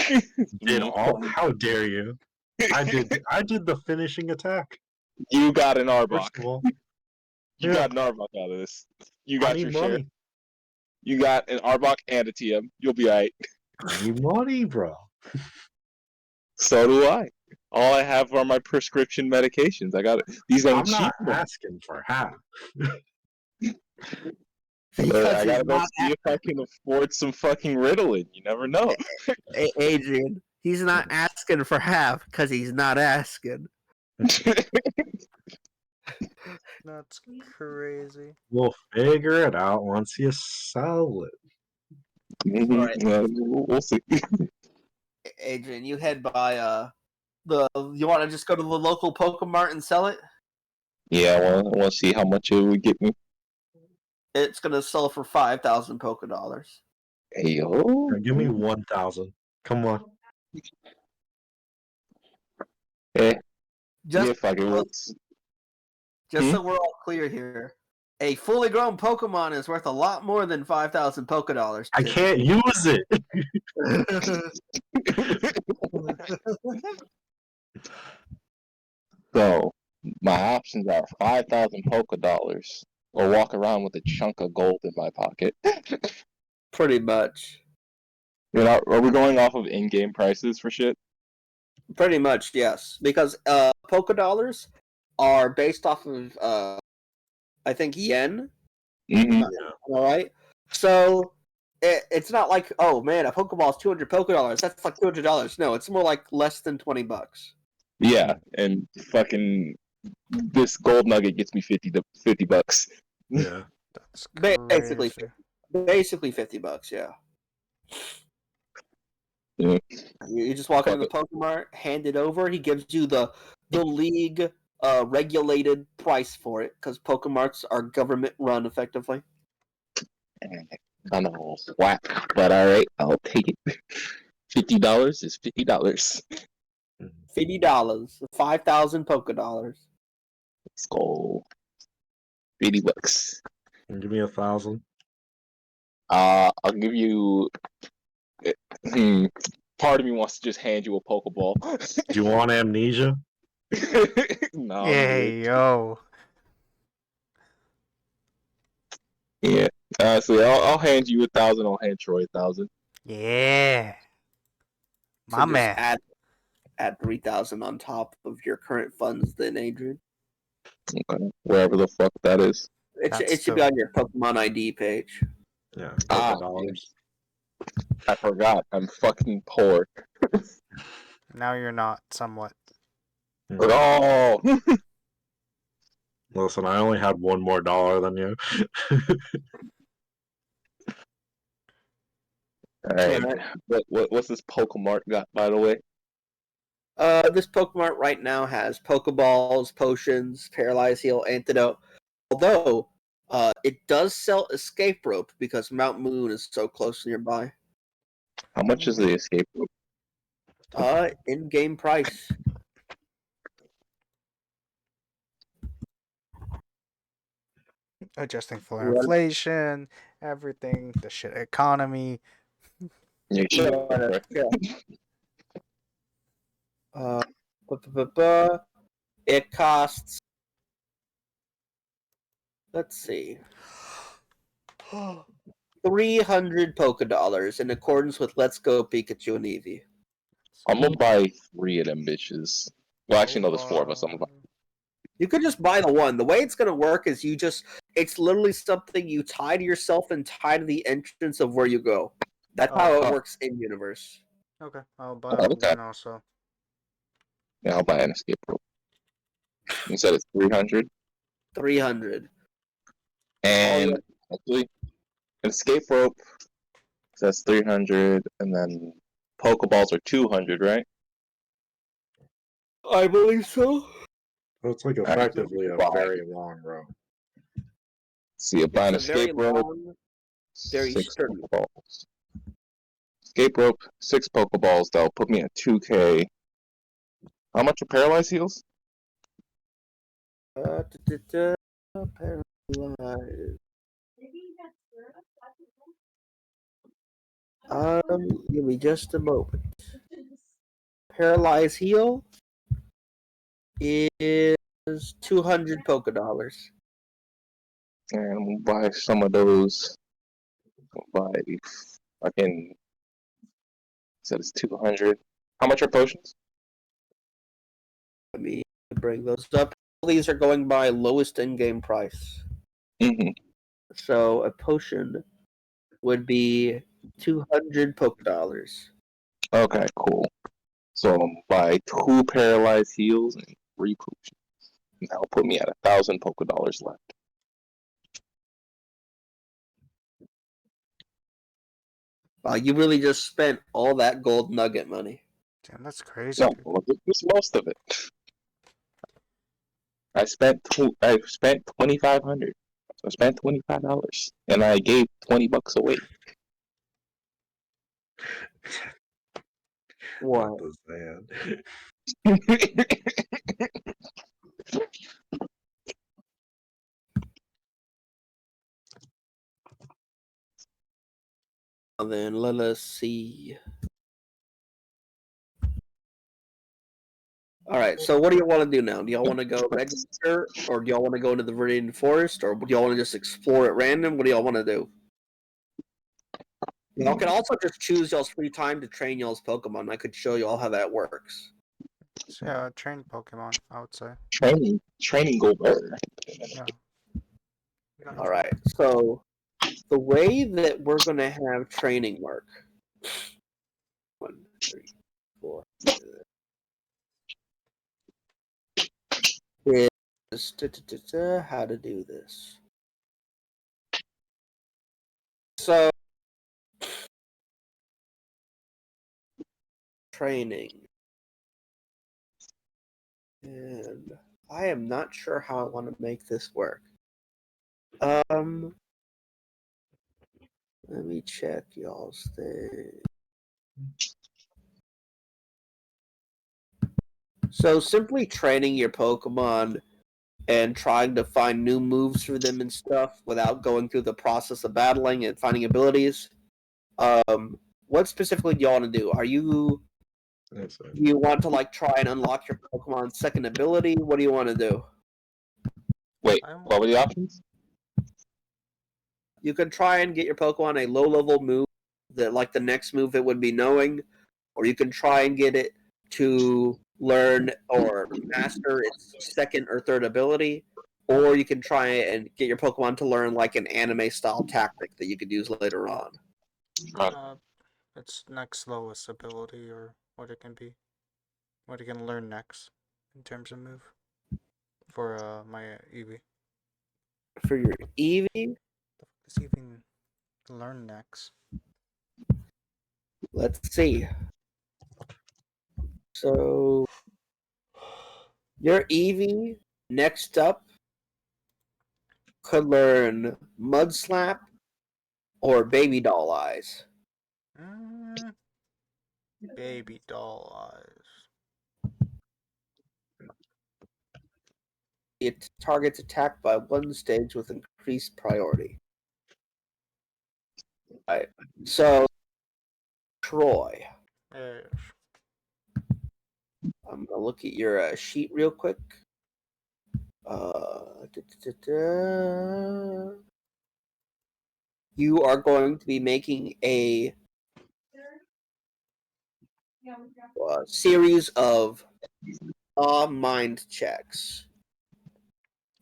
How dare you? I did the finishing attack. You got an Arbok. First of all. You Yeah. got an Arbok out of this. You I got need your share. money. You got an Arbok and a TM. You'll be alright. I need money, bro. So do I. All I have are my prescription medications. I got it. These ain't I'm cheap. not asking for half. Because I he's gotta go not see if I can afford some fucking Ritalin. You never know. Adrian. He's not asking for half because he's not asking. That's crazy. We'll figure it out once you sell it. All right. Yeah, we'll see. Adrian, you head by you want to just go to the local Pokemart and sell it? Yeah, I want to see how much it would get me. It's gonna sell for 5,000 Poké Dollars. Hey, yo. Give me 1,000. Come on. Yeah, Just fuck it. so we're all clear here, a fully grown Pokemon is worth a lot more than 5,000 Poké Dollars. I can't use it. So, my options are 5,000 Poké Dollars or walk around with a chunk of gold in my pocket. Pretty much. Are we going off of in-game prices for shit? Pretty much, yes. Because Poké Dollars are based off of I think yen. Mm-hmm. All right. So it's not like, oh man, a Pokeball is 200 Poké Dollars. That's like $200. No, it's more like less than $20. Yeah, and fucking this gold nugget gets me 50 bucks. Yeah. That's Basically, crazy. $50. Yeah. Yeah. You just walk into the Fuck Pokemart, hand it over. He gives you the league regulated price for it because Pokemarts are government run effectively. Kind of whack, but all right, I'll take it. $50 is $50. $50, 5,000 Poké Dollars. Let's go. 50 bucks. Give me 1,000. I'll give you. Part of me wants to just hand you a Pokeball. Do you want amnesia? No, I'm Hey, good. yo. Yeah. So I'll hand you 1,000. I'll hand Troy 1,000. Yeah. So My just man. add 3,000 on top of your current funds, then Adrian. Okay. Wherever the fuck that is. It should be on your Pokemon ID page. Yeah. Ah, $1,000. I forgot. I'm fucking poor. Now you're not, somewhat. Oh. Listen, I only had one more dollar than you. All right. Alright. What's this Pokemart got, by the way? This Pokemon right now has Pokeballs, potions, Paralyze Heal, Antidote. Although, it does sell Escape Rope because Mount Moon is so close nearby. How much is the escape rope? In-game price. Adjusting for What? inflation, everything, the shit economy. Yeah, sure. Yeah. Ba-ba-ba-ba. It costs. Let's see. 300 Poké Dollars in accordance with Let's Go Pikachu and Eevee. I'm gonna buy 3 of them bitches. Well, actually, no, there's 4 of us. I'm gonna buy. You could just buy the one. The way it's gonna work is it's literally something you tie to yourself and tie to the entrance of where you go. That's how it works in universe. Okay, I'll buy Okay. one also. Yeah, I'll buy an escape rope. You said it's 300, 300. and actually, an escape rope says 300, and then Pokeballs are 200, right? I believe so. So it's like Alright, effectively a bye. very long row. See, a buy an It's a very escape rope, long, very 6 sturdy. Pokeballs. Escape rope, 6 Pokeballs. That'll put me at 2K. How much are paralyzed heals? Paralyzed. Give me just a moment. Paralyze heal is 200 Poké Dollars. And we'll buy some of those. We'll buy fucking. Said it's 200. How much are potions? Let me bring those up. All these are going by lowest in-game price. Mm-hmm. So a potion would be 200 Poké Dollars. Okay, cool. So I'm buy 2 paralyzed heals and 3 potions. And that'll put me at 1,000 Poké Dollars left. Wow, you really just spent all that gold nugget money. Damn, that's crazy, No, dude. look at this, most of it. I spent 2,500. I spent $25, and I gave $20 away. What? Not the Then let us see. All right. So what do you want to do now? Do y'all want to go register, or do y'all want to go into the Viridian Forest, or do y'all want to just explore at random? What do y'all want to do? Y'all can also just choose y'all's free time to train y'all's Pokemon. I could show y'all how that works. So, yeah, train Pokemon, I would say. Training go better. Yeah. All right. So the way that we're gonna have training work. 1, 3, 4. Is how to do this. So training. And I am not sure how I want to make this work. Let me check y'all's thing. So simply training your Pokemon and trying to find new moves for them and stuff without going through the process of battling and finding abilities. What specifically do y'all want to do? Do you want to like try and unlock your Pokemon's second ability? What do you want to do? Wait, what were the options? You can try and get your Pokemon a low-level move that, like, the next move it would be knowing, or you can try and get it to learn or master its second or third ability, or you can try and get your Pokemon to learn, like, an anime-style tactic that you could use later on. Its next lowest ability, or what it can be. What it can learn next, in terms of move. For my Eevee. For your Eevee? The fuck does Eevee learn next? Let's see. So your Eevee next up could learn Mud Slap or Baby Doll Eyes. Baby doll eyes. It targets attack by one stage with increased priority. Right. So Troy, Yes. I'm gonna look at your sheet real quick. You are going to be making a series of mind checks.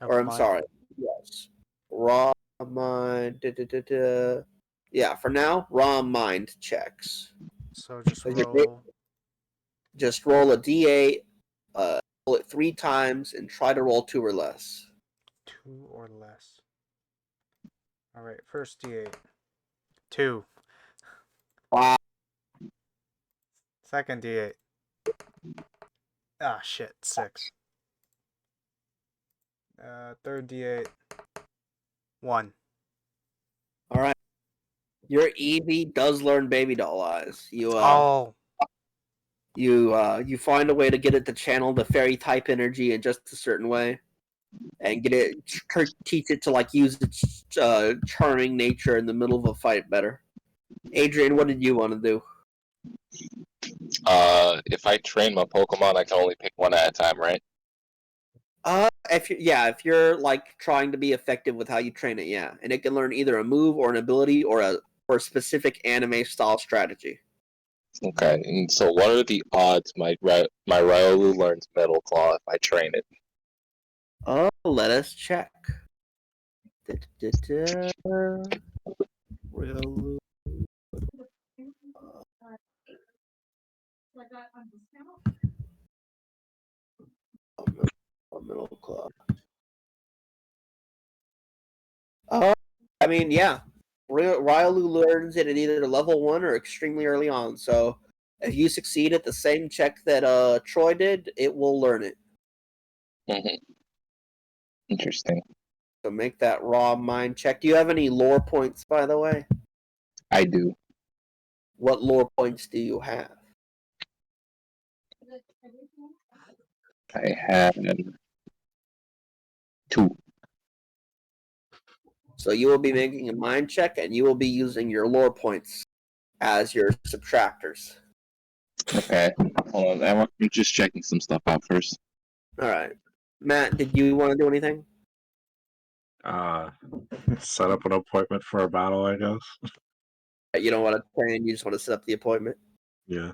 Or I'm sorry, yes, raw mind. Yeah, for now, raw mind checks. So just 'Cause you're roll just roll a d8, roll it 3 times, and try to roll 2 or less. 2 or less. Alright, first D8. 2. Wow. Second D8. Ah, shit. 6. Third D8. 1. All right. Your Eevee does learn Baby Doll Eyes. Oh. You find a way to get it to channel the fairy type energy in just a certain way, and get it teach it to like use its charming nature in the middle of a fight better. Adrian, what did you want to do? If I train my Pokemon, I can only pick one at a time, right? If you're like trying to be effective with how you train it, yeah, and it can learn either a move or an ability or a specific anime style strategy. Okay, and so what are the odds my Riolu learns Metal Claw if I train it? Let us check. Riolu. Middle claw. I mean, yeah. Riolu learns it at either level 1 or extremely early on. So if you succeed at the same check that Troy did, it will learn it. Mm-hmm. Interesting. So make that raw mind check. Do you have any lore points, by the way? I do. What lore points do you have? I have 2. So you will be making a mind check, and you will be using your lore points as your subtractors. Okay. Hold on. I'm just checking some stuff out first. All right. Matt, did you want to do anything? Set up an appointment for a battle, I guess. You don't want to train, you just want to set up the appointment? Yeah.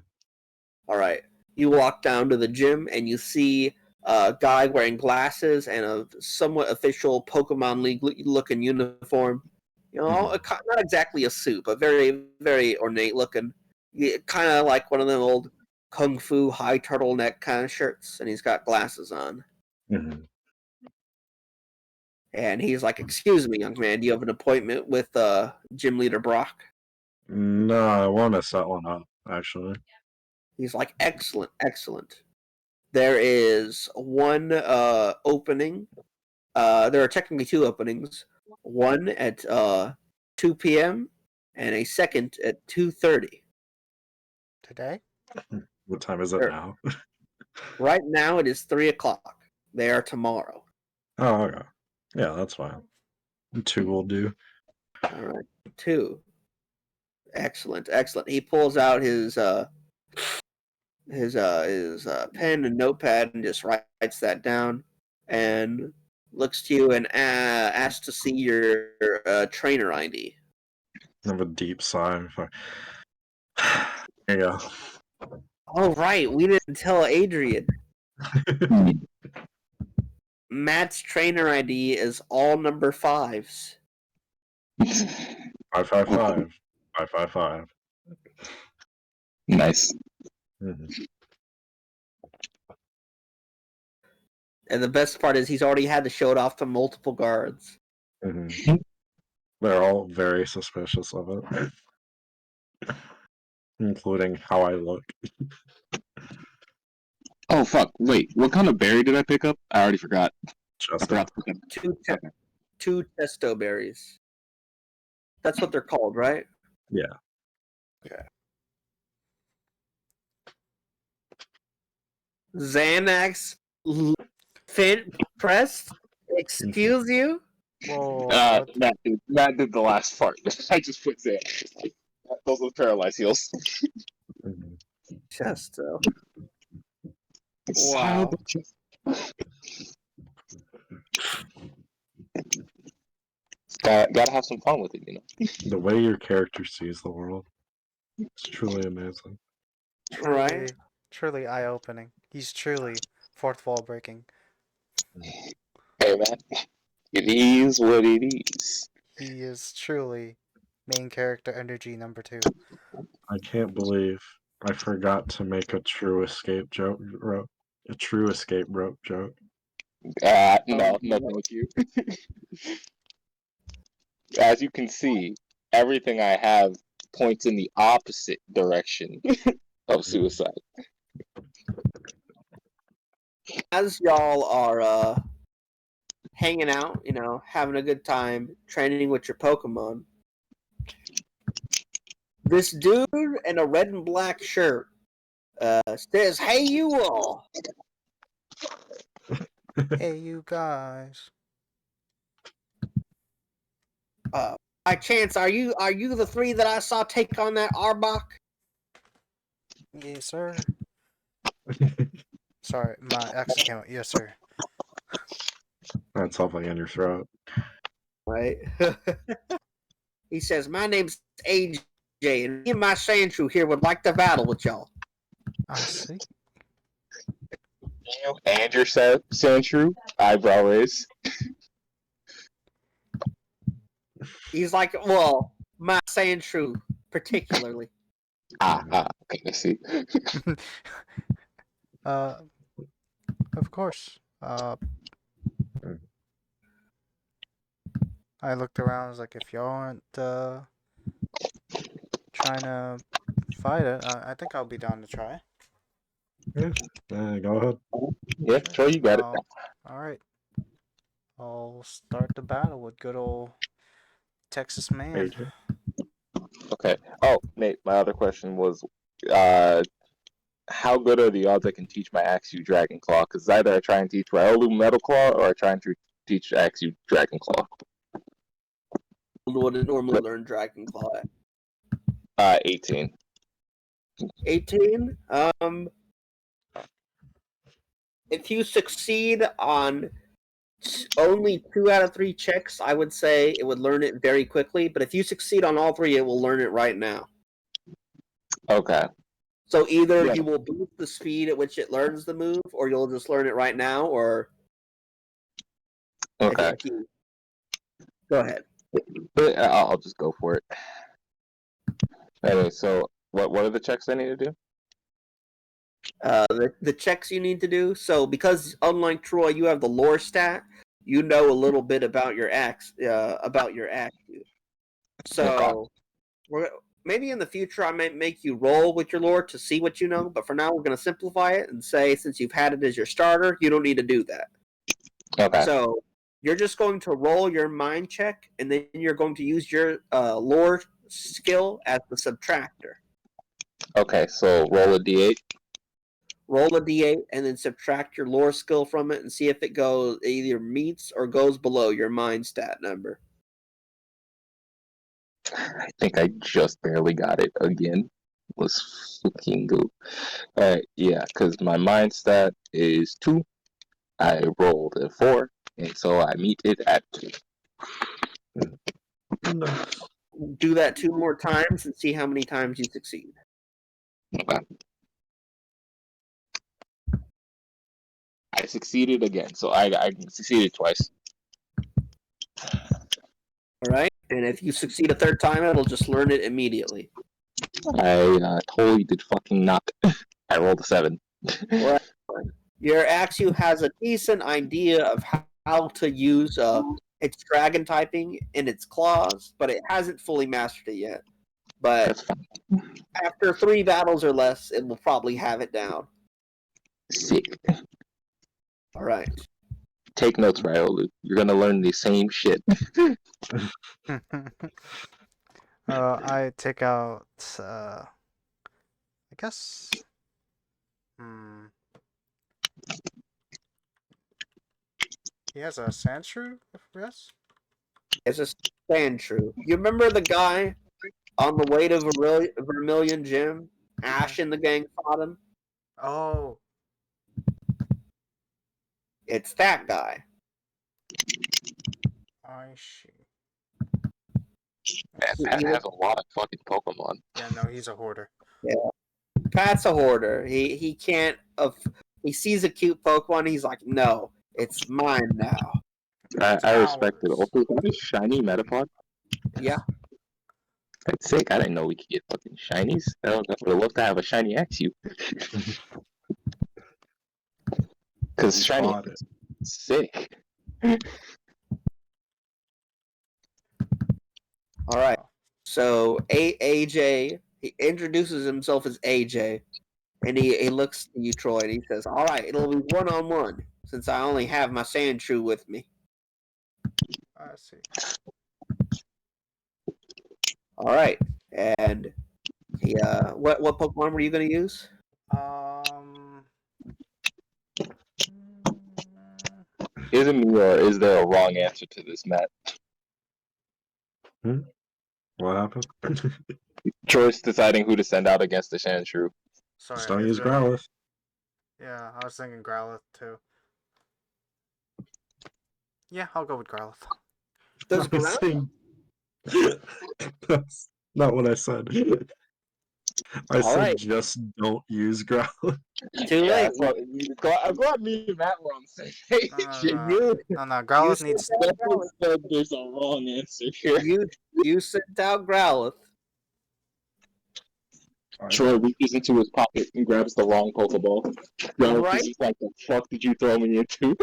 All right. You walk down to the gym, and you see a guy wearing glasses and a somewhat official Pokemon League looking uniform. You know, not exactly a suit, but very, very ornate looking. Kind of like one of them old kung fu high turtleneck kind of shirts, and he's got glasses on. Mm-hmm. And he's like, "Excuse me, young man, do you have an appointment with gym leader Brock?" No, I want to set one up, actually. He's like, "Excellent, excellent. There is one opening. There are technically 2 openings. One at 2 p.m. and a second at 2:30. Today? What time is it now? Right now it is 3 o'clock. They are tomorrow. Oh, okay. Yeah, that's fine. 2 will do. All right, 2. Excellent, excellent. He pulls out his pen and notepad and just writes that down, and looks to you and asks to see your trainer ID. I have a deep sigh. There you go. Oh right, we didn't tell Adrian. Matt's trainer ID is all number 5s. 555. 555. Nice. Mm-hmm. And the best part is he's already had to show it off to multiple guards. Mm-hmm. They're all very suspicious of it. including how I look. Oh fuck! Wait, what kind of berry did I pick up? I already forgot. I Just forgot to pick up. Two testo berries. That's what they're called, right? Yeah. Okay. Xanax Fin pressed? Excuse you? Whoa, what? Matt did the last part. I just put there. Those are the paralyzed heals. Mhm. Chesto. Wow. Gotta have some fun with it, you know. The way your character sees the world, it's truly amazing. Truly, Right? truly eye-opening. He's truly fourth wall breaking. Hey man, it is what it is. He is truly main character energy number 2. I can't believe I forgot to make a true escape joke. A true escape rope joke. No, thank you. As you can see, everything I have points in the opposite direction of suicide. As y'all are hanging out, having a good time, training with your Pokemon, this dude in a red and black shirt says, "Hey, you all! Hey, you guys. By chance, are you the three that I saw take on that Arbok?" Yes, sir. Sorry, my accent came out. Yes, sir. That's something in your throat. Right? He says, "My name's AJ, and me and my Sandshrew here would like to battle with y'all." I see. You and your Sandshrew, eyebrow raise. He's like, "Well, my Sandshrew particularly." Okay, I see. Of course. I looked around. I was like, if y'all aren't trying to fight it, I think I'll be down to try. Yeah, go ahead. Yeah, sure, you got it. All right. I'll start the battle with good old Texas man. AJ. Okay. Oh, Nate, my other question was, how good are the odds I can teach my Axew Dragon Claw? Because either I try and teach my Olu Metal Claw, or I try and teach Axew Dragon Claw. Would it normally learn Dragon Claw at? 18. 18. If you succeed on only 2 out of 3 checks, I would say it would learn it very quickly. But if you succeed on all 3, it will learn it right now. Okay. So either you will boost the speed at which it learns the move, or you'll just learn it right now, or Okay. Go ahead. I'll just go for it. Anyway, so what are the checks I need to do? The checks you need to do. So because unlike Troy, you have the lore stat, you know a little bit about your axe. So maybe in the future I might make you roll with your lore to see what you know. But for now, we're going to simplify it and say since you've had it as your starter, you don't need to do that. Okay. So you're just going to roll your mind check, and then you're going to use your lore skill as the subtractor. Okay, so roll a d8. Roll a d8 and then subtract your lore skill from it and see if it either meets or goes below your mind stat number. I think I just barely got it again. Let's fucking go. Alright, yeah, because my mind stat is 2. I rolled a 4, and so I meet it at 2. Nice. Do that 2 more times and see how many times you succeed. Okay. I succeeded again, so I succeeded twice. Alright? And if you succeed a 3rd time, it'll just learn it immediately. I totally did fucking not. I rolled a 7. Right. Your Axew has a decent idea of how to use its dragon typing in its claws, but it hasn't fully mastered it yet. but That's fine. after 3 battles or less, it will probably have it down. Sick. All right. Take notes, Ryolu. You're gonna learn the same shit. I take out. I guess. He has a Sandshrew, yes? It's a Sandshrew. You remember the guy on the way to Vermilion Gym? Ash and the gang fought him? Oh, It's that guy. I see. Man, Pat has a lot of fucking Pokemon. Yeah, no, he's a hoarder. Pat's a hoarder. He can't. He sees a cute Pokemon. He's like, no, it's mine now. I respect it. Ours. Also, is that a shiny Metapod? Yeah. That's sick. I didn't know we could get fucking shinies. I would have loved to have a shiny Axew. Because shiny Bought it. is sick. All right. So AJ, he introduces himself as AJ, and he looks to you, Troy, and he says, "All right, it'll be 1-on-1 since I only have my Sandshrew with me." I see. All right, and he what Pokemon were you gonna use? Is it me or is there a wrong answer to this, Matt? What happened? Choice deciding who to send out against the Sandshrew. Sorry. Just don't is use it- Growlithe. Yeah, I was thinking Growlithe too. Yeah, I'll go with Growlithe. Does I'm Growlithe? saying- That's not what I said. I said right. just don't use Growlithe. Too late. I'm glad me and Matt were on the same page. No, Growlithe needs. sent out Growlithe. Said there's a wrong answer here. You sent out Growlithe. Troy reaches into his pocket and grabs the wrong Pokeball. Growlithe Right? is just like, the fuck did you throw me into?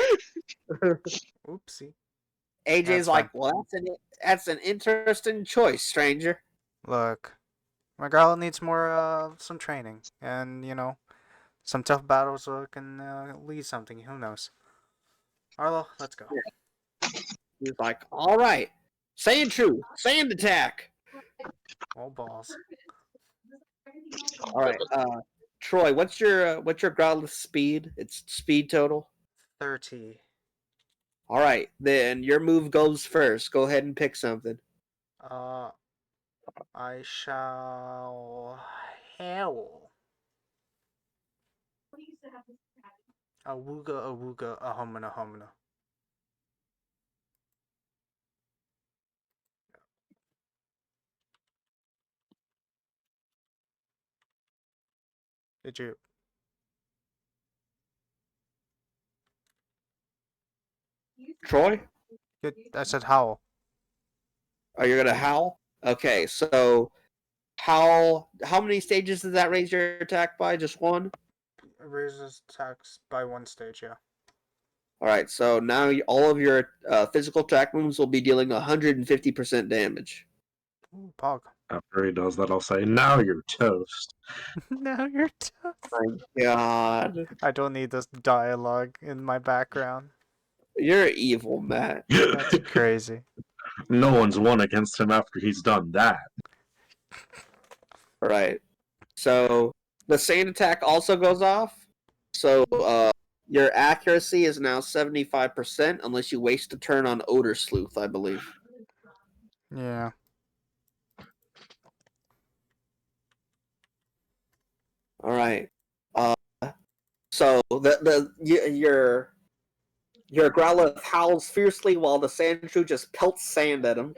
Oopsie. AJ's That's like, well, that's an interesting choice, stranger. Look, my Growlithe needs more, some training, and some tough battles so it can lead something. Who knows? Arlo, let's go. He's like, all right, Sandshrew, Sand Attack. All balls. All right, Troy, what's your Growlithe speed? It's speed total. 30. All right, then your move goes first. Go ahead and pick something. I shall howl. Awooga, a homina. Did you? Troy, I said howl. are you gonna howl? Okay, so how many stages does that raise your attack by? Just one. It raises attacks by 1 stage, yeah. All right, so now all of your physical attack moves will be dealing 150% damage. Ooh, Pog. After he does that, I'll say, now you're toast. Now you're tough. My God, I don't need this dialogue in my background. you're evil, Matt. That's crazy. No one's won against him after he's done that. All right, so the sand attack also goes off. So your accuracy is now 75% unless you waste a turn on Odor Sleuth, I believe. Yeah. All right. So your Growlithe howls fiercely while the Sandshrew just pelts sand at him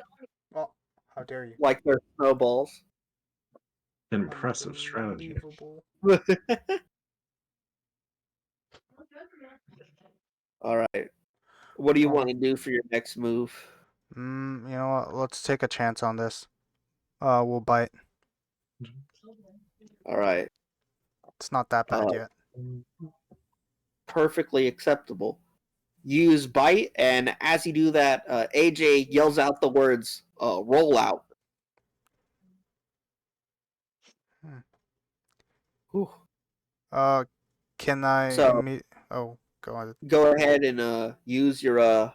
Well, how dare you? like they're snowballs. Impressive strategy. Unbelievable. All right. What do you Oh. want to do for your next move? You know what? Let's take a chance on this. We'll bite. All right. It's not that bad yet. Perfectly acceptable. Use bite, and as you do that, AJ yells out the words "roll out." Whew. Can I So- Oh, go on. Go ahead and use your Oh,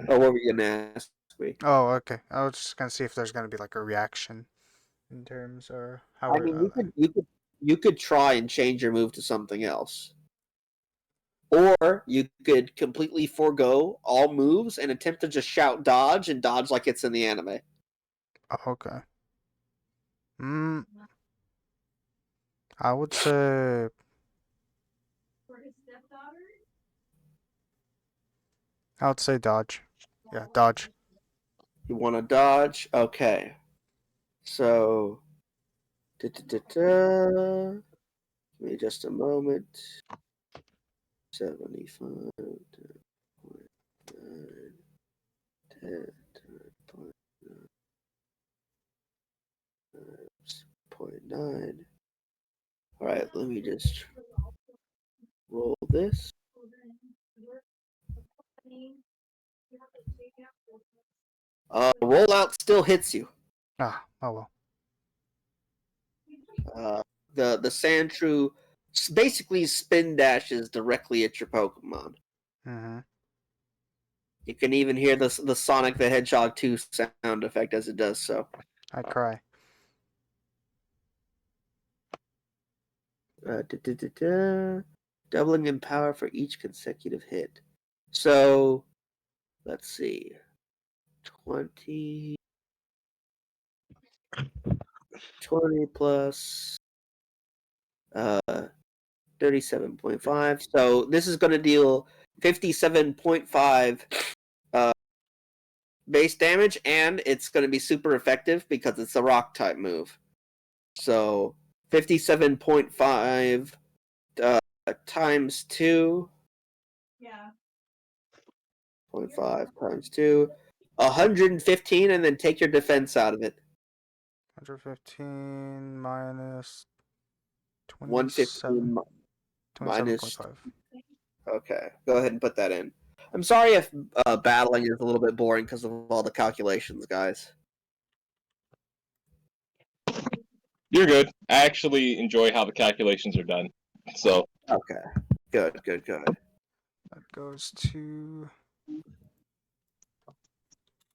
what were you gonna ask me? Oh, okay. I was just gonna see if there's gonna be like a reaction in terms or how I we're. mean, you could try and change your move to something else, or you could completely forego all moves and attempt to just shout dodge and dodge like it's in the anime. Okay. I would say For his stepdaughter? dodge. Yeah, dodge. You want to dodge? Okay. So, give me just a moment. 75, 10, 0.9. All right, let me just roll this. Rollout still hits you. Oh well. The Sandshrew basically spin dashes directly at your Pokemon. Mm-hmm. You can even hear the Sonic the Hedgehog 2 sound effect as it does so. I cry. Doubling in power for each consecutive hit. So, let's see. 20 plus 37.5. So this is going to deal 57.5 base damage, and it's going to be super effective because it's a rock type move. So 57.5 times 2. Yeah. 0.5 times 2. 115, and then take your defense out of it. 115 minus 115 minus. 27.5. Okay, go ahead and put that in. I'm sorry if battling is a little bit boring because of all the calculations, guys. You're good. I actually enjoy how the calculations are done. So Okay, good. That goes to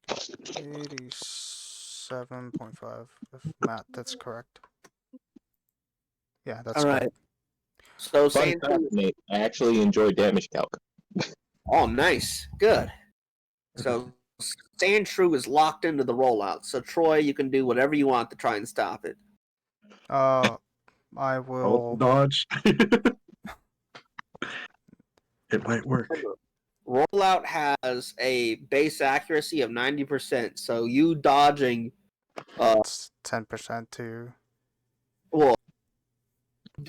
87.5. If Matt, that's correct. Yeah, that's All right. correct. So fun Sandshrew. fact, Nate, I actually enjoy damage calc. Oh, nice, good. So Sandshrew is locked into the rollout. So Troy, you can do whatever you want to try and stop it. I Oh, will. dodge. It might work. Rollout has a base accuracy of 90%. So you dodging, It's 10% to. well,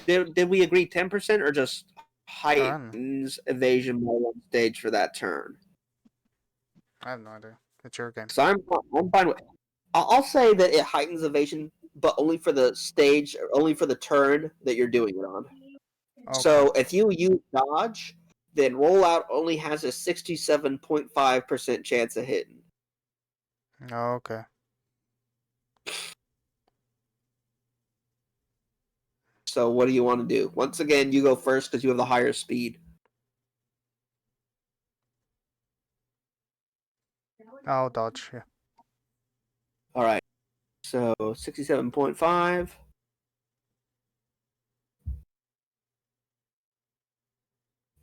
did we agree 10% or just Turn. heightens evasion by one stage for that turn? I have no idea. It's your game. So I'm fine with. I'll say that it heightens evasion, but only for the stage, only for the turn that you're doing it on. Okay. So if you use dodge, then rollout only has a 67.5% chance of hitting. Okay. So what do you want to do? Once again, you go first because you have the higher speed. I'll dodge. Yeah. All right. So 67.5.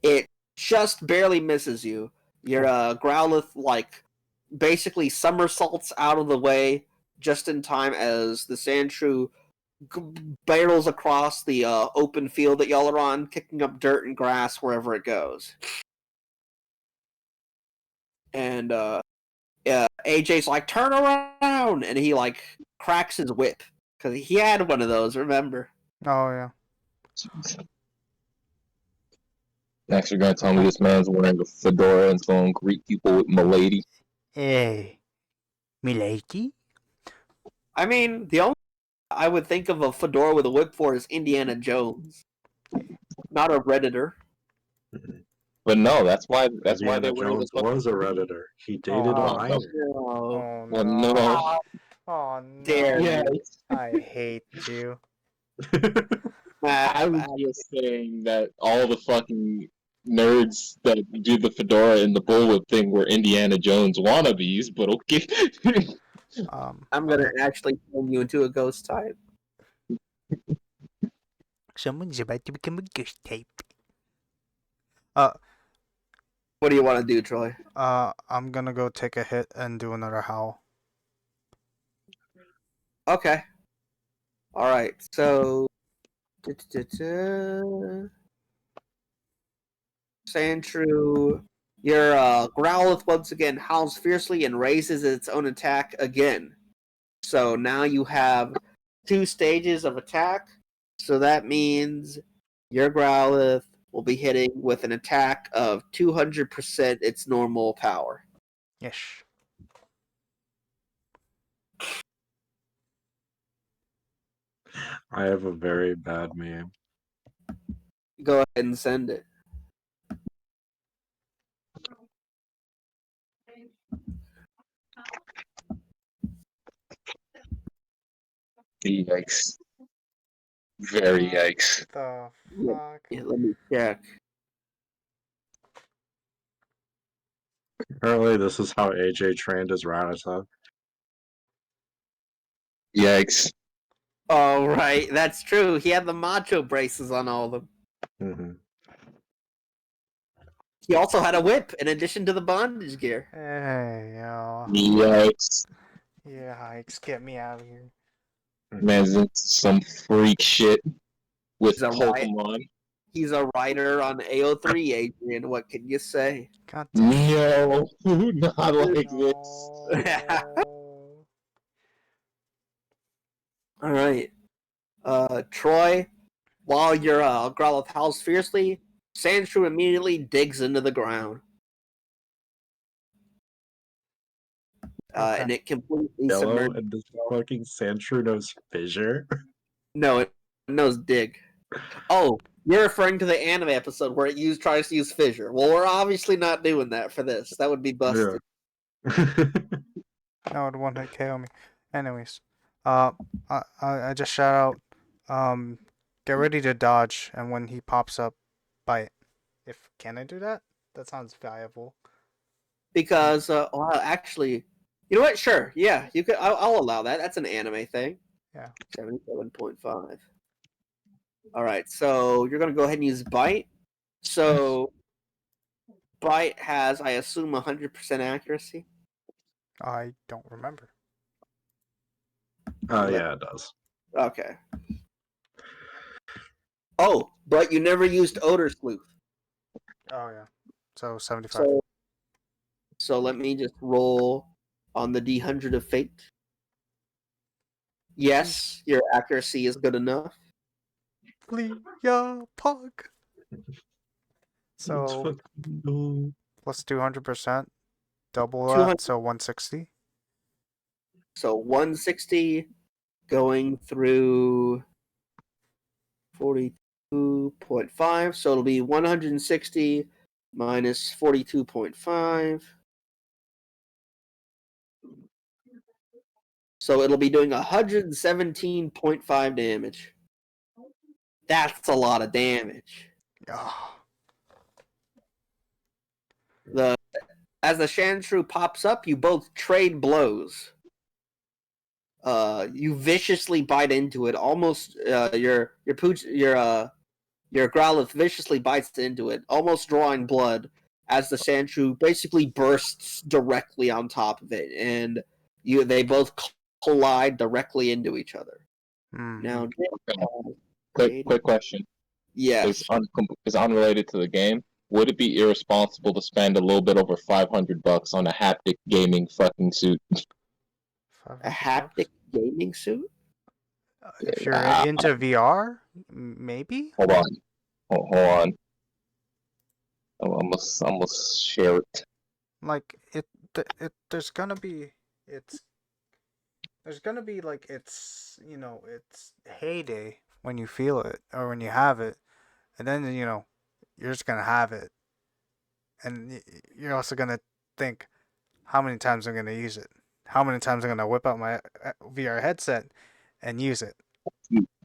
It just barely misses you. Your Growlithe like basically somersaults out of the way just in time as the Sandshrew barrels across the open field that y'all are on, kicking up dirt and grass wherever it goes. And AJ's like, "Turn around!" and he like cracks his whip because he had one of those. Remember? Oh yeah. Next, you're gonna tell me this man's wearing a fedora and going to greet people with "milady." Hey, milady. I mean, the only I would think of a fedora with a whip for is Indiana Jones, not a Redditor. But no, that's why Indiana they wear Jones the was a redditor. He dated a Oh, minor. No. Oh Well, no. no. Oh no. Dare you. I hate you. I was just saying that all the fucking nerds that do the fedora and the bullwhip thing were Indiana Jones wannabes, but okay. I'm gonna Okay. actually turn you into a ghost type. Someone's about to become a ghost type. What do you want to do, Troy? I'm gonna go take a hit and do another howl. Okay. All right. So, Sandshrew, your Growlithe once again howls fiercely and raises its own attack again. So now you have 2 stages of attack. So that means your Growlithe will be hitting with an attack of 200% its normal power. Yes. I have a very bad meme. Go ahead and send it. Yikes. Very yikes. The Yeah. fuck? Yeah, let me check. Apparently, this is how AJ trained his Rattata. Yikes. Oh, right. That's true. He had the macho braces on all of them. Mm-hmm. He also had a whip in addition to the bondage gear. Hey, yo. Yikes. Yeah, hikes, get me out of here. Man's into some freak shit with He's a riot. Pokemon. He's a writer on AO3, Adrian. What can you say? God damn. No, not like this. No. All right. Troy, while your Growlithe howls fiercely, Sandshrew immediately digs into the ground. Okay. And it completely Yellow submerges. and this fucking Sandshrew knows Fissure. No, it knows dig. Oh, you're referring to the anime episode where it tries to use fissure. Well, we're obviously not doing that for this. That would be busted. No, it won't KO me. Anyways, I just shout out, get ready to dodge, and when he pops up, bite. If can I do that? That sounds viable. Because, well, actually, you know what? Sure, yeah, you could. I'll allow that. That's an anime thing. Yeah. 77.5. All right, so you're gonna go ahead and use bite. So, bite has, I assume, 100% accuracy. I don't remember. Yeah, it does. Okay. Oh, but you never used odor sleuth. Oh yeah. So 75. So let me just roll on the D100 of fate. Yes, your accuracy is good enough. Flee ya pug. Let's So fucking go. plus 200%, double 200. that, so 160. So 160 going through 42.5. So it'll be 160 minus 42.5. So it'll be doing 117.5 damage. That's a lot of damage. Yeah. As the Sandshrew pops up, you both trade blows. You viciously bite into it. Almost your Growlithe viciously bites into it, almost drawing blood. As the Sandshrew basically bursts directly on top of it, and they both collide directly into each other. Mm-hmm. Now, Quick question. Yes. Is unrelated to the game. Would it be irresponsible to spend a little bit over $500 on a haptic gaming fucking suit? A haptic gaming suit? If you're into VR, maybe. Hold on. I'm gonna share it. Like there's gonna be like it's it's heyday when you feel it or when you have it, and then you're just gonna have it, and you're also gonna think how many times I'm gonna use it, how many times I'm gonna whip out my VR headset and use it.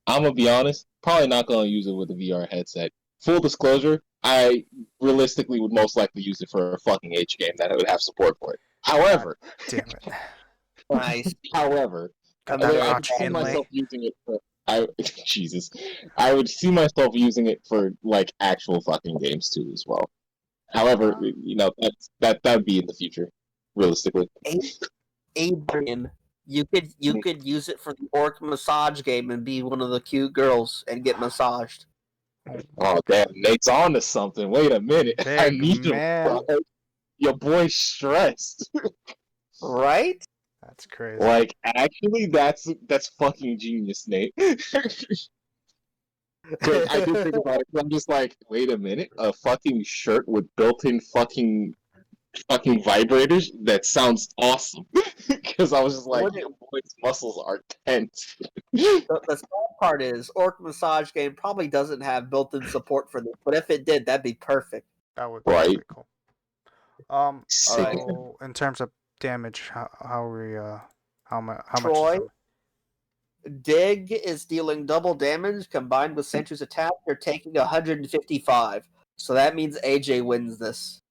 I'm gonna be honest, probably not gonna use it with a VR headset. Full disclosure, I realistically would most likely use it for a fucking H game that would have support for it. However, Damn it. Nice. however, Got I'm that very I could crotch see excited. inlay. myself using it for. I Jesus, I would see myself using it for like actual fucking games too as well. However, that would be in the future, realistically. Adrian, you could use it for the orc massage game and be one of the cute girls and get massaged. Oh, Oh damn, Nate's on to something. Wait a minute, I big need him. man. Bro. Your boy's stressed. Right? That's crazy. Like, actually, that's fucking genius, Nate. Because I did think about it. I'm just like, wait a minute, a fucking shirt with built-in fucking vibrators. That sounds awesome. Because I was just like, your boy's muscles are tense. The sad part is, orc massage game probably doesn't have built-in support for this, but if it did, that'd be perfect. That would Right. be cool. Sick. So in terms of damage, how are we how much Troy? is Dig is dealing double damage combined with Sentry's attack. You're taking 155. So that means AJ wins this.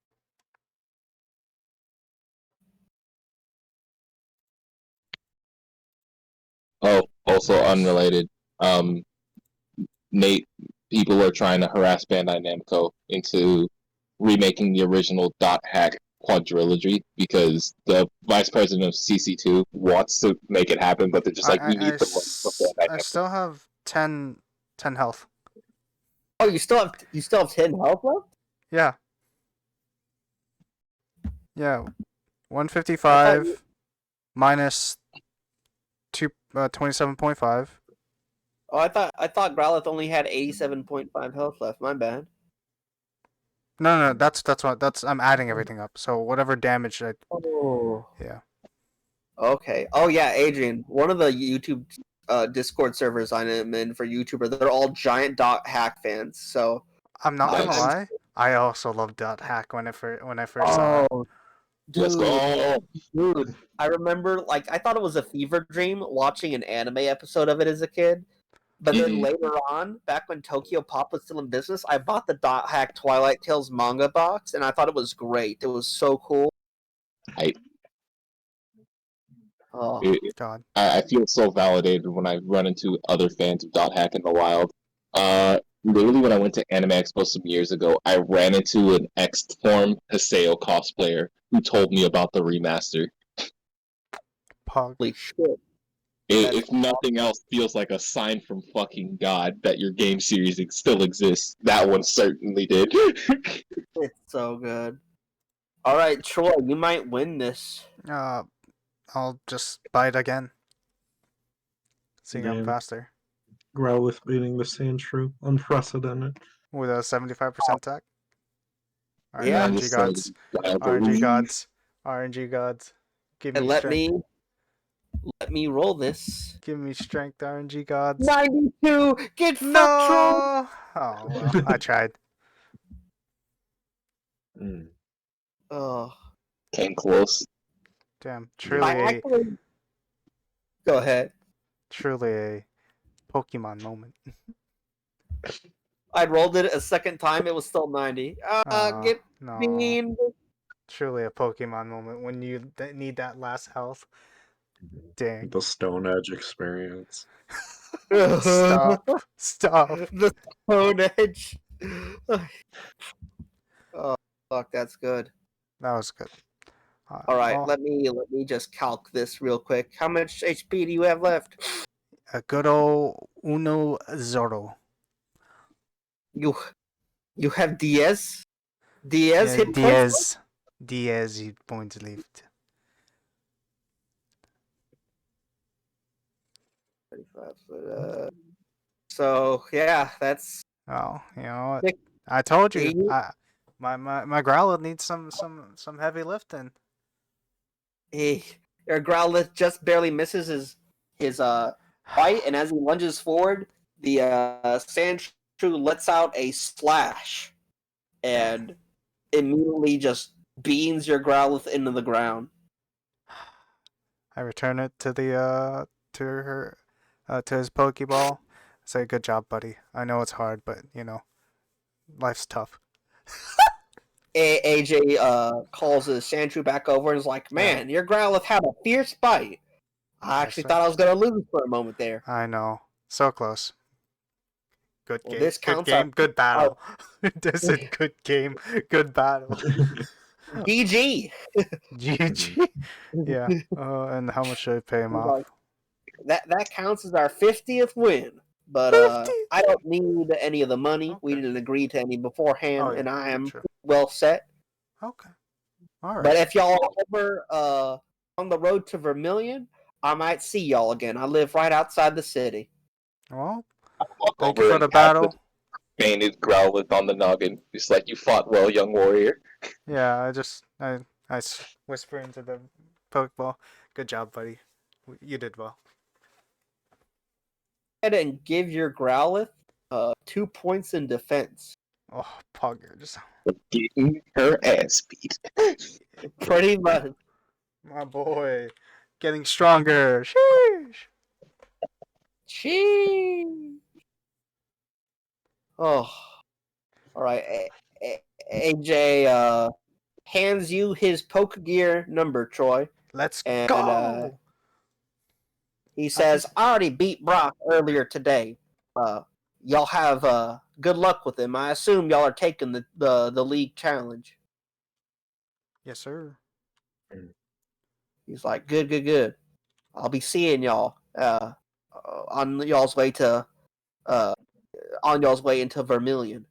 Oh, also Nice. unrelated. Nate, people are trying to harass Bandai Namco into remaking the original Dot Hack quadrilogy because the vice president of CC2 wants to make it happen, but they're just like, we need the money from Bandai I Namco. still have 10 health. Oh, you still have 10 health left? Yeah. Yeah. 155 minus 27.5. Oh, I thought Growlithe only had 87.5 health left. My bad. No, that's I'm adding everything up. So whatever damage I Oh. yeah. Okay. Oh yeah, Adrian. One of the YouTube Discord servers I'm in for YouTuber, they're all giant Dot Hack fans. So I'm not gonna Nice. lie. I also love Dot Hack when I first saw it. oh, Let's go. dude, I remember I thought it was a fever dream watching an anime episode of it as a kid. But then Mhm. later on, back when Tokyo Pop was still in business, I bought the Dot Hack Twilight Tales manga box, and I thought it was great. It was so cool. Oh, God. I feel so validated when I run into other fans of Dot Hack in the wild. Literally when I went to Anime Expo some years ago, I ran into an X-Form Haseo cosplayer who told me about the remaster. Pog. holy shit! That's If nothing else feels like a sign from fucking God that your game series still exists, that one certainly did. It's so good. All right, Troy, you might win this. I'll just bite again. Seeing I'm Damn. faster. Growlithe beating the Sandshrew. Unprecedented. With a 75% attack. Alright, Yeah. RNG Just like, gods. I RNG believe. gods. RNG gods. Give And me let strength. me roll this. Give me strength, RNG gods. 92. Get fucked, Troy. No! Oh well, I tried. Mm. Oh, Came close. Damn, I actually. Go ahead. truly a Pokemon moment. I rolled it a second time. It was still 90. Get No. beamed. Truly a Pokemon moment when you need that last health. Dang. The Stone Edge experience. Stop. The Stone Edge. Oh, fuck, that's good. That was good. All right, well, let me just calc this real quick. How much HP do you have left? a good old Uno Zoro. You have Diaz? Diaz hit points? Diaz hit points left. 35. So yeah, that's Oh, you know what? Nick, I told you. 80? My Growlithe needs some heavy lifting. your Growlithe just barely misses his bite, and as he lunges forward, the Sandshrew lets out a slash, and immediately just beans your Growlithe into the ground. I return it to the to his Pokeball. say good job, buddy. I know it's hard, but life's tough. AJ calls his Sandshrew back over and is like, "Man, your Growlithe had a fierce bite. I actually sir. thought I was gonna lose for a moment there." I know. So close. Good Well, game. this Good counts game. our Good battle. This is good game. Good battle. GG. GG. Yeah. And how much should I pay him off? Like, that counts as our 50th win. But 50. I don't need any of the money. We Okay. didn't agree to any beforehand, Oh, yeah. and I am True. well set. Okay. All right. But if y'all are ever on the road to Vermilion, I might see y'all again. I live right outside the city. Well, Walk thank you over for and the pat the battle. painted Growlithe on the noggin. Just like, you fought well, young warrior. Yeah, I whisper into the Pokeball. Good job, buddy. You did well. Go ahead and give your Growlithe 2 points in defense. Oh, Poggers. For getting her ass beat. Pretty much. My boy. Getting stronger. Sheesh. Chee. Oh. All right. AJ hands you his Pokegear number, Troy. Let's And go. he says, "I already beat Brock earlier today. Y'all have good luck with him. I assume y'all are taking the league challenge." Yes, sir. He's like, "Good. I'll be seeing y'all on y'all's way to into Vermilion."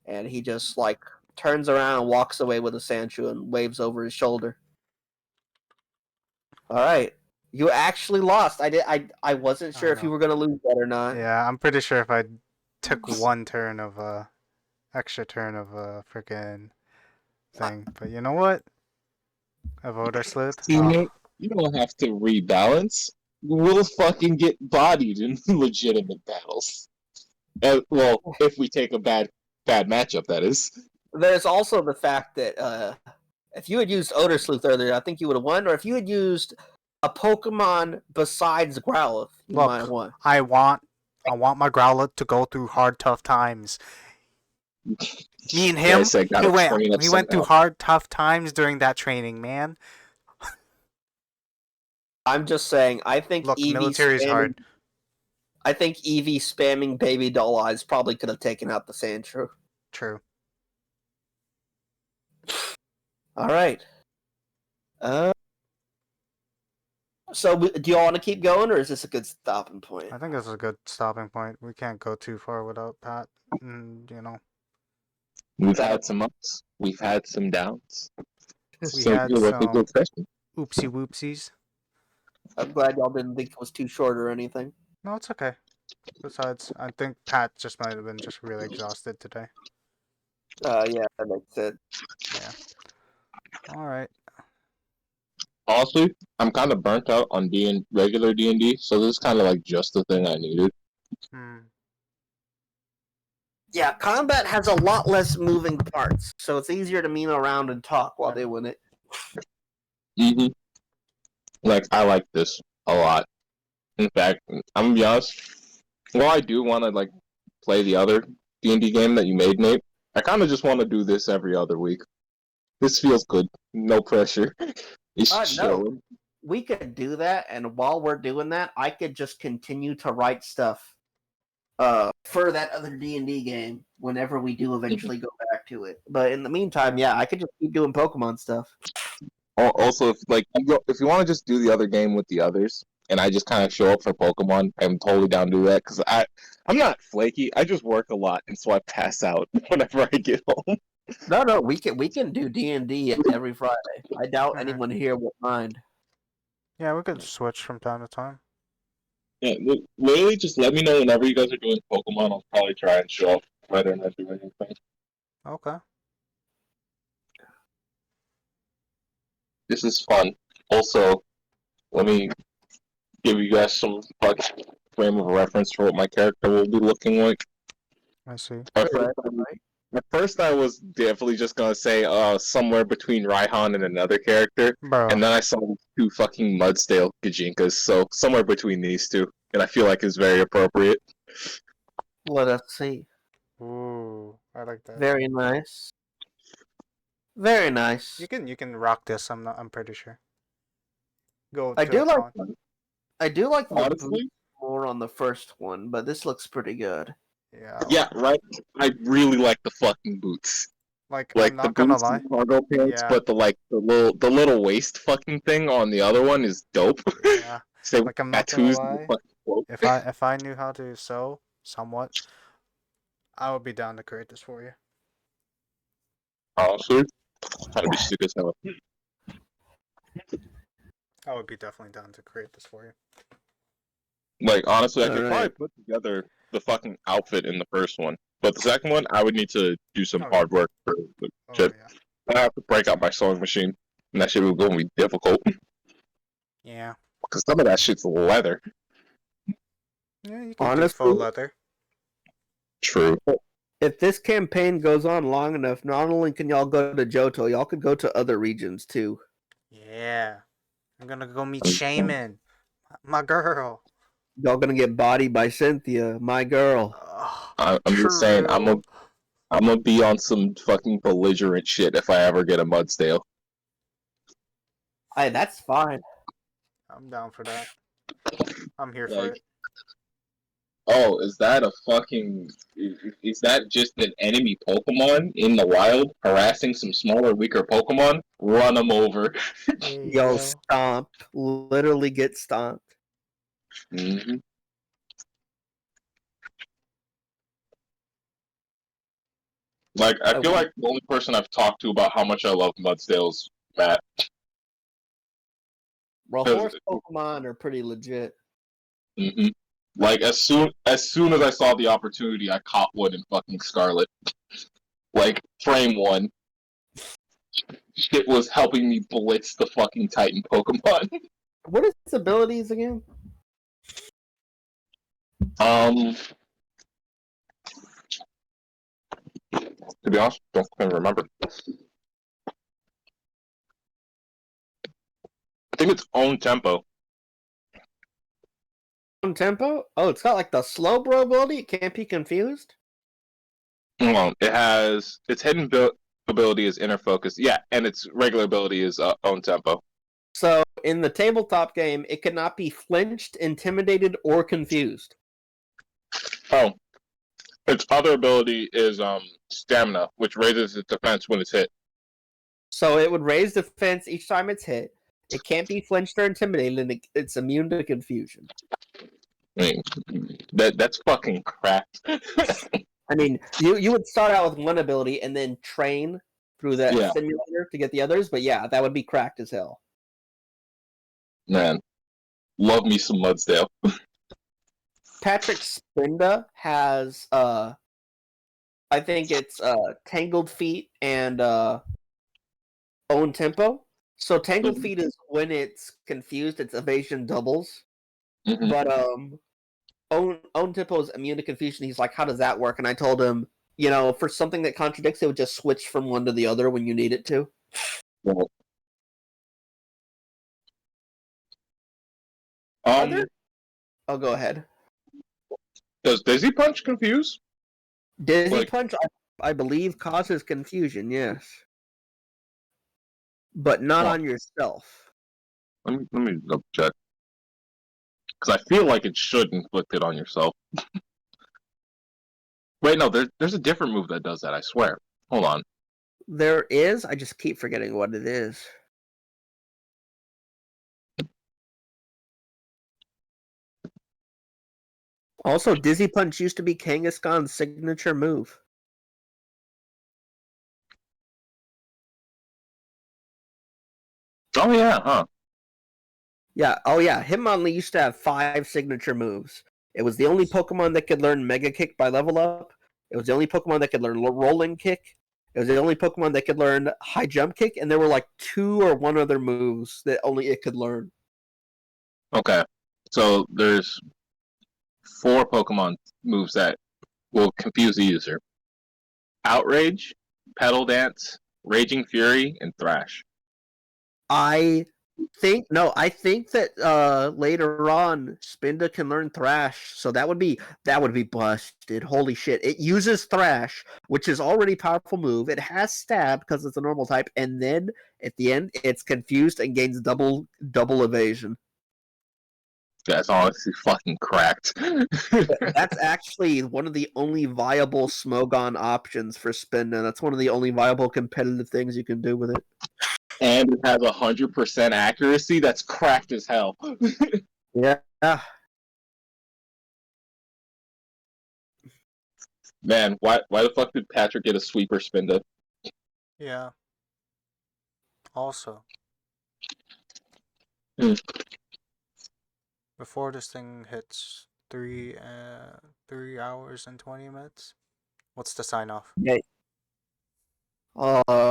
And he just like turns around and walks away with a Sandshrew and waves over his shoulder. All right. You actually lost. I wasn't sure if you know. were gonna lose that or not. Yeah, I'm pretty sure if I took one turn of extra turn of freaking thing, but you know what? A voter sleuth. Teammate, you don't have to rebalance. We'll fucking get bodied in legitimate battles. Well, if we take a bad matchup, that is. There's also the fact that if you had used Odor Sleuth earlier, I think you would have won. Or if you had used a Pokemon besides Growlithe, you Look, might have won. I want my Growlithe to go through hard, tough times. Me and him, Yes, I gotta train up we went through somehow. hard, tough times during that training, man. I'm just saying. I think Look, military's hard. I think Eevee spamming Baby Doll Eyes probably could have taken out the Sandshrew. True. All right. So do you all want to keep going, or is this a good stopping point? I think this is a good stopping point. We can't go too far without Pat. We've had some ups. We've had some downs. We So had it was a some good session. oopsie whoopsies. I'm glad y'all didn't think it was too short or anything. No, it's okay. Besides, I think Pat just might have been just really exhausted today. Yeah, that makes sense. Yeah. All right. Honestly, I'm kind of burnt out on regular D&D, so this is kind of like just the thing I needed. Yeah, combat has a lot less moving parts, so it's easier to meme around and talk while doing it. Mm-hmm. Like, I like this a lot. In fact, I'm gonna be honest, while I do want to, like, play the other D&D game that you made, Nate, I kind of just want to do this every other week. This feels good. No pressure. It's chilling. No, we could do that, and while we're doing that, I could just continue to write stuff for that other D&D game whenever we do eventually go back to it. But in the meantime, yeah, I could just keep doing Pokemon stuff. Also, if you want to just do the other game with the others, and I just kind of show up for Pokemon, I'm totally down to do that, because I'm not flaky, I just work a lot, and so I pass out whenever I get home. No, we can do D&D every Friday. I doubt anyone here would mind. Yeah, we could switch from time to time. Yeah, literally just let me know whenever you guys are doing Pokemon. I'll probably try and show up rather than do anything. Okay. This is fun. Also, let me give you guys some frame of reference for what my character will be looking like. I see. At first, I was definitely just gonna say somewhere between Raihan and another character, Bro. and then I saw two fucking Mudstale Gajinkas, so somewhere between these two, and I feel like it's very appropriate. Let us see. Ooh, I like that. Very nice. Very nice. You can rock this. I'm pretty sure. Go I to do a like con. the boots Honestly, more on the first one, but this looks pretty good. Yeah. yeah, right. I really like the fucking boots. Like I'm Like the not gonna boots lie. and cargo pants, Yeah. but the little waist fucking thing on the other one is dope. Yeah. Say Like I'm not gonna tattoos and the lie. fucking quote. If I knew how to sew somewhat, I would be down to create this for you. Honestly, that'd be sick as hell. I would be definitely down to create this for you. Like honestly, I could probably Alright. put together the fucking outfit in the first one, but the second one, I would need to do some Oh, hard work for the Oh shit. yeah. I have to break out my sewing machine, and that shit was going to be difficult Yeah. because some of that shit's leather. Yeah, you can do Honestly, faux leather. True. if this campaign goes on long enough, not only can y'all go to Johto, y'all could go to other regions too. Yeah. I'm gonna go meet Shaman. My girl. Y'all gonna get bodied by Cynthia, my girl. Oh, I'm just saying, true. I'm gonna be on some fucking belligerent shit if I ever get a Mudsdale. Hey, that's fine. I'm down for that. I'm here for Like, it. oh, is that a fucking? Is that just an enemy Pokemon in the wild harassing some smaller, weaker Pokemon? Run them over. There you Yo, go. stomp. Literally get stomped. Mm-hmm. Like, I feel like the only person I've talked to about how much I love Mudsdale's Matt. Well, 'Cause- horse Pokemon are pretty legit. Mm-hmm. Like as soon as I saw the opportunity, I caught one in fucking Scarlet. Like frame one, shit was helping me blitz the fucking Titan Pokemon. What is his abilities again? To be honest, don't even remember. I think it's own tempo. On tempo? Oh, it's got like the slow bro ability. It can't be confused. Well, it has its hidden ability is inner focus. Yeah, and its regular ability is own tempo. So in the tabletop game, it cannot be flinched, intimidated, or confused. Oh, its other ability is stamina, which raises its defense when it's hit. So it would raise defense each time it's hit. It can't be flinched or intimidated, and it's immune to confusion. I mean, that's fucking crap. I mean, you would start out with one ability and then train through that Yeah. simulator to get the others, but yeah, that would be cracked as hell. Man, love me some Mudsdale. Patrick Spinda has I think it's Tangled Feet and Own Tempo. So Tangled Mhm. Feet is when it's confused, its evasion doubles. Mhm. But Own Tempo is immune to confusion. He's like, how does that work? And I told him, you know, for something that contradicts, it would just switch from one to the other when you need it to. Well, Oh, go ahead. does Dizzy Punch confuse? Dizzy Like- Punch, I believe, causes confusion, yes. But not Huh. on yourself. Let me double check. Because I feel like it should inflict it on yourself. Wait, no, there's a different move that does that, I swear. Hold on. There is, I just keep forgetting what it is. Also, Dizzy Punch used to be Kangaskhan's signature move. Oh yeah, huh? Yeah, oh yeah, Hitmonlee used to have 5 signature moves. It was the only Pokemon that could learn Mega Kick by level up. It was the only Pokemon that could learn Rolling Kick. It was the only Pokemon that could learn High Jump Kick, and there were like 2 or 1 other moves that only it could learn. Okay. So there's 4 Pokemon moves that will confuse the user. Outrage, Petal Dance, Raging Fury, and Thrash. I I think that later on Spinda can learn Thrash, so that would be busted. Holy shit! It uses Thrash, which is already a powerful move. It has Stab because it's a normal type, and then at the end it's confused and gains double evasion. That's honestly fucking cracked. That's actually one of the only viable Smogon options for Spinda. That's one of the only viable competitive things you can do with it. And it has 100% accuracy. That's cracked as hell. Yeah. Man, why the fuck did Patrick get a sweeper Spinda? Yeah. Also, before this thing hits 3 hours and 20 minutes, what's the sign off? Yeah.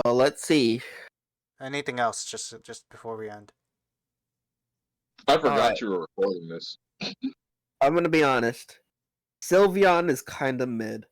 Let's see. Anything else? Just before we end. I forgot Alright. you were recording this. I'm gonna be honest. Sylveon is kind of mid.